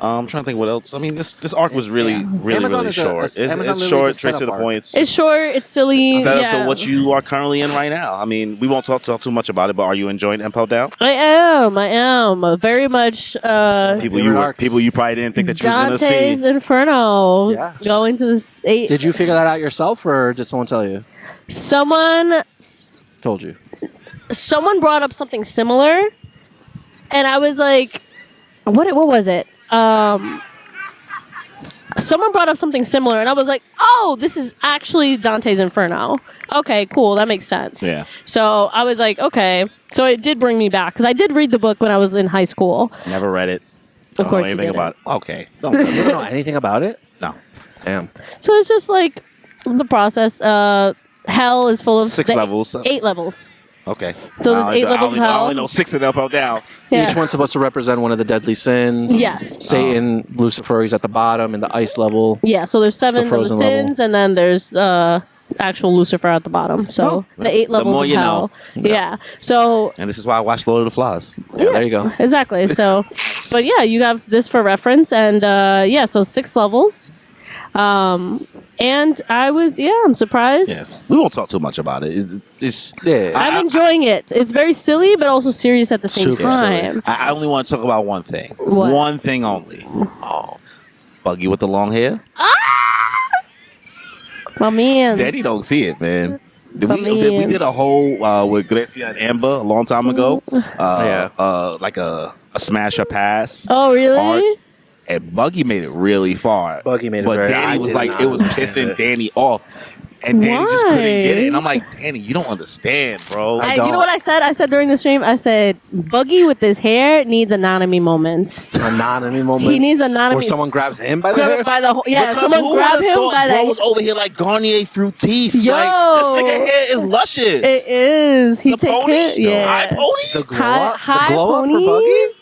I'm trying to think what else. I mean, this arc was really Amazon is short. It's Amazon literally short, is a straight to the setup point. It's short. It's silly. Set up yeah. to what you are currently in right now. I mean, we won't talk too much about it, but are you enjoying Impel Down? I am very much. People you probably didn't think that you was gonna Dante's see. Inferno. Yeah. Going to this 8. Did you figure that out yourself, or did someone tell you? Someone Told you. brought up something similar, and I was like, what was it? Someone brought up something similar, and I was like, oh, this is actually Dante's Inferno. Okay, cool, that makes sense. Yeah. So I was like, okay. So it did bring me back, because I did read the book when I was in high school. Never read it. Of Don't course know you anything didn't. about it. Okay. Don't You don't know anything about it? no. Damn. So it's just like the process. Hell is full of 6 levels. 8 levels. Okay. So there's 8 levels of I hell. only know 6 of them Impel Down. Yeah. Each one's supposed to represent one of the deadly sins. Yes. Satan, Lucifer, he's at the bottom in the ice level. Yeah, so there's 7 of the frozen sins, and then there's actual Lucifer at the bottom. So the 8 levels more of you hell. know. Yeah. So And this is why I watch Lord of the Flies. Yeah, there you go. exactly. So, but yeah, you have this for reference, and so 6 levels. And I'm surprised. Yeah. We won't talk too much about it. It's Yeah. I'm enjoying it. It's very silly, but also serious at the same Super silly. time. I only want to talk about one thing. What? One thing only. Oh. Buggy with the long hair. My man. Daddy don't see it, man. We Man. did a whole with Gracia and Amber a long time ago. Like a smash or pass. Oh, really? arc. And Buggy made it really far. Buggy made it but very- Danny I was did like, not it was understand pissing it. Danny off. And Danny just couldn't get it. And Why? I'm like, Danny, you don't understand, bro. I You don't. know what I said? I said during the stream, I said, Buggy with his hair needs an anatomy moment. Anatomy moment. He needs anatomy. Or someone grabs him by the grab hair. it by the Because someone who grab would've him thought by bro the was over here like Garnier Fructis. Yo. Like, this nigga hair is luscious. It is. He the take pony? it. Yeah. High pony? The glow High- up, high the glow up for pony? Buggy.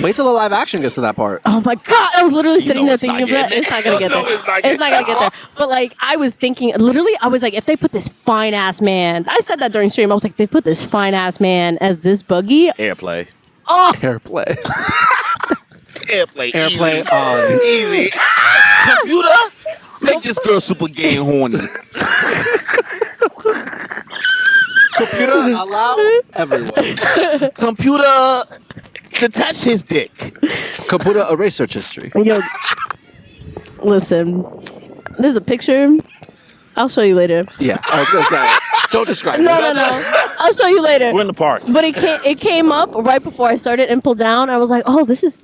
Wait till the live action gets to that part. Oh my god! I was literally sitting know there it's not thinking of that. getting It's not gonna there. get You know there. it's not It's not getting gonna get there. But like, I was thinking, literally, I was like, if they put this fine ass man, I said that during stream. I was like, they put this fine ass man as this Buggy. Airplay. Oh, Airplay. Airplay. Airplay on. Easy. Computer, make this girl super gay and horny. Computer allow everyone. Computer, detach his dick. Computer erase search history. yo, listen, there's a picture. I'll show you later. Yeah, I was gonna say. Don't describe it. No. I'll show you later. We're in the park. But it came up right before I started Impel Down. I was like, oh, this is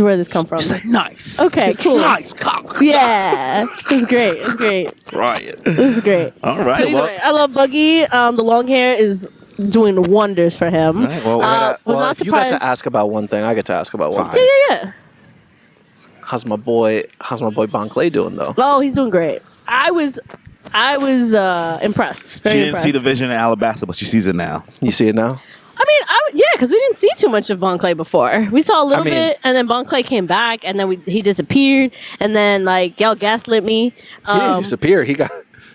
where this come from. She's like, nice. Okay, cool. Nice cock. Yeah, it's great. It's great. Right. It's great. All But right. anyway, I love Buggy. The long hair is doing wonders for him. All right, well, was Well, not if you got surprised. to ask about one thing, I get to ask about one Fine. thing. Yeah. How's my boy Bon Clay doing though? Oh, he's doing great. I was impressed. She Very didn't impressed. see the vision in Alabasta, but she sees it now. You see it now? Yeah, because we didn't see too much of Bon Clay before. We saw a little bit, and then Bon Clay came back, and then he disappeared, and then like y'all gaslit me. He didn't disappear.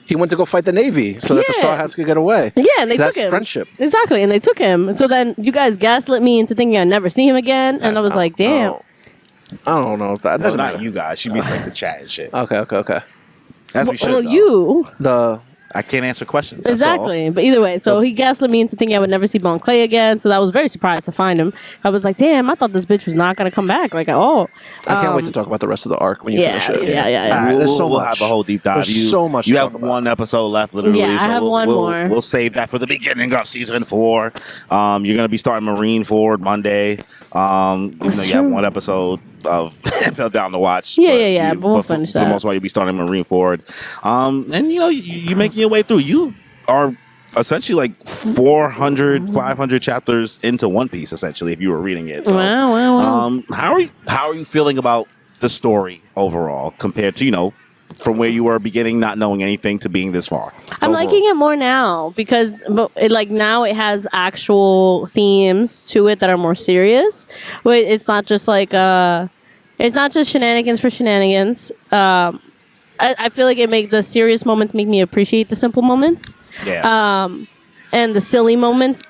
He went to go fight the Navy so that the Straw Hats could get away. Yeah, and they took him. That's friendship. Exactly, and they took him. So then you guys gaslit me into thinking I'd never see him again, and I was like, damn. I don't know if that doesn't not matter. you guys. She means like the chat and shit. Okay. As we should. Well, though. I can't answer questions. That's exactly. But either way, so he gaslit me into thinking I would never see Bon Clay again. So I was very surprised to find him. I was like, damn, I thought this bitch was not going to come back like at all. I can't wait to talk about the rest of the arc when you finish it. Yeah. We'll have a whole deep dive. There's so much. You have one episode left, literally. Yeah, so I have one more. We'll save that for the beginning of season 4. You're gonna be starting Marineford Monday. Even though you have one episode of Impel Down to watch. Yeah. But we'll finish that. For the most part, you'll be starting Marineford. And you're making your way through. You are essentially like 400, 500 chapters into One Piece, essentially, if you were reading it. So, wow. How are you feeling about the story overall compared to, from where you were beginning, not knowing anything, to being this far? I'm liking it more now because now it has actual themes to it that are more serious. It's not just like it's not just shenanigans for shenanigans. I feel like the serious moments make me appreciate the simple moments. Yeah. And the silly moments.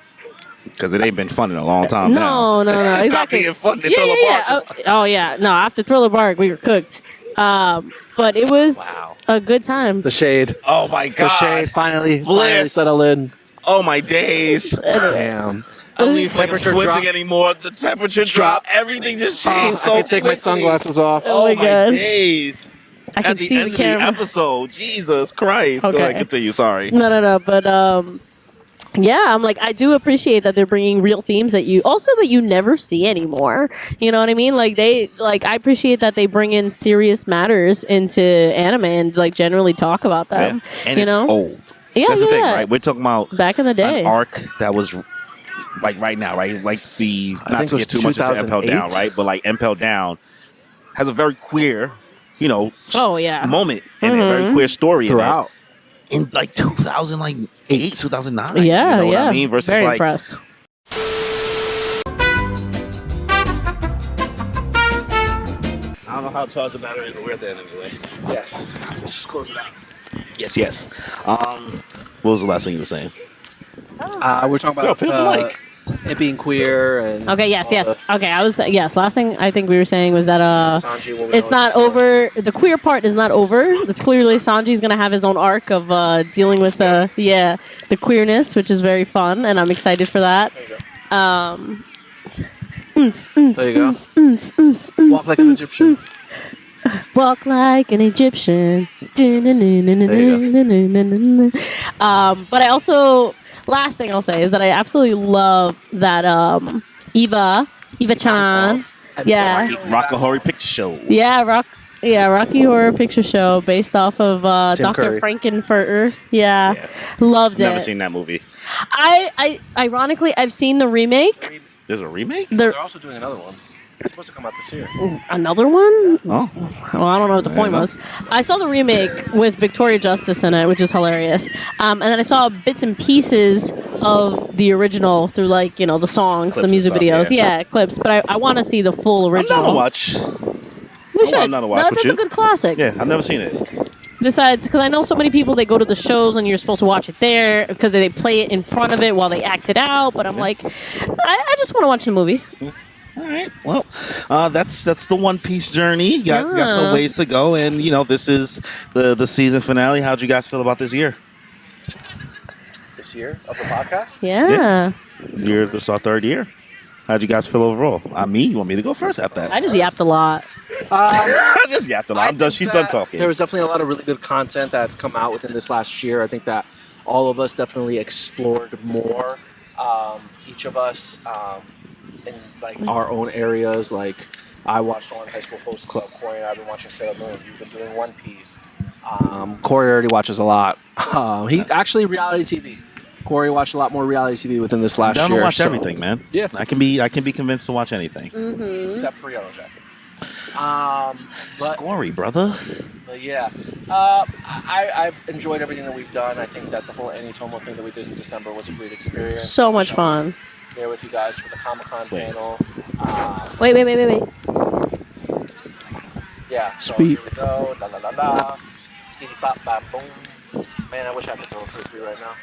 Because it ain't been fun in a long time now. No. It's not Exactly. being fun in Thriller Bark. Oh, yeah. No, after Thriller Bark, we were cooked. But it was a good time. The shade. Oh, my God. The shade finally Bliss. settled in. Oh, my days. Damn. I don't even feel like Temperature wincing drop. anymore. The temperature dropped. Everything just changed so I can take my quickly. sunglasses off. Oh, my God. Days. I can At the see end the of the camera. episode. Jesus Christ. Go Okay. ahead, continue. Sorry. No. But yeah, I'm like, I do appreciate that they're bringing real themes that you never see anymore. You know what I mean? I appreciate that they bring in serious matters into anime and like generally talk about them. Yeah. And it's old. Yeah, That's the thing, yeah. right? We're talking about Back in the day. an arc that was like right now, right? Like not think to it get was too much into Impel 2008. Down, right? But like Impel Down has a very queer, Oh yeah. moment and a very queer story Throughout. in like 2008, 2009. Yeah, you know what yeah. I mean? Versus Very like impressed. I don't know how to charge the battery, but we're there anyway. Yes. Let's just close it out. Yes. What was the last thing you were saying? We're talking Girl, about pick up the mic. it being queer and Okay, yes. all the Okay, last thing I think we were saying was that Sanji, what we it's know not is over. The queer part is not over. It's clearly Sanji's gonna have his own arc of dealing with the queerness, which is very fun, and I'm excited for that. There you go. Walk like an Egyptian. Walk like an Egyptian. But I also, last thing I'll say is that I absolutely love that Eva-chan. Yeah. Rocky Horror Picture Show. Yeah, Rocky Horror Picture Show based off of Tim Dr. Curry. Frankenfurter. Yeah. Loved Never it. seen that movie. I ironically, I've seen the remake. There's a remake? They're also doing another one. It's supposed to come out this year. Another one? Oh. Well, I don't know what the point know. was. I saw the remake with Victoria Justice in it, which is hilarious. And then I saw bits and pieces of the original through, like, the songs, Clips the music and stuff, videos. Yeah, clips. But I want to see the full I'm original. down to watch. We should. I'm down to watch No, with that's you. a good classic. Yeah, I've never seen it. Besides, because I know so many people, they go to the shows and you're supposed to watch it there because they play it in front of it while they act it out. But I'm like, I just want to watch the movie. All right. Well, that's the One Piece journey. You guys got some ways to go, and this is the season finale. How'd you guys feel about this year? This year of the podcast? Yeah. This is our third year. How'd you guys feel overall? You want me to go first after that? I just yapped a lot. I just yapped a lot. I'm done. think She's done that talking. There was definitely a lot of really good content that's come out within this last year. I think that all of us definitely explored more. Each of us in like our own areas. Like I watched on High School Host Club. Corey and I've been watching Sailor Moon. You've been doing One Piece. Corey already watches a lot. He actually reality TV. Corey watched a lot more reality TV within this last down year. to watch so- everything, man. Yeah. I can be convinced to watch anything. except for Yellow Jackets. It's gory, brother. But yeah, I've enjoyed everything that we've done. I think that the whole Annie Tomo thing that we did in December was a great experience. So much fun. there with you guys for the Comic-Con panel. Wait. Yeah, so Sweet. here we go. La la la la. Skitty bop bop boom. Man, I wish I could throw a frisbee right now.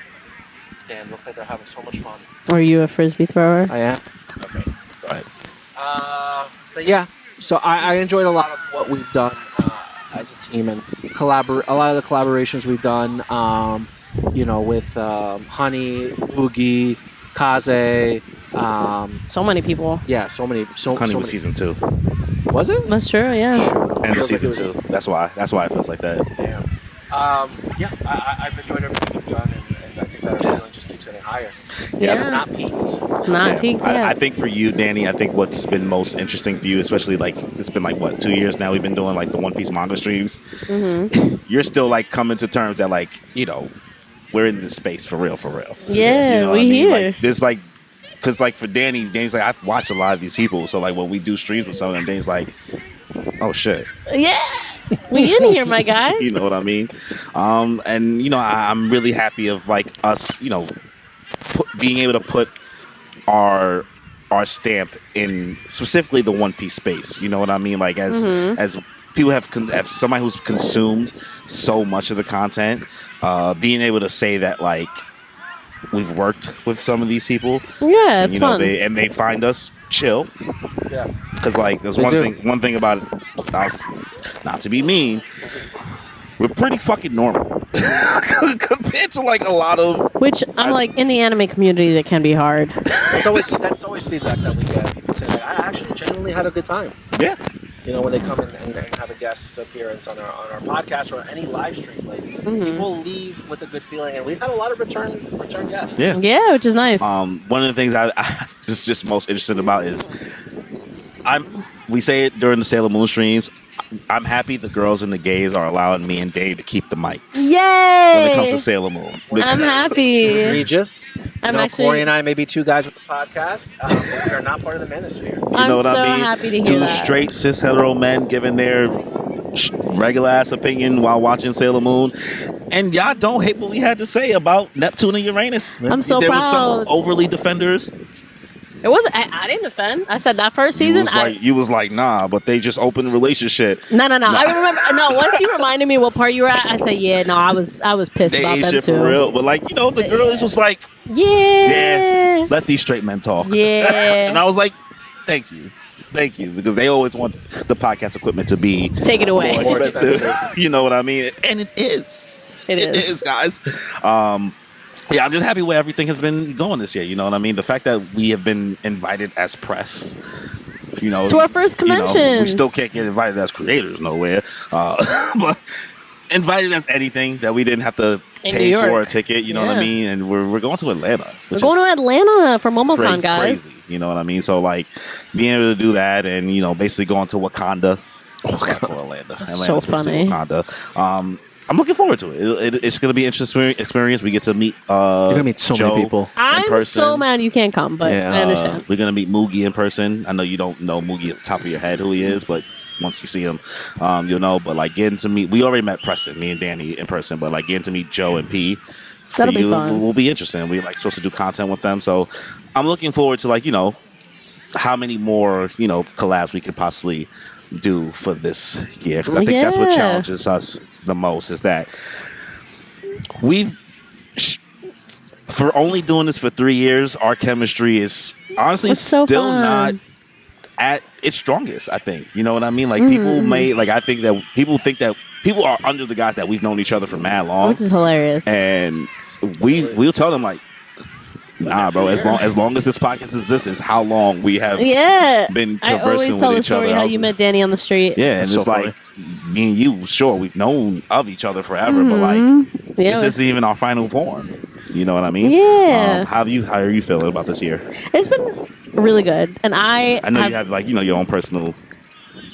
Damn, look like they're having so much fun. Are you a frisbee thrower? I am. Okay, go ahead. But yeah, so I enjoyed a lot of what we've done as a team and a lot of the collaborations we've done. With Honey, Oogie, Kaze. So many people. Yeah, so many. Honey was season 2. Was it? That's true. Yeah. End of Feels like season it was- 2. That's why it feels like that. Damn. I've enjoyed everything we've done, and I think that our ceiling just keeps getting higher. Yeah. It's not peaked. Not peaked yet. I think for you, Danny, I think what's been most interesting for you, especially like it's been like what 2 years now we've been doing like the One Piece manga streams. Mm-hmm. You're still like coming to terms that like we're in this space for real. Yeah, You know what we I mean? here. Like this like. Because, like, for Danny's like, I've watched a lot of these people. So, like, when we do streams with some of them, Danny's like, oh, shit. Yeah. We in here, my guy. You know what I mean? And, I'm really happy of, like, us, being able to put our stamp in specifically the One Piece space. You know what I mean? Like, as people have somebody who's consumed so much of the content, being able to say that, like, we've worked with some of these people. Yeah, it's fun. They find us chill. Yeah. Because like there's one thing about it, not to be mean, we're pretty fucking normal compared to like a lot of. Which I'm like in the anime community that can be hard. That's always feedback that we get. People say like, I actually genuinely had a good time. Yeah. When they come in and have a guest appearance on our podcast or any live stream, like people leave with a good feeling, and we've had a lot of return guests. Yeah. Yeah, which is nice. One of the things I just most interested about is we say it during the Sailor Moon streams. I'm happy the girls and the gays are allowing me and Dave to keep the mics Yay! when it comes to Sailor Moon. I'm happy. Egregious. I'm actually. Corey and I may be two guys with the podcast, but we are not part of the manosphere. I'm know what so I mean? happy to hear Two that. straight cis hetero men giving their regular ass opinion while watching Sailor Moon, and y'all don't hate what we had to say about Neptune and Uranus. I'm so there was proud. some overly defenders. It wasn't. I didn't defend. I said that first season. You was like, nah, but they just opened the relationship. No. I remember. No, once you reminded me what part you were at, I said, yeah. No, I was pissed They about ain't them shit too. for real. But like, the girls was like, Yeah. let these straight men talk. Yeah. And I was like, thank you, because they always want the podcast equipment to be Take it away. more expensive. You know what I mean? And it is. It is. guys. Yeah, I'm just happy where everything has been going this year. You know what I mean? The fact that we have been invited as press, to our first convention. we still can't get invited as creators nowhere, but invited as anything that we didn't have to In New pay York. for a ticket. You know what I Yeah. mean? And we're going to Atlanta. We're going to Atlanta for MomoCon, guys. Crazy, you know what I mean? So like being able to do that, and basically going to Wakanda. That's what I call Atlanta. That's Atlanta's so basically funny. Wakanda. I'm looking forward to it. It's going to be an interesting experience. We get to meet. You're gonna meet so Joe many people. I'm person. so mad you can't come, but Yeah. I understand. We're gonna meet Moogie in person. I know you don't know Moogie at the top of your head who he is, but once you see him, you'll know. But like getting to meet, we already met Preston, me and Danny in person, but like getting to meet Joe and P. For That'll be you, fun. will be interesting. We like supposed to do content with them, so I'm looking forward to like how many more collabs we could possibly do for this year, because I think that's what Yeah. challenges us the most, is that for only doing this for 3 years, our chemistry is honestly It's so still fun. not at its strongest. I think you know what I mean. Like people may like. I think that people think that people are under the guys that we've known each other for mad long, Which is hilarious. and we'll tell them like, nah, bro. As long as this podcast exists, is how long we have Yeah. been I conversing always with tell the each story other. how you met Danny on the street. Yeah, and That's it's so like me and you. Sure, we've known of each other forever, but like Yeah, this isn't even our final form. You know what I mean? Yeah. How are you feeling about this year? it's been really good. And I know you have like your own personal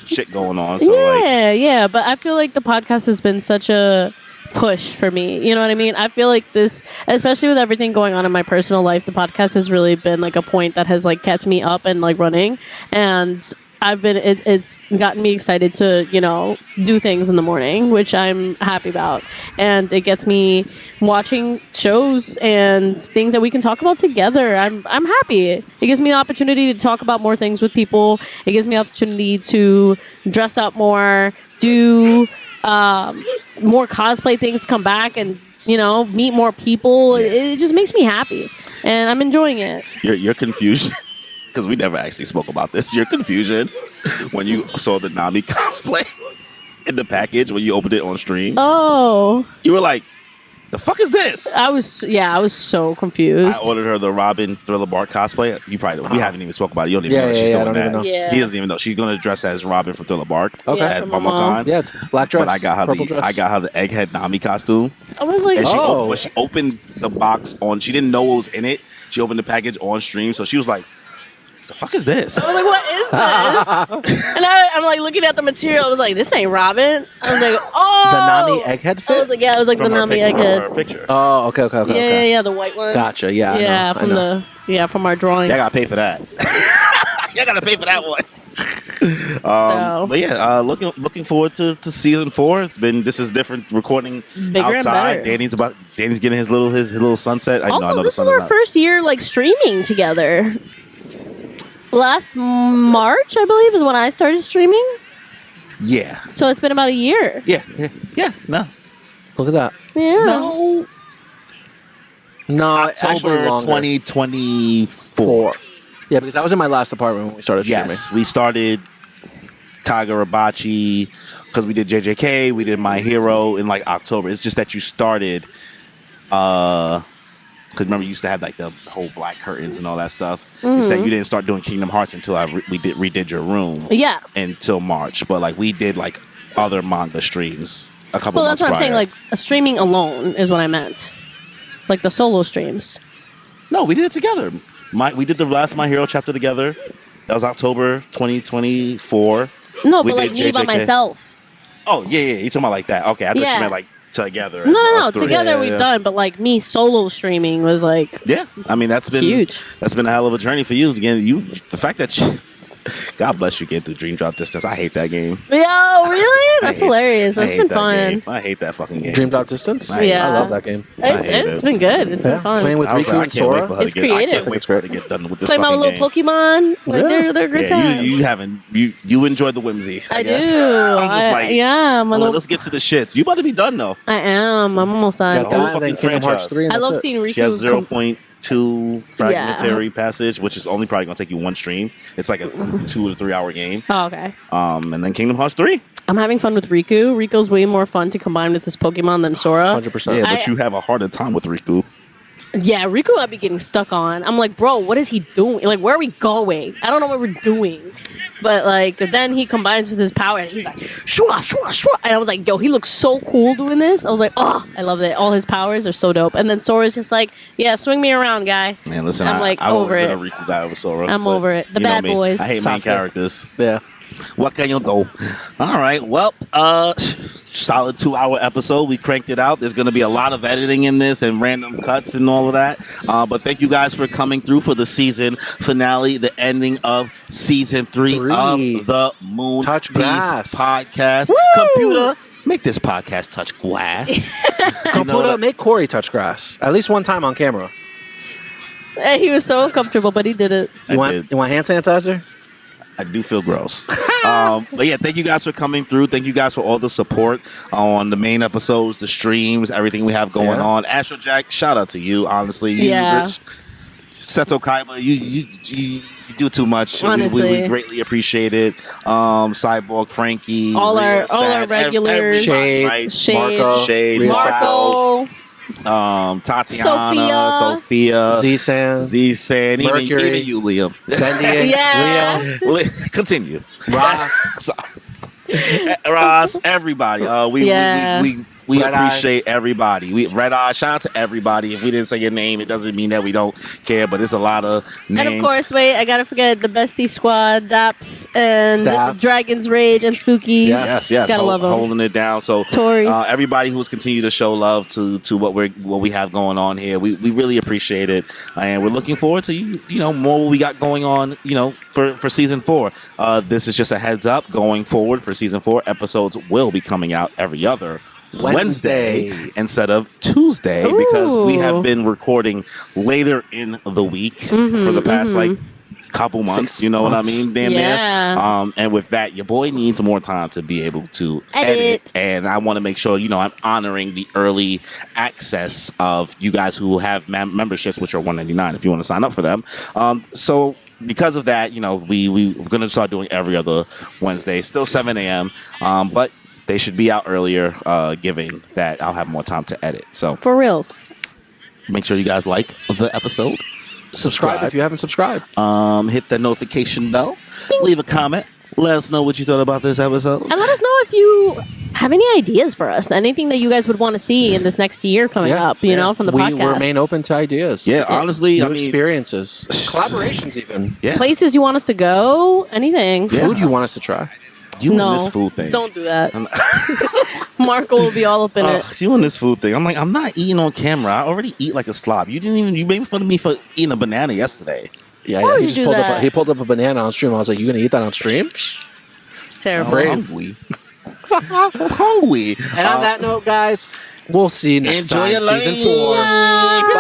shit going on. So like, yeah, but I feel like the podcast has been such a push for me. You know what I mean? I feel like this, especially with everything going on in my personal life, the podcast has really been like a point that has like kept me up and like running. And it's gotten me excited to, do things in the morning, which I'm happy about. And it gets me watching shows and things that we can talk about together. I'm happy. It gives me the opportunity to talk about more things with people. It gives me the opportunity to dress up more, do more cosplay things, come back and meet more people. It just makes me happy, and I'm enjoying it. Your confusion, because we never actually spoke about this. Your confusion when you saw the Nami cosplay in the package when you opened it on stream. Oh, You were like, "The fuck is this?" I was so confused. I ordered her the Robin Thriller Bark cosplay. You probably don't. We haven't even spoke about it. You don't even know that she's I doing don't even that. know. Yeah. He doesn't even know. She's going to dress as Robin from Thriller Bark. Okay. Yeah, At from my mom. BummerCon. Yeah, it's black dress. But I got her purple dress. the Egghead Nami costume. I was like, And Oh. when she opened the box she didn't know what was in it. She opened the package on stream, so she was like, "The fuck is this?" I was like, what is this? And I'm like looking at the material. I was like, this ain't Robin. I was like, oh, The Nami egghead fit? I was like, yeah, it was like From the her Nami picture, egghead. her picture. Oh, okay. Yeah, the white one. Gotcha. Yeah. I Yeah, know. from our drawing. Y'all gotta pay for that. Y'all gotta pay for that one. But yeah, looking forward to season 4. This is different recording Bigger and outside. better. Danny's getting his little sunset. I know Also, the this sun is is our not- first year like streaming together. Last March, I believe, is when I started streaming. Yeah. So it's been about a year. Yeah. No. Look at that. Yeah. No, actually October longer. 2024. Yeah, because I was in my last apartment when we started streaming. Yes, we started Kagurabachi because we did JJK, we did My Hero in like October. It's just that you started, because remember you used to have like the whole black curtains and all that stuff. You said you didn't start doing Kingdom Hearts until we redid your room Yeah. until March, but like we did like other manga streams a couple Well, months that's what I'm prior. saying. Like streaming alone is what I meant. Like the solo streams. No, we did it together. We did the last My Hero chapter together. That was October 2024. No, We but like did me by JJK. myself. Oh, yeah. You talking about like that. Okay, I thought Yeah. you meant like together. No, as no, us no. three. Together Yeah, we've yeah. done, but like me solo streaming was like Yeah, I mean that's been huge. That's been a hell of a journey for you. Again, the fact that God bless you getting through Dream Drop Distance. I hate that game. Yo, really? That's hate- hilarious. I That's hate been that fun. game. I hate that fucking game. Dream Drop Distance? Yeah. I love that game. It's hate it's it. been good. It's Yeah. been fun. Playing with I was Riku like, I and can't wait Sora. for her It's to get. I creative. can't wait for her to get done with this Play my fucking little game. Pokemon. Like Yeah. they're a great Yeah, time. you haven't you enjoyed the whimsy. I do. guess. I'm just like, yeah, I'm like, let's get to the shits. You about to be done though. I am. I'm almost done. Got whole that, and then fucking Kingdom Hearts franchise. 3. and I love that's it. seeing Riku. She has 0.2 fragmentary passage, which is only probably gonna take you one stream. It's like a 2 to 3 hour game. Oh, okay. And then Kingdom Hearts 3. I'm having fun with Riku. Riku's way more fun to combine with this Pokemon than Sora. 100%. Yeah, but I- you have a harder time with Riku. Yeah, Riku I'd be getting stuck on. I'm like, bro, what is he doing? Like, where are we going? I don't know what we're doing. But like, then he combines with his power and he's like, shua, shua, shua. And I was like, yo, he looks so cool doing this. I was like, oh, I love it. All his powers are so dope. And then Sora's just like, yeah, swing me around, guy. Man, listen, I'm like I've over always been it. a Riku guy over Sora. I'm but over it. The you know bad me. boys. I hate main Sasuke. characters. Yeah. What can you do? All right. Well, solid 2-hour episode. We cranked it out. There's going to be a lot of editing in this and random cuts and all of that. But thank you guys for coming through for the season finale, the ending of season 3 Three. of the Moon Touch Piece grass. podcast. Woo! Computer, make this podcast touch glass. You know Computa, that- make Corey touch grass. At least one time on camera. And he was so uncomfortable, but he did it. I You want, did. you want hand sanitizer? I do feel gross. But yeah, thank you guys for coming through. Thank you guys for all the support on the main episodes, the streams, everything we have going Yeah. on. Astro Jack, shout out to you, honestly. You, Yeah. Rich, Seto Kaiba, you do too much. Honestly. We greatly appreciate it. Cyborg, Frankie, All Rhea, our Sad, regulars. everybody, Shade, right? Shade, Marco, Shade, Rhea Marco, Tatiana, Sophia, Z-San, Z-San, Mercury. even you, Liam. Bendy, Yeah. Leo, Continue. Ross. Ross, everybody. Yeah. We we Red appreciate Eyes. everybody. Red Eye, shout out to everybody. If we didn't say your name, it doesn't mean that we don't care, but it's a lot of names. And of course, wait, I gotta forget the Bestie Squad, Daps, and Daps. Dragon's Rage and Spookies. Yes. Yes, Gotta love them. holding it down. So Tori. everybody who's continued to show love to what we have going on here, we really appreciate it, and we're looking forward to more what we got going on, for season 4. This is just a heads up going forward for season 4. Episodes will be coming out every other Wednesday instead of Tuesday because we have been recording later in the week for the past couple months. 6 You know months. what I mean? Damn Yeah. near. And with that, your boy needs more time to be able to edit. And I want to make sure, I'm honoring the early access of you guys who have memberships, which are $1.99 if you want to sign up for them. So because of that, we're going to start doing every other Wednesday, still 7 a.m. But they should be out earlier, given that I'll have more time to edit. So For reals. make sure you guys like the episode. Subscribe if you haven't subscribed. Hit that notification bell. Leave a comment. Let us know what you thought about this episode. And let us know if you have any ideas for us. Anything that you guys would want to see in this next year coming up, from the podcast. We remain open to ideas. Yeah, honestly, New experiences. Collaborations even. Yeah. Places you want us to go, anything. Yeah. Food you want us to try. You No, and this food thing. don't do that. Marco will be all up in it. You and this food thing. I'm like, I'm not eating on camera. I already eat like a slob. You made fun of me for eating a banana yesterday. Yeah, Why would He you just do pulled that? up. He pulled up a banana on stream. I was like, "You gonna eat that on stream?" Terrible. I was Brave. hungry. I was hungry. And on that note, guys, we'll see you next Enjoy time. your Season life. 4.